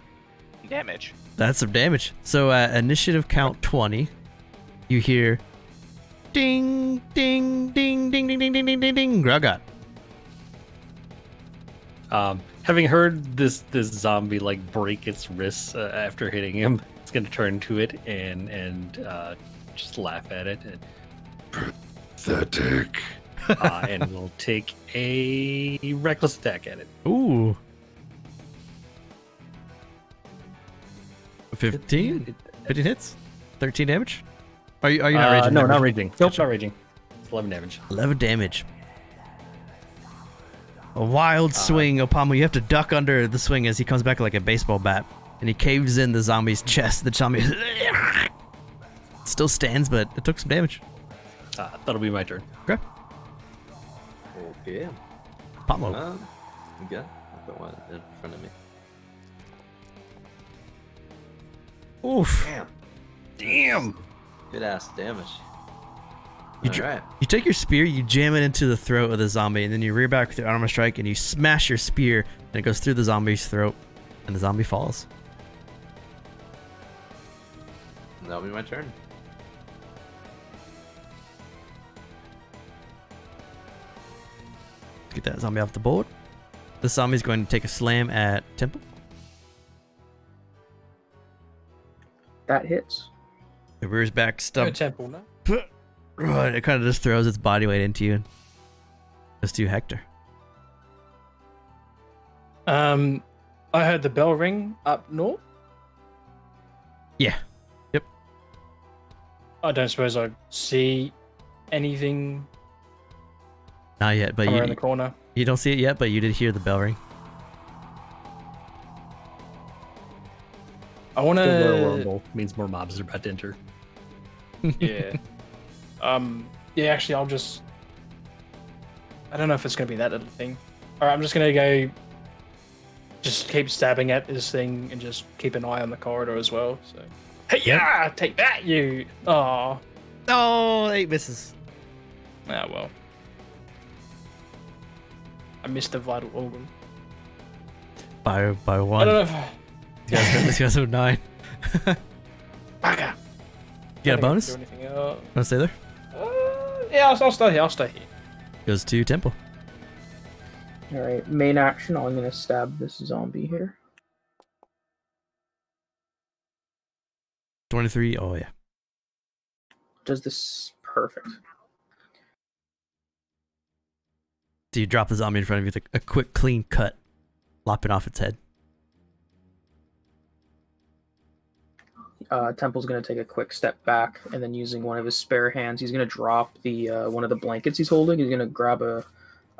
damage. that's some damage. So initiative count 20. You hear ding, ding, ding, ding, ding, ding, ding, ding, ding, ding. Grogat. Having heard this zombie like break its wrists after hitting him, it's gonna turn to it and just laugh at it. And, Pathetic. And we'll take a reckless attack at it. Ooh. 15? 15 hits? 13 damage? Are you not raging? No, Never. not raging. Nope, not raging. It's 11 damage. 11 damage. A wild swing, Opamo. You have to duck under the swing as he comes back like a baseball bat. And he caves in the zombie's chest. The zombie still stands, but it took some damage. That'll be my turn. Okay. Okay. Opamo. Okay. I'll put one in front of me. Oof. Damn. Good ass damage. You take your spear, you jam it into the throat of the zombie, and then you rear back with your armor strike, and you smash your spear, and it goes through the zombie's throat, and the zombie falls. That'll be my turn. Get that zombie off the board. This zombie's going to take a slam at Temple. That hits. It rears back, Go stump. temple, no? Right, it kind of just throws its body weight into you and goes to Hector. I heard the bell ring up north. Yeah. Yep. I don't suppose I see anything Not yet, but around the corner. you don't see it yet, but you did hear the bell ring. I want Royal to. Rumble means more mobs are about to enter. Yeah. Yeah. Actually, I'll just. I don't know if it's gonna be that little thing. All right, I'm just gonna go. Just keep stabbing at this thing and just keep an eye on the corridor as well. So. Hey, yeah! Take that, you. Oh. Oh, 8 misses. Ah, well. I missed a vital organ. By I one. don't know if. This guy's 9. Bugger. You got a bonus? Do anything else. Want to stay there? Yeah, I'll stay here. I'll stay here. Goes to Temple. Alright, main action, I'm gonna stab this zombie here. 23. Oh, yeah. Does this perfect. So you drop the zombie in front of you with a quick, clean cut, lopping off its head. Temple's gonna take a quick step back, and then using one of his spare hands, he's gonna drop the one of the blankets he's holding. He's gonna grab a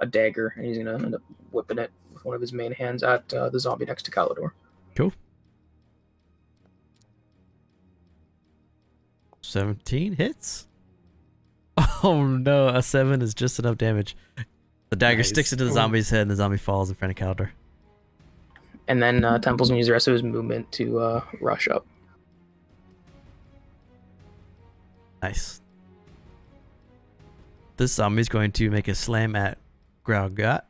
dagger, and he's gonna end up whipping it with one of his main hands at the zombie next to Calidor. Cool. 17 hits. Oh no, a 7 is just enough damage. The dagger Nice. sticks into the zombie's head, and the zombie falls in front of Calidor. And then Temple's gonna use the rest of his movement to rush up. Nice. This zombie's going to make a slam at Graugat.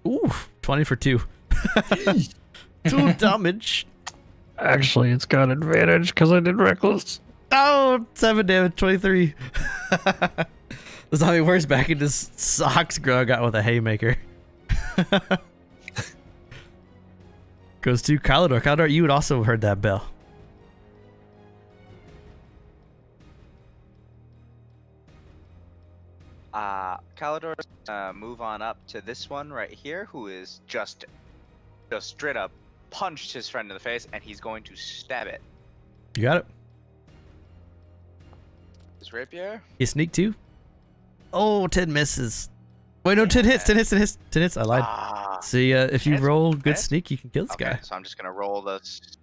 Ooh, 20 for 2. 2 damage. Actually, it's got advantage because I did reckless. Oh, 7 damage, 23. The zombie whirs back and just socks Graugat with a haymaker. Goes to Calidor. Calidor, you would also have heard that bell. Calidor's move on up to this one right here, who is just straight up punched his friend in the face, and he's going to stab it. You got it. His rapier. You sneak too? Oh, 10 misses. Wait, no, 10 hits, 10 hits, 10 hits, 10 hits. I lied. See, if you Hits? roll good Hits? sneak, you can kill this Okay, guy. so I'm just gonna roll Just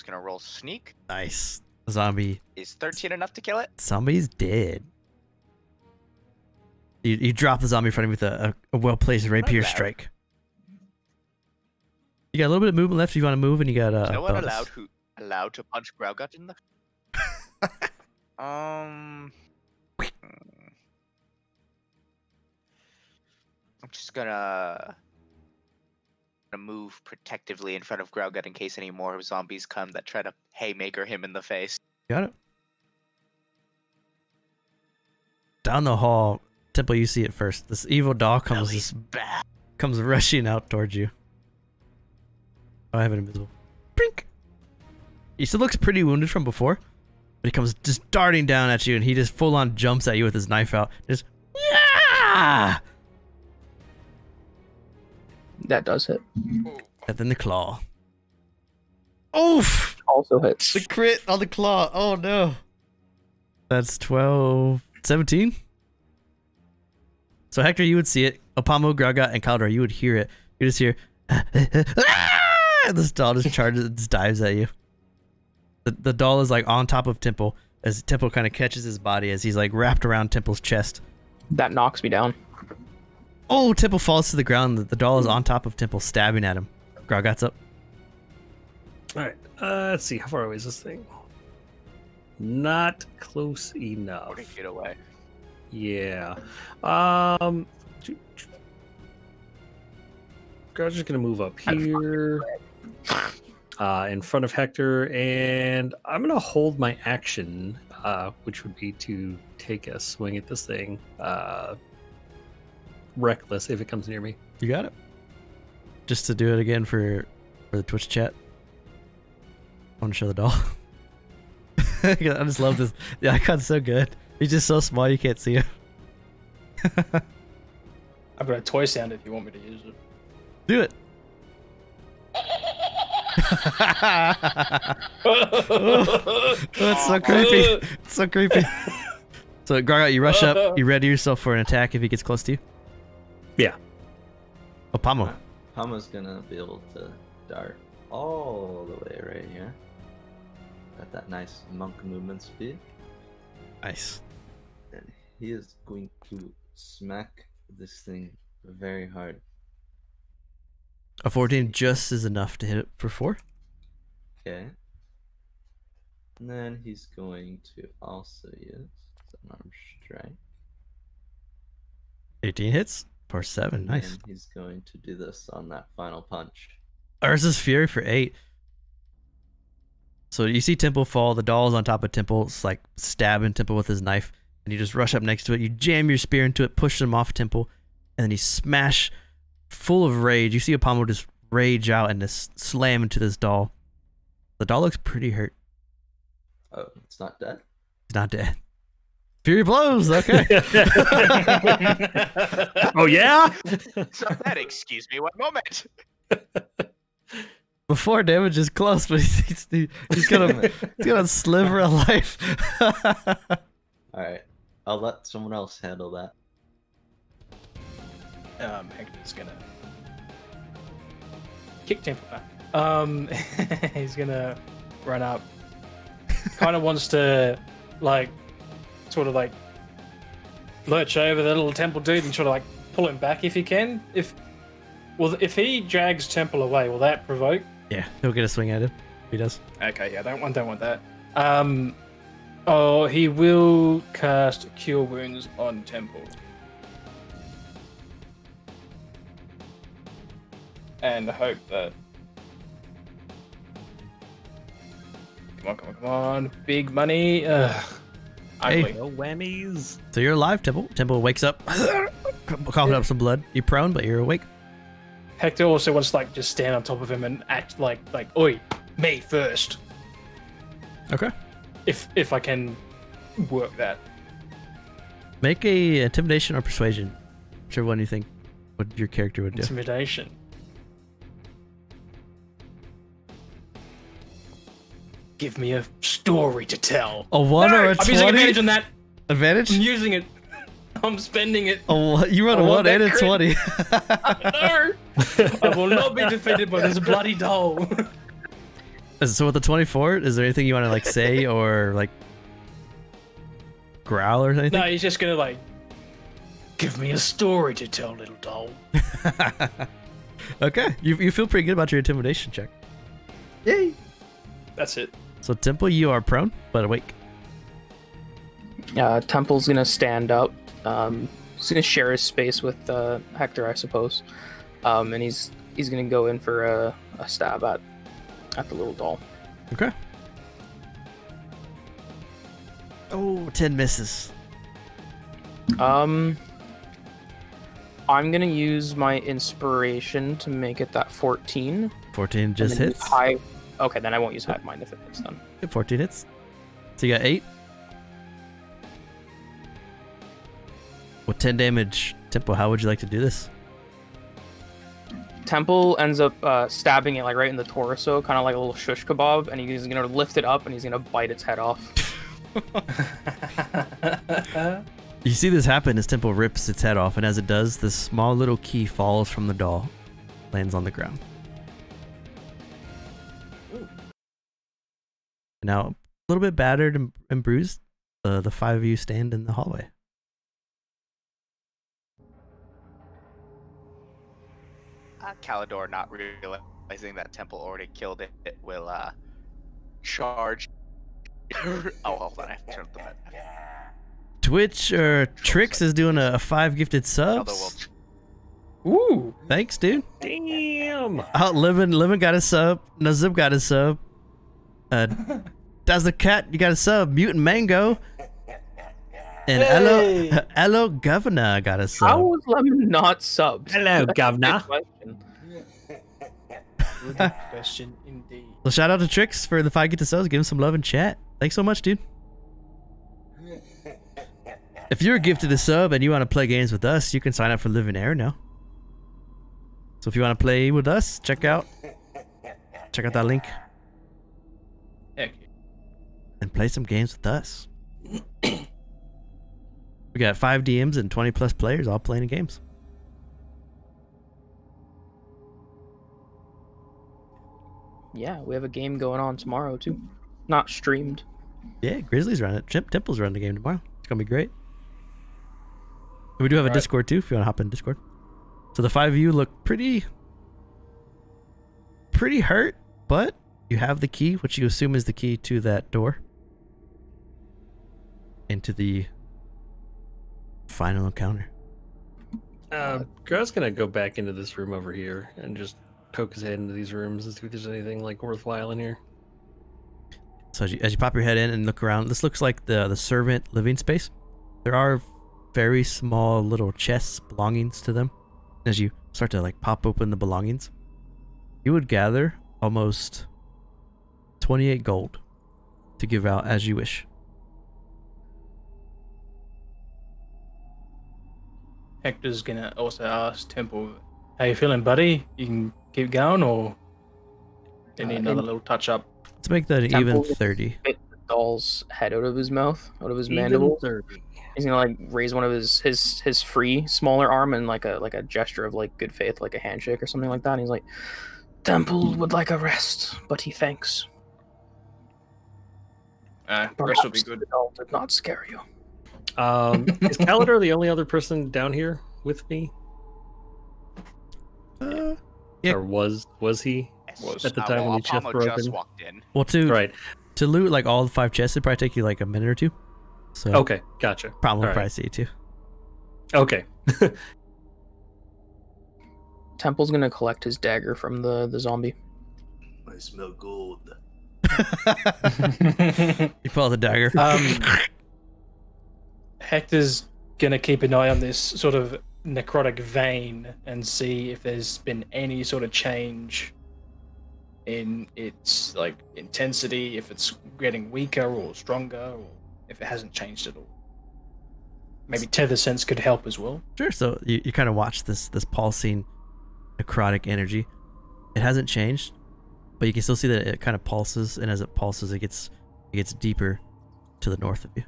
gonna roll sneak. Nice. Zombie. Is 13 enough to kill it? Zombie's dead. You drop the zombie in front of you with a well-placed rapier allowed. strike. You got a little bit of movement left if you want to move, and you got a No one bonus. allowed to punch Graugut in the. I'm just gonna move protectively in front of Graugut in case any more zombies come that try to haymaker him in the face. Got it. Down the hall, Temple, you see it first. This evil doll He's back. comes rushing out towards you. Oh, I have it invisible. Brink. He still looks pretty wounded from before, But he comes just darting down at you, and he just full on jumps at you with his knife out. Just yeah. That does hit. And then the claw. Oof! Also hits. The crit on the claw. Oh no. That's 12, 17. So Hector, you would see it. Opamo, Graga, and Caldor, you would hear it. You just hear, and this doll just charges, just dives at you. The doll is like on top of Temple as Temple kind of catches his body as he's like wrapped around Temple's chest. That knocks me down. Oh, Temple falls to the ground. The doll is on top of Temple, stabbing at him. Gragat's up. All right. Let's see. How far away is this thing? Not close enough. 40 feet away. Yeah. Gar's just gonna move up here, in front of Hector, and I'm gonna hold my action, which would be to take a swing at this thing, reckless if it comes near me. You got it. Just to do it again for the Twitch chat. I want to show the doll. I just love this. The icon's so good. He's just so small you can't see him. I've got a toy sound if you want me to use it. Do it. Oh, it's so creepy. It's so creepy. So Gargot, you rush up. You ready yourself for an attack if he gets close to you? Yeah. Opamo. Pama's gonna be able to dart all the way right here. Got that nice monk movement speed. Nice. And he is going to smack this thing very hard. A 14 just is enough to hit it for 4. Okay. And then he's going to also use an arm strike. 18 hits for 7. Nice. And he's going to do this on that final punch. Urza's Fury for 8. So you see Temple fall. The doll is on top of Temple. It's like stabbing Temple with his knife. And you just rush up next to it. You jam your spear into it, push him off Temple. And then you smash, full of rage. You see Opamo just rage out and just slam into this doll. The doll looks pretty hurt. Oh, it's not dead? He's not dead. Fury blows. Okay. Oh, yeah? So that, excuse me, one moment. Before damage is close, but he's got a sliver of life. Alright. I'll let someone else handle that. Hector's gonna kick Temple back. He's gonna run up. Kind of wants to, like, sort of like lurch over the little Temple dude and sort of like pull him back if he can. If he drags Temple away, will that provoke? Yeah, he'll get a swing at him. He does. Okay, yeah, don't want that. Oh, he will cast Cure Wounds on Temple. And hope that... Come on. Big money. Ugh. Hey. No whammies. So you're alive, Temple. Temple wakes up, coughing up some blood. You're prone, but you're awake. Hector also wants to, like, just stand on top of him and act like, oi, me first. Okay. If I can work that. Make a intimidation or persuasion. Whichever one you think what your character would do. Intimidation. Give me a story to tell. A 1 or a 20? I'm using advantage on that. Advantage? I'm using it. I'm spending it. Oh, you run a 1 and a 20. No! I will not be defeated by this bloody doll. So with the 24, is there anything you want to like say or like growl or anything? No, he's just gonna like give me a story to tell, little doll. Okay, you feel pretty good about your intimidation check. Yay! That's it. So Temple, you are prone but awake. Temple's gonna stand up. He's gonna share his space with Hector, I suppose. And he's gonna go in for a stab at the little doll. Okay. Oh, 10 misses. I'm gonna use my inspiration to make it that 14. 14 just hits. Okay, then I won't use hive mind if it hits then. Yeah, 14 hits. So you got 8. With 10 damage, Temple, how would you like to do this? Temple ends up stabbing it like right in the torso, kind of like a little shish kebab, and he's gonna lift it up and he's gonna bite its head off. You see this happen as Temple rips its head off, and as it does, this small little key falls from the doll, lands on the ground. Now, a little bit battered and bruised, the 5 of you stand in the hallway. Calidor, not realizing that Temple already killed it, will charge. Oh, hold on, I have to turn up the bed. Twitch or Trix is doing a 5 gifted subs. Ooh, Thanks, dude. Damn. Out Livin got a sub. Nazib got a sub. Dazzler Cat, you got a sub. Mutant Mango. And Hello Governor got a sub. How was Lemon not subbed? Hello, Governor. good question indeed. Well, shout out to Trix for the 5 gifted subs. Give him some love in chat. Thanks so much, dude. If you're gifted a sub and you want to play games with us, you can sign up for Live in Air now. So if you want to play with us, check out that link Heck and play some games with us. We got 5 DMs and 20 plus players all playing games. Yeah, we have a game going on tomorrow too. Not streamed. Yeah, Grizzlies run it. Temple's running the game tomorrow. It's gonna be great. We do have a Discord too if you want to hop in Discord. So the 5 of you look pretty hurt, but you have the key, which you assume is the key to that door. Into the final encounter. Grow's gonna go back into this room over here and just poke his head into these rooms and see if there's anything like worthwhile in here. So as you pop your head in and look around, this looks like the servant living space. There are very small little chests, belongings to them. As you start to like pop open the belongings, you would gather almost 28 gold to give out as you wish. Hector's gonna also ask Temple, how you feeling, buddy? You can keep going, or you need another little touch up? Let's make that an even 30. Bit the doll's head out of his mouth, out of his mandible. 30. He's gonna like raise one of his free smaller arm and like a gesture of like good faith, like a handshake or something like that. And he's like, Temple would like a rest, but he thanks. Rest will be good. The doll did not scare you. Is Calidor the only other person down here with me? Yeah. Or was he at the time when the chest broke just in? walked in. Well, to loot like all the 5 chests, it'd probably take you like a minute or 2. So okay, gotcha. Probably see you too. Okay. Temple's gonna collect his dagger from the zombie. I smell gold. You pull out the dagger. Hector's gonna keep an eye on this sort of necrotic vein and see if there's been any sort of change in its like intensity, if it's getting weaker or stronger, or if it hasn't changed at all. Maybe tether sense could help as well. Sure. So you kind of watch this pulsing necrotic energy. It hasn't changed, but you can still see that it kind of pulses, and as it pulses, it gets deeper to the north of you.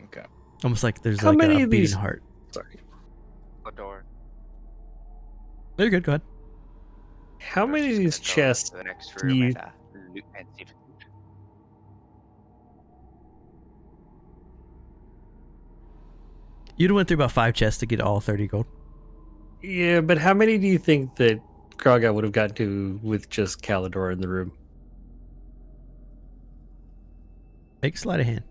Okay. Almost like there's How like many a of beating these- heart. Sorry. The door. No, you're good. Go ahead. How many of Just these gonna go chests to the next do room you- and loot and see if it's loot. You'd went through about 5 chests to get all 30 gold. Yeah, but how many do you think that Graga would have gotten to with just Calidor in the room? Make a sleight of hand.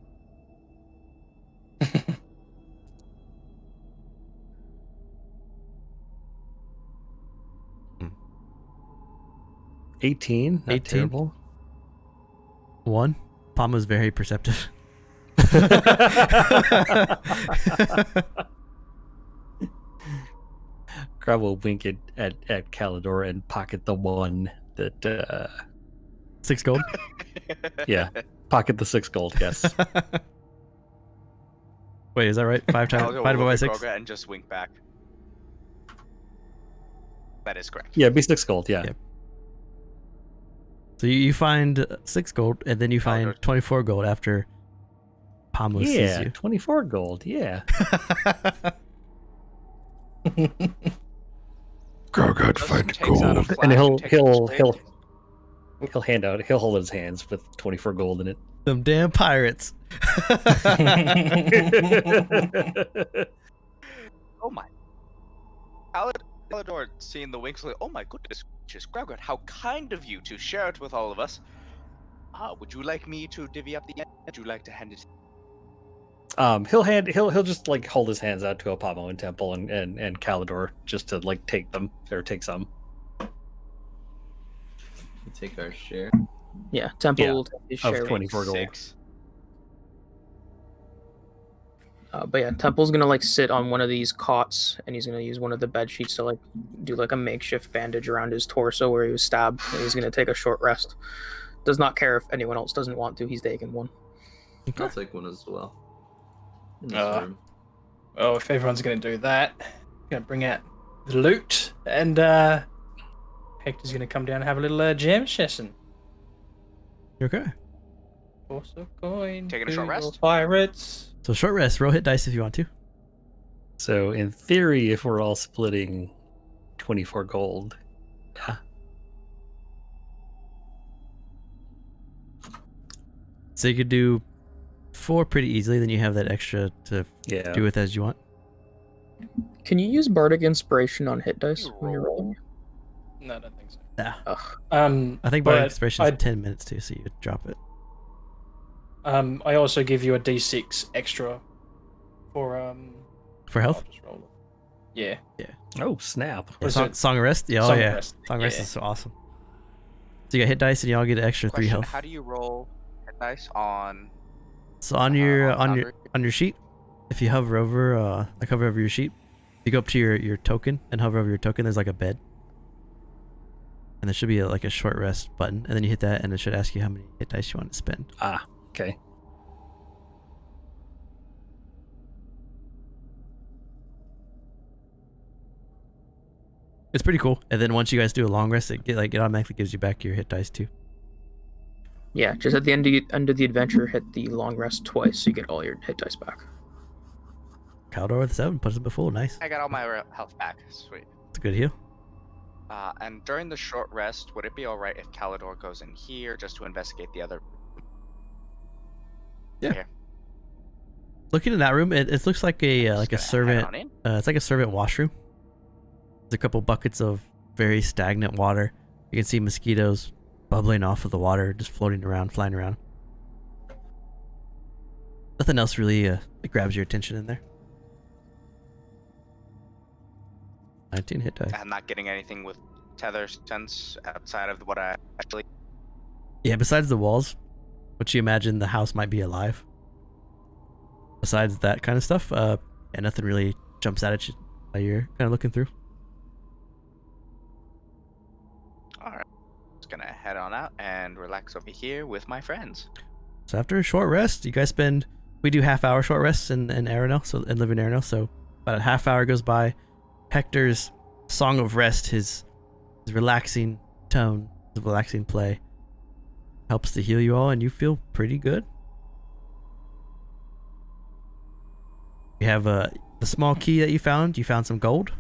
Hmm. 18? Not 18? terrible. 1. Palma's very perceptive. Grab will wink at Calidor and pocket the 1 that 6 gold. Yeah. Pocket the 6 gold, yes. Wait, is that right? 5 I'll times go 5 divided by look at 6. Grogra and just wink back. That is correct. Yeah, be 6 gold, yeah. Yep. So you find 6 gold, and then you find 24 gold after Pamo sees Yeah, you. 24 gold, yeah. Grogot Just find takes out a gold. flask And he'll takes it straight. he'll hold his hands with 24 gold in it. Them damn pirates. Oh my. Alador seeing the winks like, oh my goodness, just Grogot, how kind of you to share it with all of us. Would you like me to divvy up the end? Would you like to hand it? He'll just like hold his hands out to Apamo and Temple and Calidor just to like take them or take some. We take our share. Yeah, Temple Yeah, will take his of share. 24 gold. 6. But yeah, Temple's gonna like sit on one of these cots, and he's gonna use one of the bed sheets to like do like a makeshift bandage around his torso where he was stabbed. And he's gonna take a short rest. Does not care if anyone else doesn't want to. He's taking one. I'll take one as well. In this room. Oh, if everyone's going to do that, I'm going to bring out the loot, and Hector's going to come down and have a little jam session. Okay. Toss a coin. Taking a to short your rest? Pirates. So short rest. Roll hit dice if you want to. So in theory, if we're all splitting 24 gold, yeah. So you could do 4 pretty easily. Then you have that extra to Yeah. do with as you want. Can you use Bardic Inspiration on hit dice when you're rolling? No, I don't think so. Yeah. Ugh. I think Bardic Inspiration is 10 minutes too, so you would drop it. I also give you a d6 extra for For health? I'll just roll it. Yeah. Oh, snap. Is Song, it- Song of Rest? Yeah, oh Song of yeah. Rest, Song of Rest yeah. is so awesome. So you got hit dice and you all get an extra 3 Question, health. how do you roll hit dice on... So on your Foundry? on your sheet, if you hover over hover over your sheet, you go up to your token and hover over your token, there's like a bed. And there should be like a short rest button, and then you hit that and it should ask you how many hit dice you want to spend. Ah, okay. It's pretty cool. And then once you guys do a long rest, it automatically gives you back your hit dice too. Yeah, just at the end of the adventure, hit the long rest twice, so you get all your hit dice back. Caldor with 7 puts it full. Nice. I got all my health back. Sweet. It's a good heal. And during the short rest, would it be alright if Calidor goes in here just to investigate the other? Yeah. Here. Looking in that room, it looks like a Just like a gonna head servant. on in. It's like a servant washroom. There's a couple buckets of very stagnant water. You can see mosquitoes bubbling off of the water, just floating around, flying around. Nothing else really that grabs your attention in there. 19 hit dice. I'm not getting anything with tether sense outside of what I actually. Yeah, besides the walls, which you imagine the house might be alive. Besides that kind of stuff, and nothing really jumps out at you while you're kind of looking through. Alright. Just gonna head on out and relax over here with my friends. So after a short rest, you guys spend. We do half-hour short rests in Erenel, so in living Erenel. So about a half hour goes by. Hector's Song of Rest, his relaxing tone, his relaxing play, helps to heal you all, and you feel pretty good. You have the small key that you found some gold.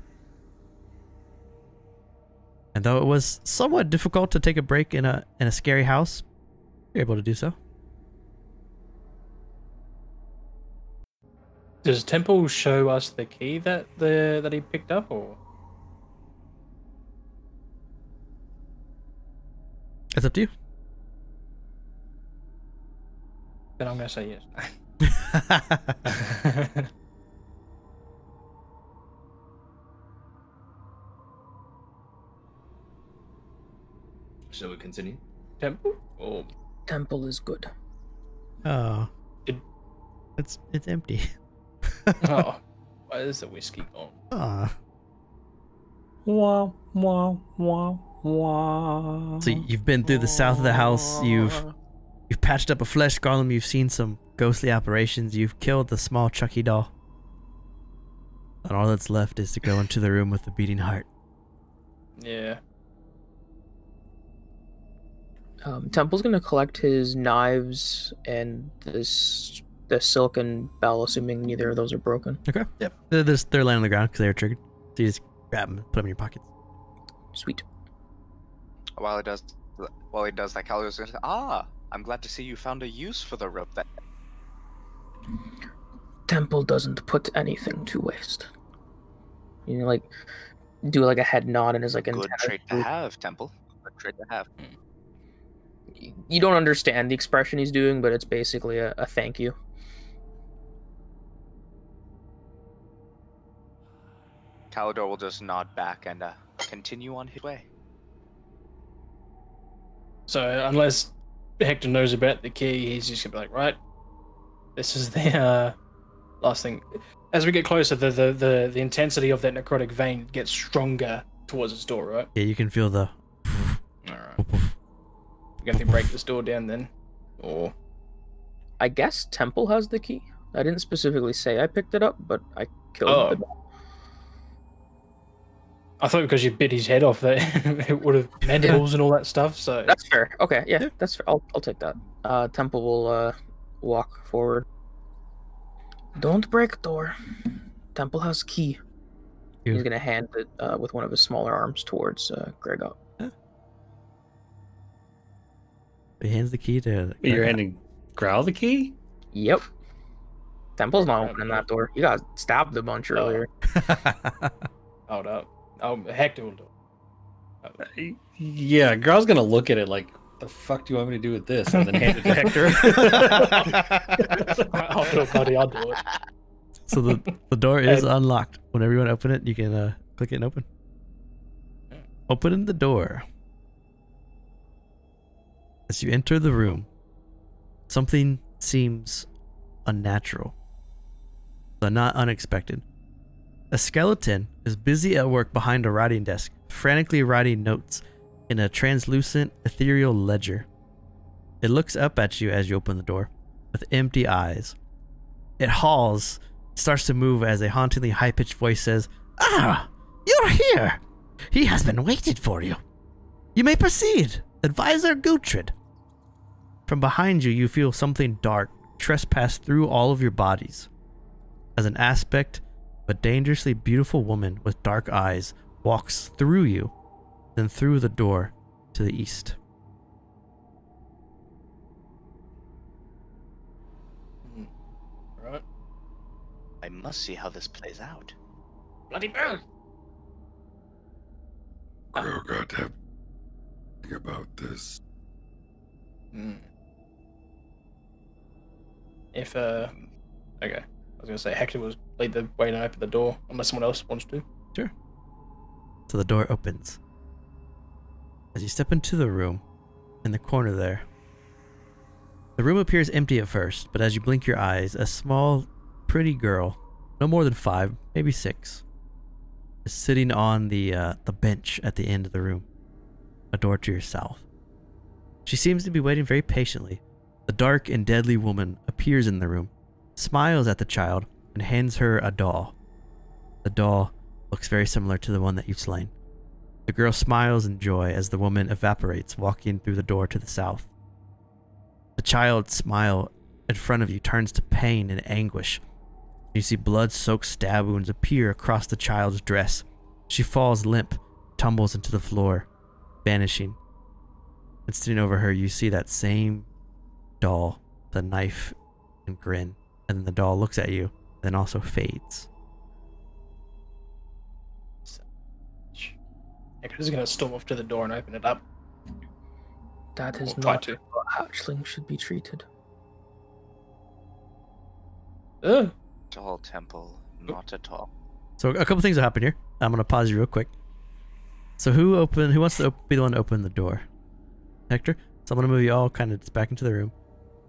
And though it was somewhat difficult to take a break in a scary house, you're able to do so. Does Temple show us the key that he picked up, or? It's up to you. Then I'm gonna say yes. Shall we continue? Temple? Or Temple is good. Oh, Did- it's empty. oh, why is the whiskey gone? Ah. Wow, wow, wow, wow. So you've been through the south of the house. You've You've patched up a flesh golem. You've seen some ghostly apparitions. You've killed the small Chucky doll. And all that's left is to go into the room with the beating heart. Yeah. Temple's gonna collect his knives and the silken bell, assuming neither of those are broken. Okay. Yep. They're laying on the ground because they were triggered. So you just grab them and put them in your pockets. Sweet. While he does that, Calio's going to say, I'm glad to see you found a use for the rope. That Temple doesn't put anything to waste. You know, like, do like a head nod and is like good trait to have, Temple. Good trait to have. You don't understand the expression he's doing, but it's basically a thank you. Calidor will just nod back and continue on his way. So unless Hector knows about the key, he's just gonna be like, right, this is the last thing. As we get closer, the intensity of that necrotic vein gets stronger towards this door, right? Yeah, you can feel the... Alright. You have to break this door down then? Or... I guess Temple has the key. I didn't specifically say I picked it up, but I killed the I thought because you bit his head off that it would have mandibles and all that stuff, so... That's fair. Okay, yeah, that's fair. I'll take that. Temple will walk forward. Don't break door. Temple has key. He's gonna hand it with one of his smaller arms towards Gregor. Yeah. He hands the key to... You're handing Growl the key? Yep. Temple's not opening that door. You got stabbed a bunch earlier. Hold up. Oh, Hector will do it. Yeah, Growl's gonna look at it like, the fuck do you want me to do with this? And then hand it to Hector. I'll do it, buddy. I'll do it. So the door is unlocked. Whenever you want to open it, you can click it and open. Opening the door. As you enter the room, something seems unnatural, but not unexpected. A skeleton is busy at work behind a writing desk, frantically writing notes in a translucent, ethereal ledger. It looks up at you as you open the door, with empty eyes. It halls, starts to move as a hauntingly high-pitched voice says, "Ah, you're here! He has been waiting for you. You may proceed, Advisor Gutrid." From behind you, you feel something dark trespass through all of your bodies. As an aspect of a dangerously beautiful woman with dark eyes walks through you, then through the door to the east. Right. I must see how this plays out. Bloody bird! Grow got to have think about this. If okay, I was gonna say Hector was lead the way to open the door, unless someone else wants to. Sure. So the door opens. As you step into the room, in the corner there, the room appears empty at first, but as you blink your eyes, a small, pretty girl, no more than 5, maybe 6, is sitting on the bench at the end of the room, a door to your south. She seems to be waiting very patiently. The dark and deadly woman appears in the room, smiles at the child, and hands her a doll. The doll looks very similar to the one that you've slain. The girl smiles in joy as the woman evaporates, walking through the door to the south. The child's smile in front of you turns to pain and anguish. You see blood-soaked stab wounds appear across the child's dress. She falls limp, tumbles into the floor, vanishing. And sitting over her, you see that same doll, the knife and grin. And then the doll looks at you, then also fades. Hector's gonna storm off to the door and open it up. That is Or try not to. how hatchlings should be treated. Tall Temple, not at all. So a couple things will happen here. I'm gonna pause you real quick. So who wants to be the one to open the door? Hector? So I'm gonna move you all kind of just back into the room.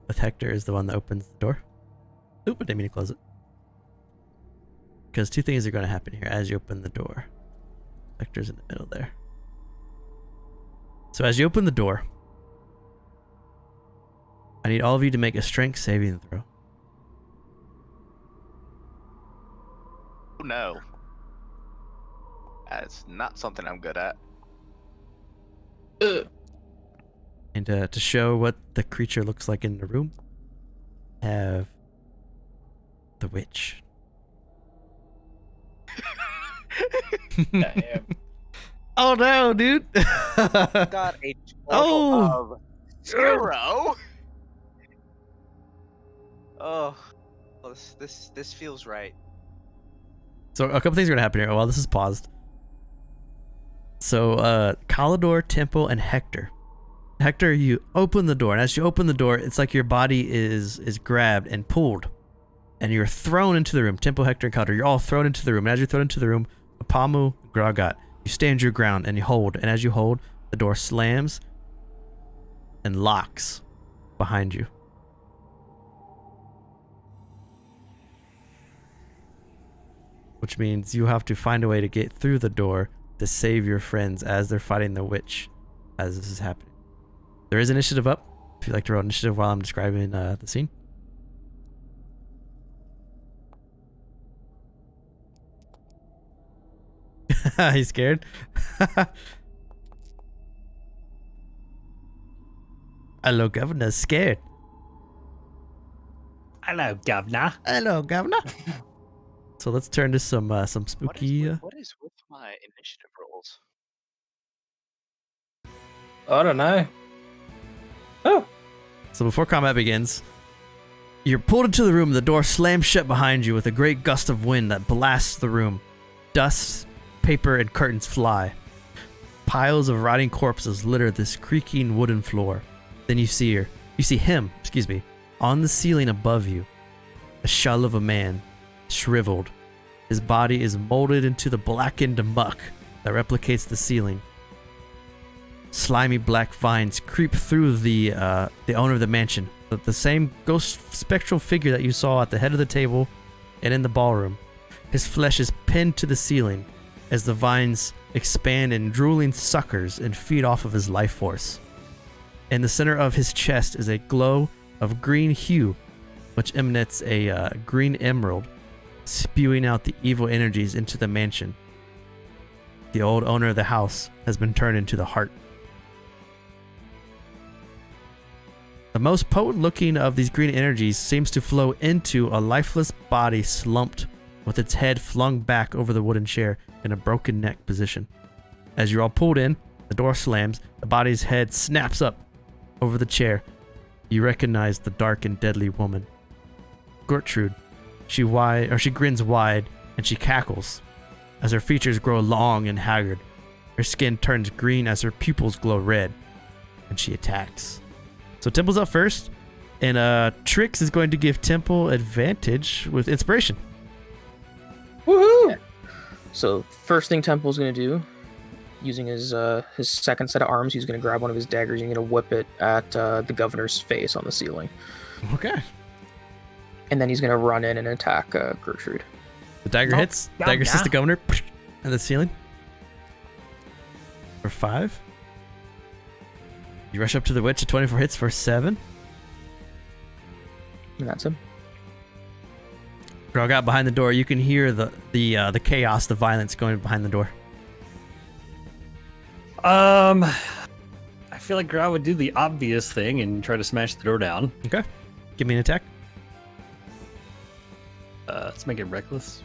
With Hector is the one that opens the door. Oop, I didn't mean to close it. Because two things are gonna happen here as you open the door. Hector's in the middle there. So as you open the door, I need all of you to make a strength saving throw. Oh, no. That's not something I'm good at. And to show what the creature looks like in the room, have the witch. Damn. Oh no, dude! Got a total of 0. Oh, well, this feels right. So a couple things are gonna happen here. Well, this is paused. So Kalidor, Temple, and Hector. Hector, you open the door, and as you open the door, it's like your body is grabbed and pulled, and you're thrown into the room. Temple, Hector, and Kalidor, you're all thrown into the room. And as you're thrown into the room, Apamu, Gragat, you stand your ground and you hold. And as you hold, the door slams and locks behind you. Which means you have to find a way to get through the door to save your friends as they're fighting the witch as this is happening. There is initiative up, if you'd like to roll initiative while I'm describing the scene. He's scared? Hello, Governor. Scared. Hello, Governor. Hello, Governor. So let's turn to some spooky. What is with my initiative rolls? I don't know. Oh. So before combat begins, you're pulled into the room. The door slams shut behind you with a great gust of wind that blasts the room. Dust, paper, and curtains fly. Piles of rotting corpses litter this creaking wooden floor. Then you see him, on the ceiling above you. A shell of a man, shriveled. His body is molded into the blackened muck that replicates the ceiling. Slimy black vines creep through the owner of the mansion. The same ghost spectral figure that you saw at the head of the table and in the ballroom. His flesh is pinned to the ceiling as the vines expand in drooling suckers and feed off of his life force. In the center of his chest is a glow of green hue, which emanates a green emerald, spewing out the evil energies into the mansion. The old owner of the house has been turned into the heart. The most potent looking of these green energies seems to flow into a lifeless body slumped with its head flung back over the wooden chair in a broken neck position. As you're all pulled in, the door slams, the body's head snaps up over the chair. You recognize the dark and deadly woman. Gertrude. She grins wide and she cackles as her features grow long and haggard. Her skin turns green as her pupils glow red, and she attacks. So Temple's up first, and Trix is going to give Temple advantage with inspiration. Woohoo! So first thing Temple's gonna do, using his second set of arms, he's gonna grab one of his daggers and he's gonna whip it at the governor's face on the ceiling. Okay. And then he's gonna run in and attack Gertrude. The dagger hits. Dagger hits the governor at the ceiling. For 5. You rush up to the witch at 24 hits for 7. And that's him. Grog out behind the door. You can hear the chaos, the violence going behind the door. I feel like Grog would do the obvious thing and try to smash the door down. Okay. Give me an attack. Let's make it reckless.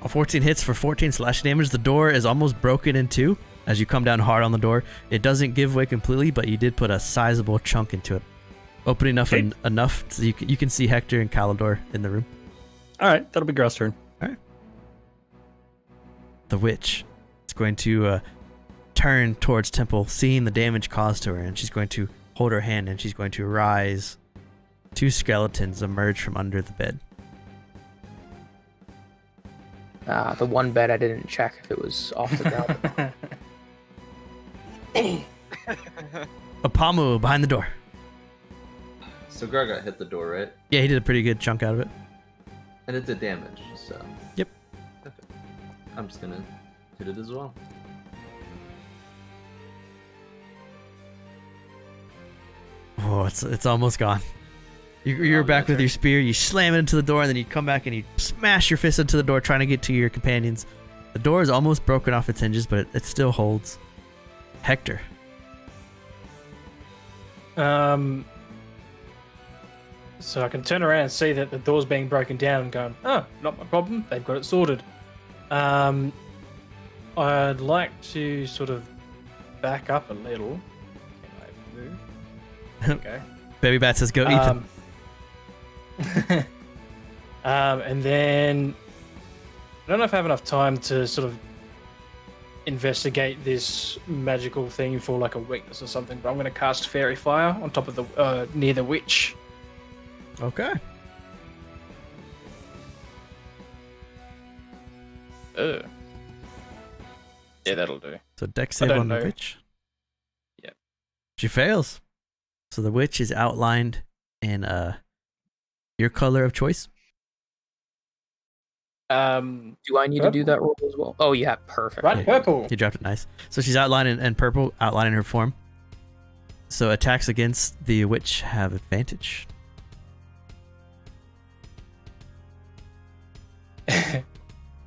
All 14 hits for 14 slash damage. The door is almost broken in two as you come down hard on the door. It doesn't give way completely, but you did put a sizable chunk into it. Opening enough so you can see Hector and Kalidor in the room. All right, that'll be Grog's turn. All right. The witch is going to turn towards Temple, seeing the damage caused to her, and she's going to hold her hand and she's going to rise. 2 skeletons emerge from under the bed. The one bed I didn't check if it was off the ground. Apamu behind the door. So Gargot hit the door, right? Yeah, he did a pretty good chunk out of it. And it did damage, so... Yep. Okay. I'm just gonna hit it as well. Oh, it's almost gone. You're back with your spear. You slam it into the door, and then you come back and you smash your fist into the door, trying to get to your companions. The door is almost broken off its hinges, but it still holds. Hector. So I can turn around and see that the door's being broken down and going, oh, not my problem. They've got it sorted. I'd like to sort of back up a little. Can I move? Okay. Baby Bat says, go, Ethan. And then I don't know if I have enough time to sort of investigate this magical thing for like a weakness or something, but I'm going to cast Fairy Fire on top of the near the witch. Okay. Yeah, that'll do. So dex save on the witch. Yep. She fails. So the witch is outlined in your color of choice. Do I need to do that roll as well? Oh yeah, perfect. Right, purple. You dropped it nice. So she's outlined in purple, outlining her form. So attacks against the witch have advantage.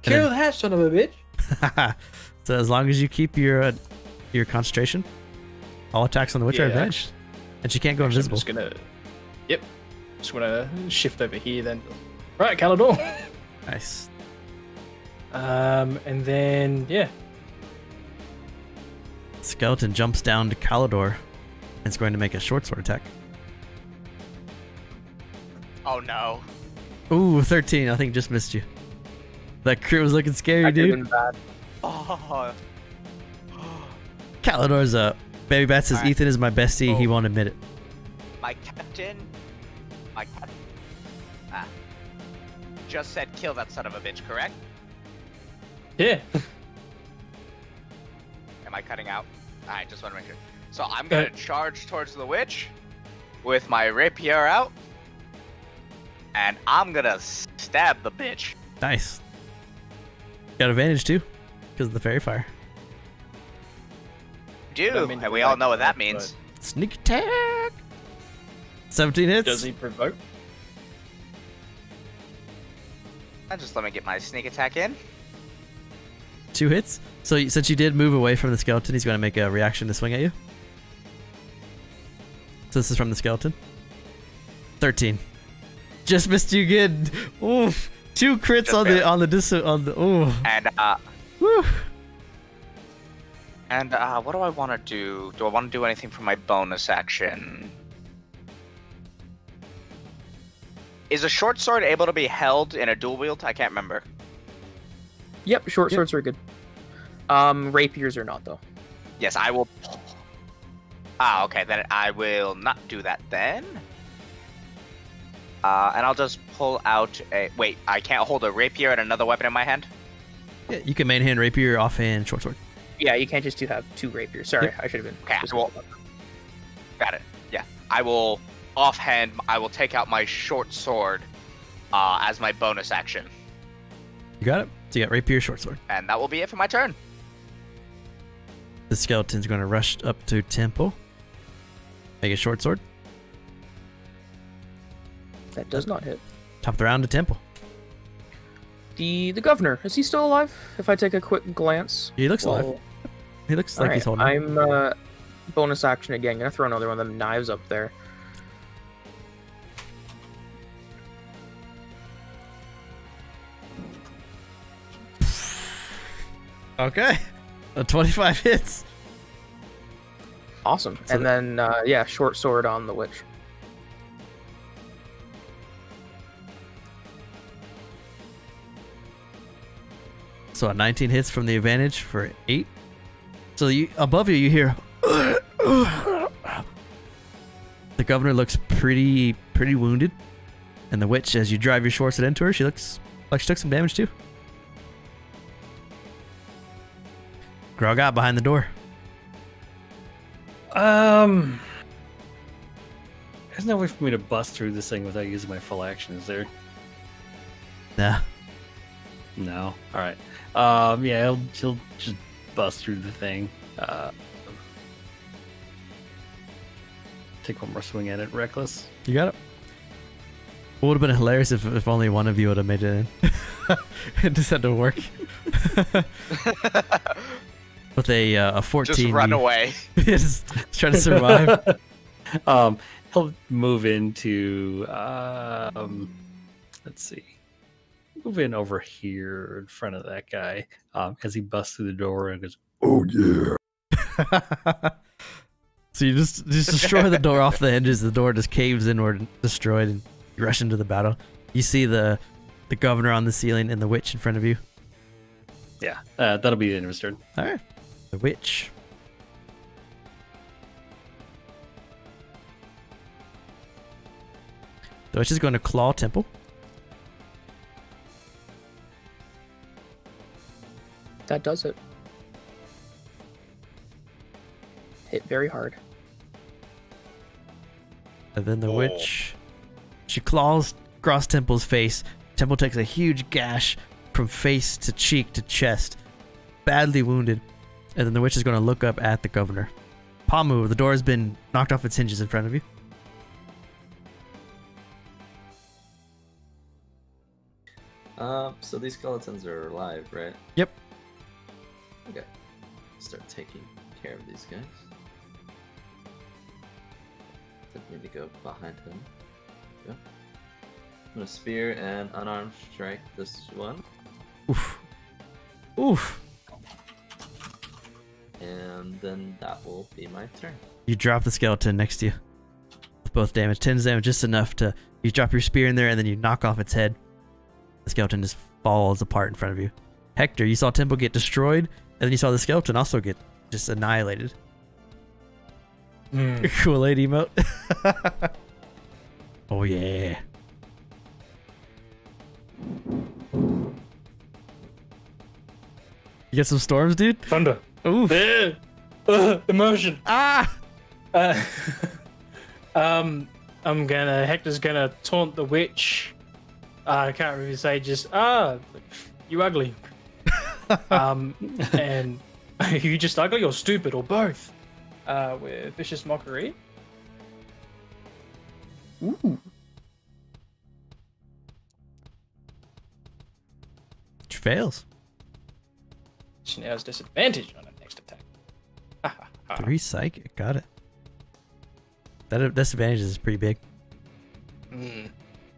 Kill that son of a bitch. So as long as you keep your concentration, all attacks on the witch are advantage. And she can't go invisible. Just gonna shift over here then. Right, Calador. Nice. And then yeah. Skeleton jumps down to Calador and is going to make a short sword attack. Oh no. Ooh, 13. I think just missed you. That crit was looking scary, dude. Bad. Oh. Calador's up. Baby Bat says, All right. Ethan is my bestie. He won't admit it. My captain just said kill that son of a bitch, correct? Yeah. Am I cutting out? Alright, just want to make sure. So I'm gonna charge towards the witch with my rapier out, and I'm gonna stab the bitch. Nice. Got advantage too, because of the fairy fire. And we all know what that means. Sneak attack. 17 hits. Does he provoke? Just let me get my sneak attack in. 2 hits. So since you did move away from the skeleton, he's going to make a reaction to swing at you. So this is from the skeleton. 13. Just missed you again. Oof. 2 crits Just on barely. the ooh. And Woo. And what do I want to do? Do I want to do anything for my bonus action? Is a short sword able to be held in a dual wield? I can't remember. Yep, short swords are good. Rapiers are not though. Yes, I will. Okay, then I will not do that then. And I'll just pull out a... Wait, I can't hold a rapier and another weapon in my hand? Yeah, you can main hand rapier, offhand short sword. Yeah, you can't just have 2 rapiers. Sorry, Yep. I should have been. Okay, specific well, about that. got it. Yeah, I will offhand. I will take out my short sword as my bonus action, You got it. So you got rapier, short sword. and that will be it for my turn. The skeleton's going to rush up to Temple. Make a short sword. That does not hit. Top of the round to Temple. The governor, is he still alive? If I take a quick glance. He looks alive. He looks like he's holding. I'm bonus action again. Gonna throw another one of them knives up there. Okay. 25 hits. Awesome. So and then yeah, short sword on the witch. So a 19 hits from the advantage for 8. So you above you hear the governor looks pretty wounded, and the witch, as you drive your short sword into her, she looks like she took some damage too. Grog out behind the door. There's no way for me to bust through this thing without using my full action, is there? Nah. No. All right. Yeah, he'll just bust through the thing. take one more swing at it, reckless. You got it. It would have been hilarious if only one of you would have made it in. It just had to work. With a 14. Just run away. Just try to survive. He'll move into let's see. Move in over here in front of that guy. As he busts through the door and goes, Oh yeah. So you just destroy the door off the hinges. The door just caves inward, destroyed, and you rush into the battle. You see the governor on the ceiling and the witch in front of you. yeah, that'll be the end of his turn. All right, the witch. The witch is going to claw Temple. That does it. Hit very hard. And then the witch, she claws across Temple's face. Temple takes a huge gash from face to cheek to chest, badly wounded. And then the witch is going to look up at the governor. Palm move. The door has been knocked off its hinges in front of you. So these skeletons are alive, right? Yep. Okay. Start taking care of these guys. Need to go behind him. Go. I'm gonna spear and unarmed strike this one. Oof. Oof. And then that will be my turn. You drop the skeleton next to you. With both damage. 10 damage, just enough to... You drop your spear in there and then you knock off its head. The skeleton just falls apart in front of you. Hector, you saw Temple get destroyed, and then you saw the skeleton also get just annihilated. Kool-Aid emote. Oh yeah. You get some storms, dude? Thunder. Oof. Emotion. Ah! Hector's gonna taunt the witch. I can't really say just, you ugly. And are you just ugly or stupid or both? With vicious mockery. Ooh. Which fails. She now has disadvantage on her next attack. 3 psychic. Got it. That disadvantage is pretty big.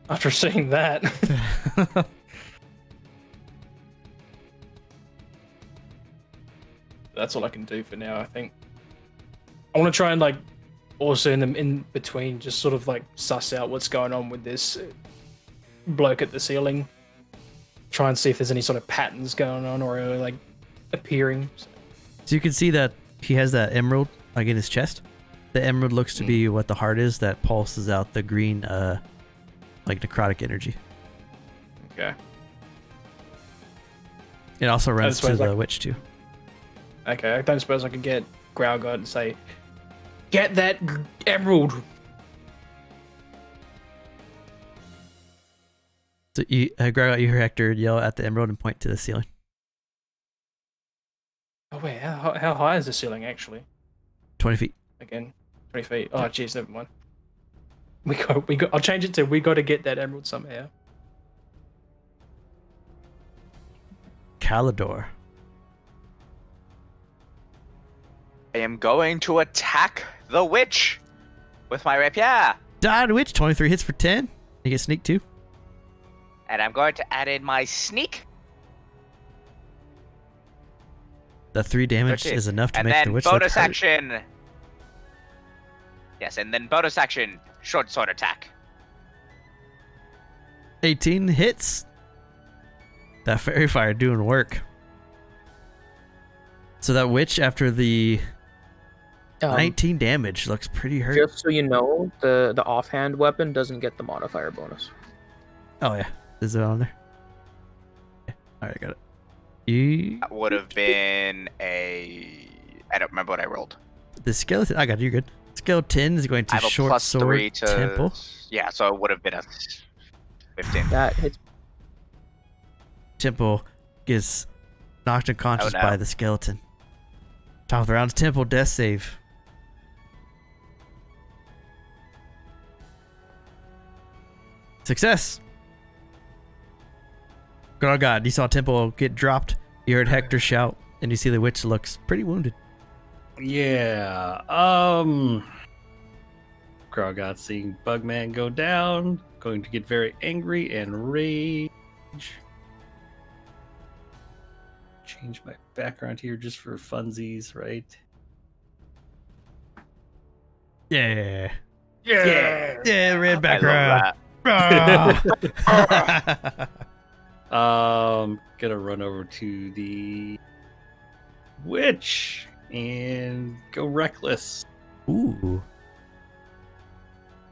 After seeing that. That's all I can do for now, I think. I want to try and, like, also in between, just sort of, like, suss out what's going on with this bloke at the ceiling. Try and see if there's any sort of patterns going on or, like, appearing. So you can see that he has that emerald, like, in his chest. The emerald looks to be what the heart is that pulses out the green, like, necrotic energy. Okay. It also runs to the like... witch, too. Okay, I don't suppose I could get Growlgut and say, "Get that emerald." So you, Growlgut, you hear Hector yell at the emerald and point to the ceiling. Oh wait, how high is the ceiling actually? 20 feet. Again, 20 feet. Oh jeez, never mind. We got. I'll change it to we got to get that emerald somehow. Calidor. I am going to attack the witch with my rapier. Died witch. 23 hits for 10. You get sneak too. And I'm going to add in my sneak. The 3 damage 13. is enough to and make then the witch bonus look hurt. action. Yes, and then bonus action, short sword attack. 18 hits. That fairy fire doing work. So that witch, after the 19 damage, looks pretty hurt. Just so you know, the offhand weapon doesn't get the modifier bonus. Oh yeah, is it on there? Yeah. All right, I got it. You... That would have been a... I don't remember what I rolled. The skeleton. I got it. You're good. Skeleton is going I to have a short plus sword 3 to... Temple. Yeah, so it would have been a 15. That hits. Temple gets knocked unconscious Oh, no. by the skeleton. Top of the round, Temple death save. Success. Oh god, you saw Temple get dropped. You heard Hector shout, and you see the witch looks pretty wounded. Yeah. Grogot seeing Bugman go down, going to get very angry and rage. Change my background here just for funsies, right? Yeah. Yeah. Yeah, red I background. love Gonna run over to the witch and go reckless Ooh.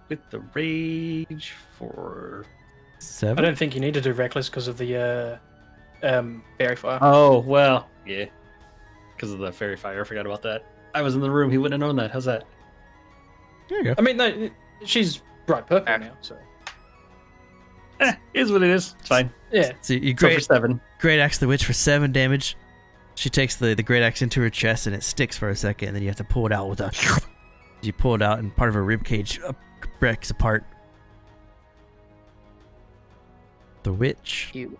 with the rage for 7. I don't think you need to do reckless because of the fairy fire. Oh, well, yeah. Because of the fairy fire, I forgot about that. I was in the room, he wouldn't have known that. How's that? There you go. I mean, no, she's bright purple now, so Is what it is. It's fine. yeah. So you Go for great, 7. great axe the witch for 7 damage. She takes the great axe into her chest and it sticks for a second, and then you have to pull it out with a. You pull it out, and part of her rib cage breaks apart. The witch You.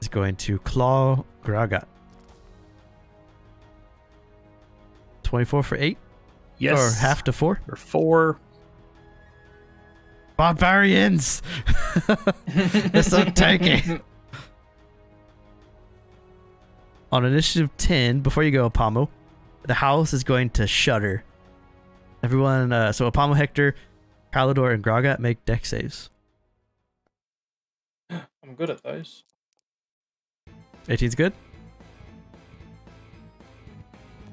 is going to claw Gragat. 24 for 8? Yes. Or half to 4? Or 4. Barbarians! They're so tanky. On initiative 10, before you go, Apamo, the house is going to shudder. Everyone, so Apamo, Hector, Palador, and Gragat make dex saves. I'm good at those. 18's good.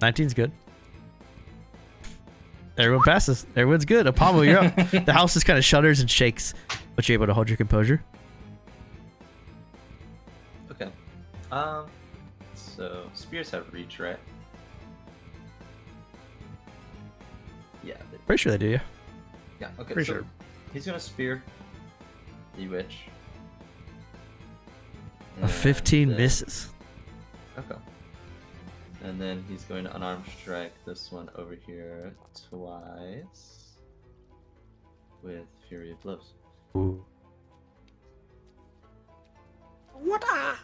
19's good. Everyone passes. Everyone's good. Apamo, you're up. The house just kind of shudders and shakes, but you're able to hold your composure. Okay. So spears have reach, right? Yeah. Pretty sure they do, yeah. Yeah. Okay. Pretty so sure. He's gonna spear the witch. A 15 And, misses. Okay. And then he's going to unarmed strike this one over here twice with Fury of Blows. Ooh.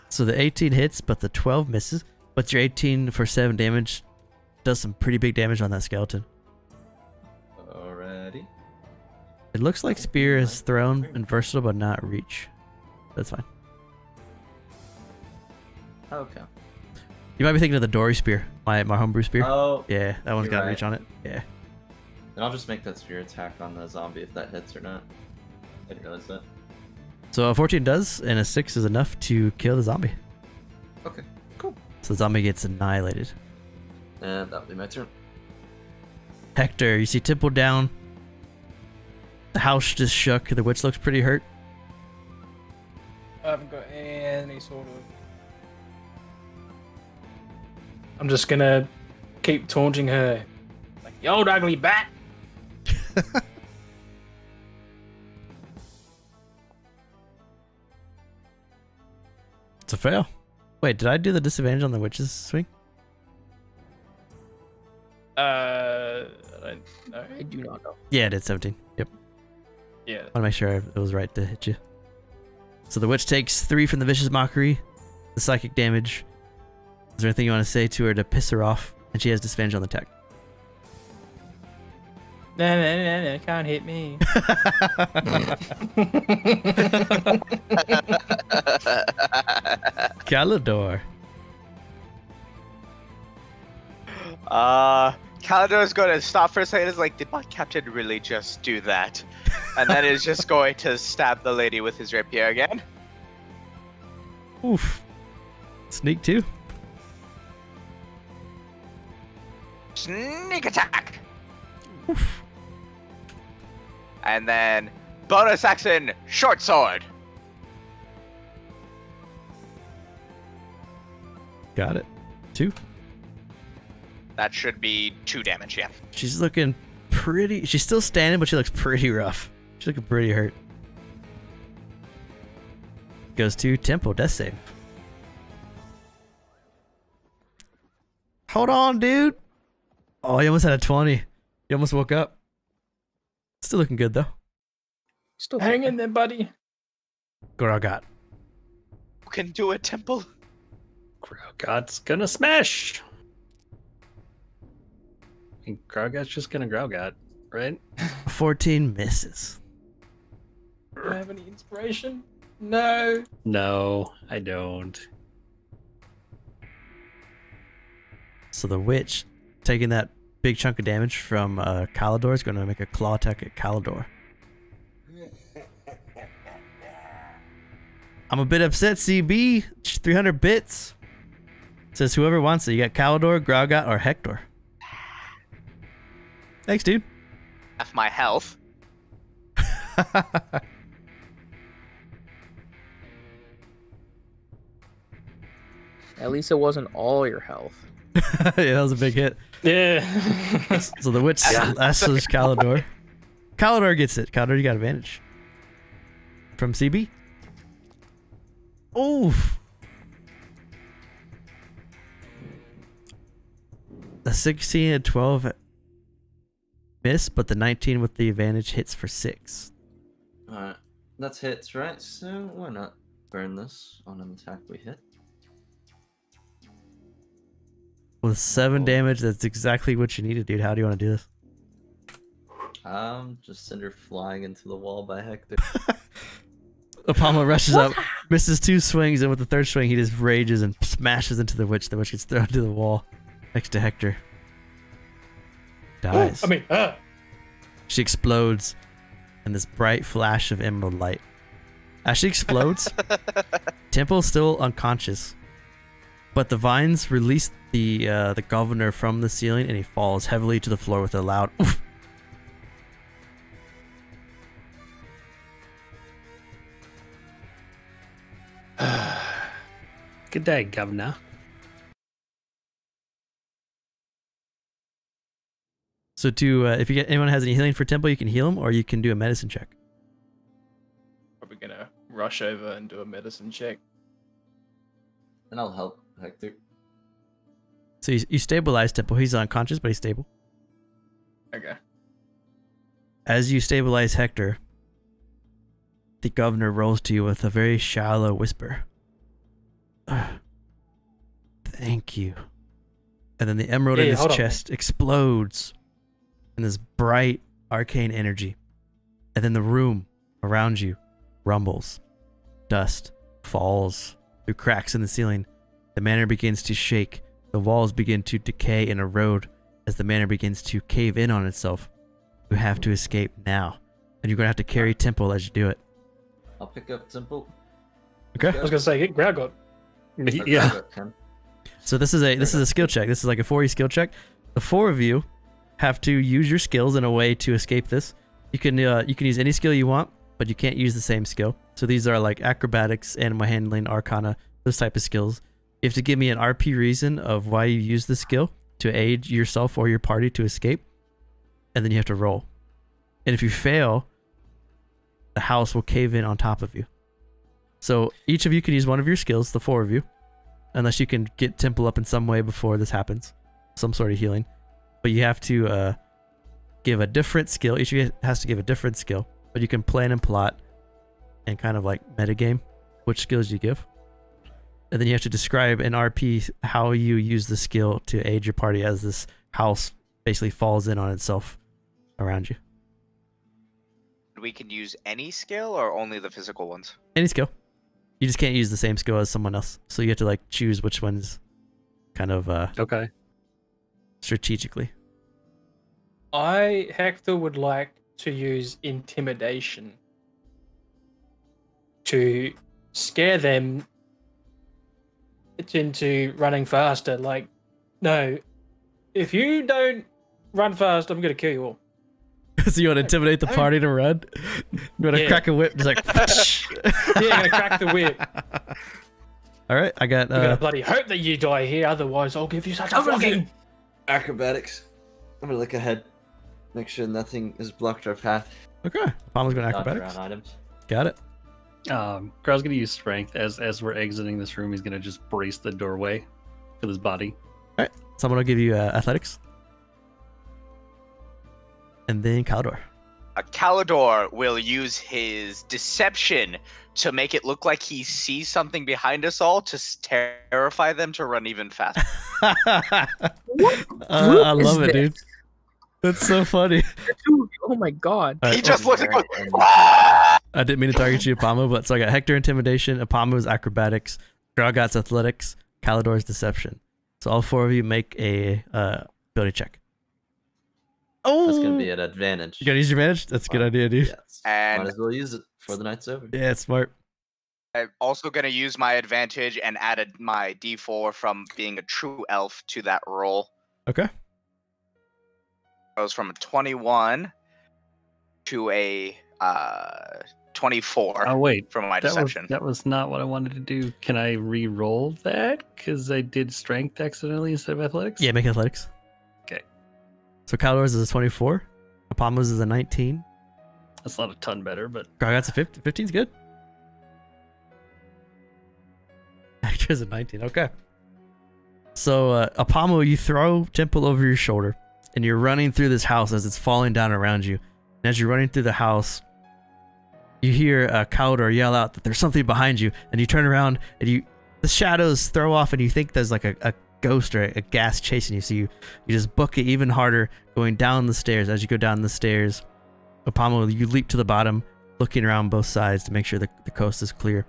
So the 18 hits, but the 12 misses. But your 18 for 7 damage does some pretty big damage on that skeleton. Alrighty. It looks like spear is thrown and versatile, but not reach. That's fine. Okay. You might be thinking of the Dory spear, my homebrew spear. Oh. Yeah, that one's you're got right. reach on it. Yeah. And I'll just make that spear attack on the zombie if that hits or not. I didn't realize that. So a 14 does, and a 6 is enough to kill the zombie. Okay, cool. So the zombie gets annihilated. And that'll be my turn. Hector, you see Temple down. The house just shook. The witch looks pretty hurt. I haven't got any sort of. I'm just gonna keep taunting her, like, "You old ugly bat." It's a fail. Wait, did I do the disadvantage on the witch's swing? I don't know. I do not know. Yeah, I did 17. Yep. Yeah. Want to make sure it was right to hit you. So the witch takes 3 from the vicious mockery, the psychic damage. Is there anything you want to say to her to piss her off? And she has disadvantage on the attack. No, can't hit me. Galador. Calidor's going to stop for a second. It's like, did my captain really just do that? And then is just going to stab the lady with his rapier again. Oof. Sneak 2. Sneak attack. Oof. And then bonus action, short sword. Got it. 2. That should be 2 damage, yeah. She's looking pretty... She's still standing, but she looks pretty rough. She's looking pretty hurt. Goes to Tempo, death save. Hold on, dude. Oh, he almost had a 20. He almost woke up. Still looking good though. Still Hang in there, buddy. Gragat. You can do it, Temple. Growgat's gonna smash. And Growgat's just gonna Growgat, right? 14 misses. Do I have any inspiration? No. No, I don't. So the witch, taking that big chunk of damage from Kalidor, is going to make a claw attack at Kalidor. I'm a bit upset, CB. 300 bits. Says whoever wants it. You got Kalidor, Growgat, or Hector. Thanks, dude. Half my health. At least it wasn't all your health. Yeah, that was a big hit. Yeah. So the witch slashes Kalidor. Kalidor gets it. Kalidor, you got advantage. From CB. Oof. The 16 and 12 miss, but the 19 with the advantage hits for 6. Alright, that's hits, right? So why not burn this on an attack we hit? With 7 damage, that's exactly what you needed, dude. How do you want to do this? Just send her flying into the wall by Hector. Apama rushes up, misses 2 swings, and with the 3rd swing, he just rages and smashes into the witch. The witch gets thrown to the wall next to Hector. Dies. She explodes in this bright flash of emerald light. As she explodes, Temple's still unconscious, but the vines release the governor from the ceiling, and he falls heavily to the floor with a loud oof. Good day, Governor. So to if you get anyone has any healing for Temple, you can heal him, or you can do a medicine check. Probably gonna rush over and do a medicine check. And I'll help Hector. So you stabilize Temple. He's unconscious, but he's stable. Okay. As you stabilize Hector, the governor rolls to you with a very shallow whisper. Thank you. And then the emerald in his chest explodes in this bright arcane energy. And then the room around you rumbles. Dust falls through cracks in the ceiling. The manor begins to shake. The walls begin to decay and erode as the manor begins to cave in on itself. You have to escape now. And you're going to have to carry Temple as you do it. I'll pick up Temple. Okay. I was gonna say, get Grout got. Yeah. So this is a skill check. This is like a 4E skill check. The 4 of you have to use your skills in a way to escape this. You can use any skill you want, but you can't use the same skill. So these are like acrobatics, animal handling, arcana, those type of skills. You have to give me an RP reason of why you use the skill to aid yourself or your party to escape, and then you have to roll. And if you fail, the house will cave in on top of you. So each of you can use one of your skills, the 4 of you, unless you can get Temple up in some way before this happens, some sort of healing. But you have to give a different skill. Each of you has to give a different skill, but you can plan and plot and kind of like metagame which skills you give. And then you have to describe in RP how you use the skill to aid your party as this house basically falls in on itself around you. We can use any skill or only the physical ones? Any skill. You just can't use the same skill as someone else. So you have to like choose which ones kind of Okay. strategically. Hector would like to use intimidation to scare them into running faster. Like, no, if you don't run fast, I'm gonna kill you all. So you want to intimidate the party to run? You want to crack a whip? Just like, yeah, I'm gonna crack the whip. All right, I got. I'm gonna bloody hope that you die here, otherwise I'll give you such a flogging. Acrobatics. I'm gonna look ahead, make sure nothing has blocked our path. Okay, Palmer's going to Dodge acrobatics. around items. Got it. Grow's gonna use strength as we're exiting this room. He's gonna just brace the doorway with his body. All right, someone will give you athletics, and then Kalidor. Calidor will use his deception to make it look like he sees something behind us all to terrify them to run even faster. I love it, this? dude. That's so funny. Oh my god. He just looks and goes, I didn't mean to target you, Apamo, but so I got Hector Intimidation, Apamo's Acrobatics, Grogot's Athletics, Calidor's Deception. So all 4 of you make a ability check. Oh! That's gonna be an advantage. You gotta use your advantage? That's a good idea, dude. Yes. And- Might as well use it before the night's over. Yeah, it's smart. I'm also going to use my advantage and added my d4 from being a true elf to that roll. Okay. Goes from a 21 to a 24 Oh wait, from my deception. that was not what I wanted to do. Can I re-roll that? Because I did strength accidentally instead of athletics? Yeah, make athletics. Okay. So Calidor's is a 24. Apamo's is a 19. That's not a ton better, but... Grogot's a 15. 15's good. Hector's a 19. Okay. So, Apamo, you throw Temple over your shoulder, and you're running through this house as it's falling down around you. And as you're running through the house, you hear Calidor yell out that there's something behind you, and you turn around, and the shadows throw off, and you think there's like a ghost or a gas chasing you. So you just book it even harder, going down the stairs. As you go down the stairs, Apamo, you leap to the bottom, looking around both sides to make sure the coast is clear.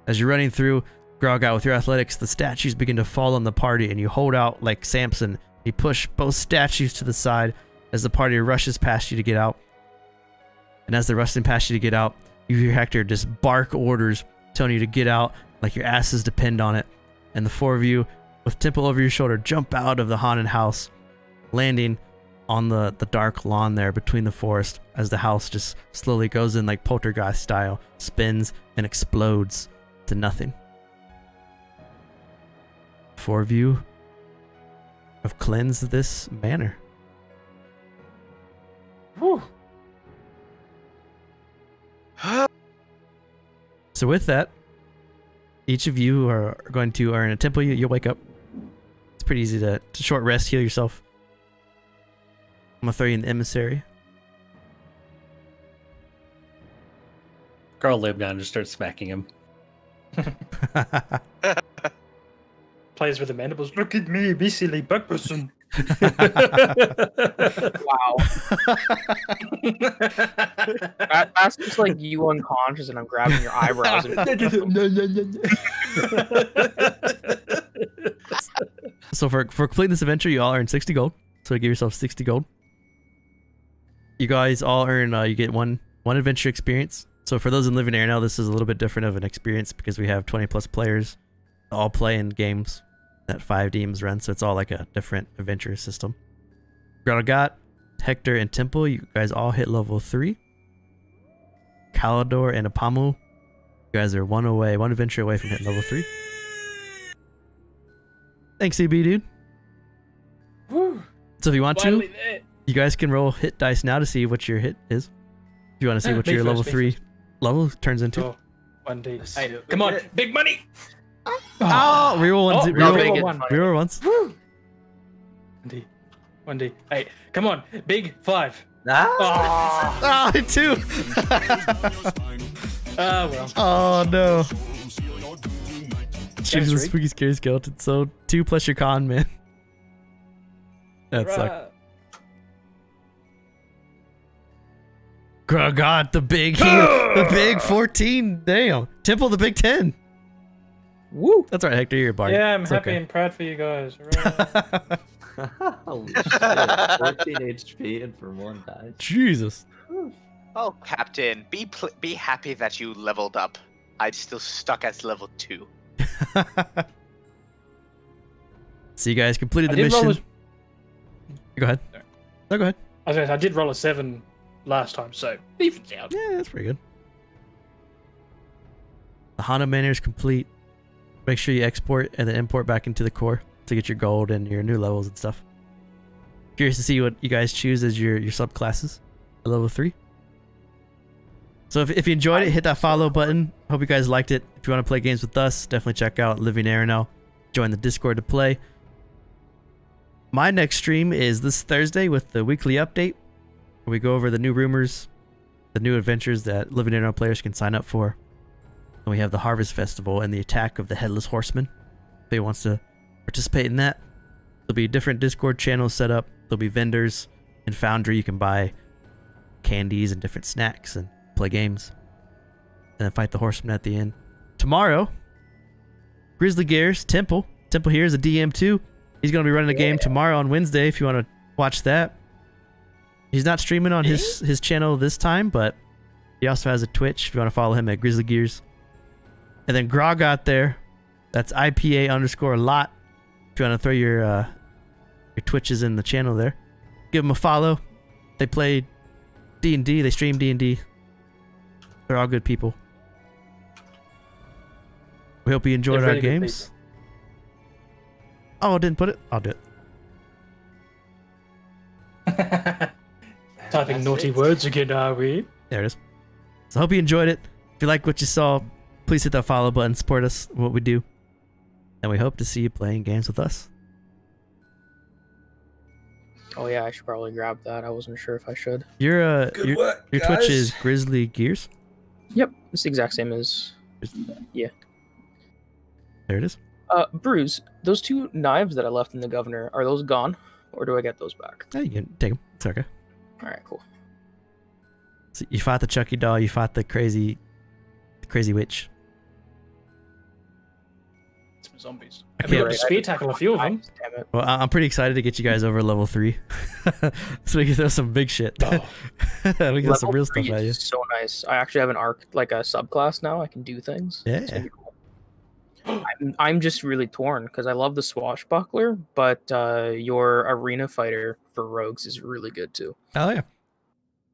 As you're running through, Grogot, with your athletics, the statues begin to fall on the party, and you hold out like Samson. You push both statues to the side as the party rushes past you to get out. And as they're rushing past you to get out, you hear Hector just bark orders telling you to get out like your asses depend on it. And the 4 of you, with Temple over your shoulder, jump out of the haunted house, landing on the dark lawn there between the forest as the house just slowly goes in like poltergeist style, spins and explodes to nothing. 4 of you have cleansed this manor. Whew. So with that, each of you are going to earn a temple. You'll wake up. It's pretty easy to short rest, heal yourself. I'm gonna throw you in the emissary. Carl lay down and just starts smacking him. Plays with the mandibles. Look at me, be silly bug person. Wow. That's just like you unconscious and I'm grabbing your eyebrows. And... So for completing this adventure, you all earn 60 gold. So give yourself 60 gold. You guys all earn, you get one adventure experience. So for those in living Erenel, this is a little bit different of an experience because we have 20 plus players all play in games that 5 teams run. So it's all like a different adventure system. Grogot, Hector, and Temple, you guys all hit level 3. Calidor and Apamo, you guys are one adventure away from hitting level 3. Thanks, CB, dude. Whew. So if you want Finally to, there. you guys can roll hit dice now to see what your hit is. If you want to see what Me your first, level me 3 first. level turns into. Oh, 1D. Let's Hey, see what come we on, get. big money. Oh, reroll once. Oh, Reroll, big one. reroll once. Woo. 1D. Hey, come on, big 5. Ah! Oh, Ah, 2. well. Oh no. She's a right. spooky scary skeleton. So 2 plus your con, man. That sucked. Right. Grogot, the big heal. The big 14. Damn. Temple, the big 10. Woo! That's right, Hector. You're a bard. Yeah, I'm It's happy okay. and proud for you guys. Right. Holy shit. 14 HP and for 1 die. Jesus. Oh, Captain, be happy that you leveled up. I'm still stuck at level 2. So you guys completed I the did roll mission. Go ahead. Sorry. No, go ahead. I did roll a 7 last time, so evens out. Yeah, that's pretty good. The Hana Manor is complete. Make sure you export and then import back into the core to get your gold and your new levels and stuff. Curious to see what you guys choose as your subclasses at level 3. So if you enjoyed it, hit that follow button. Hope you guys liked it. If you want to play games with us, definitely check out Living Erenel. Join the Discord to play. My next stream is this Thursday with the weekly update, where we go over the new rumors the new adventures that Living Erenel players can sign up for. And we have the Harvest Festival and the Attack of the Headless Horseman. If anyone wants to participate in that, there'll be different Discord channels set up. There'll be vendors in Foundry. You can buy candies and different snacks and play games. And then fight the horseman at the end. Tomorrow, Grizzly Gears, Temple. Temple here is a DM too. He's going to be running a game tomorrow on Wednesday if you want to watch that. He's not streaming on his channel this time, but he also has a Twitch if you want to follow him at Grizzly Gears. And then Grog out there. That's IPA_lot. If you want to throw your Twitches in the channel there. Give them a follow. They play D&D. They stream D&D. They're all good people. We hope you enjoyed our games. Oh, I didn't put it? I'll do it. Typing naughty words again, are we? There it is. So I hope you enjoyed it. If you like what you saw, please hit that follow button. Support us in what we do. And we hope to see you playing games with us. Oh yeah, I should probably grab that. I wasn't sure if I should. Your work, your Twitch is Grizzly Gears? Yep, it's the exact same as... Yeah. There it is. Bruce, those 2 knives that I left in the governor, are those gone? Or do I get those back? Yeah, you can take them. It's okay. Alright, cool. So you fought the Chucky doll, you fought the crazy witch. Some zombies. I And we got can't. to spear tackle a few of them. Damn it. Well, I'm pretty excited to get you guys over level 3. So we can throw some big shit. Oh. We can throw some Level real 3 stuff at you. is so nice. I actually have an arc, like a subclass now. I can do things. It's Yeah. gonna be cool. I'm just really torn because I love the swashbuckler, but your arena fighter for rogues is really good too. Oh yeah.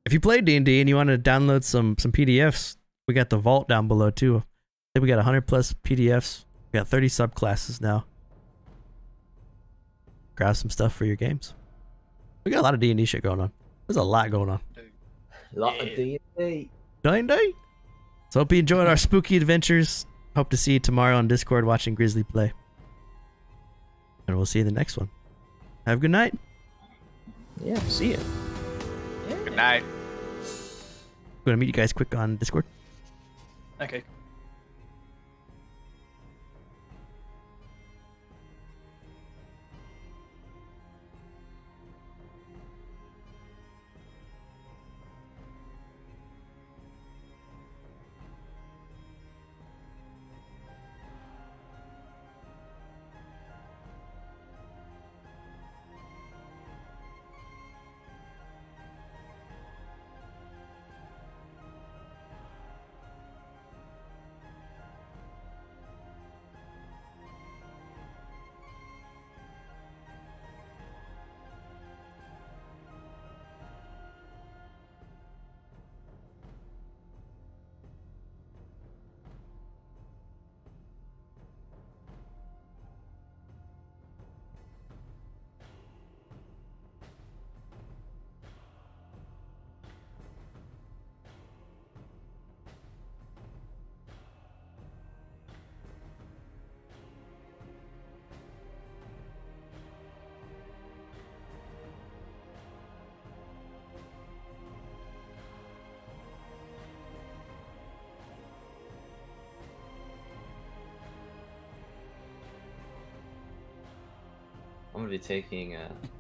If you play D&D and you want to download some PDFs, we got the vault down below too. I think we got 100 plus PDFs. We got 30 subclasses now. Grab some stuff for your games. We got a lot of D&D shit going on. There's a lot going on. A lot of D&D. D&D. So hope you enjoyed our spooky adventures. Hope to see you tomorrow on Discord watching Grizzly play. And we'll see you in the next one. Have a good night. Yeah, see ya. Good night. I'm going to meet you guys quick on Discord. Okay. I'm gonna be taking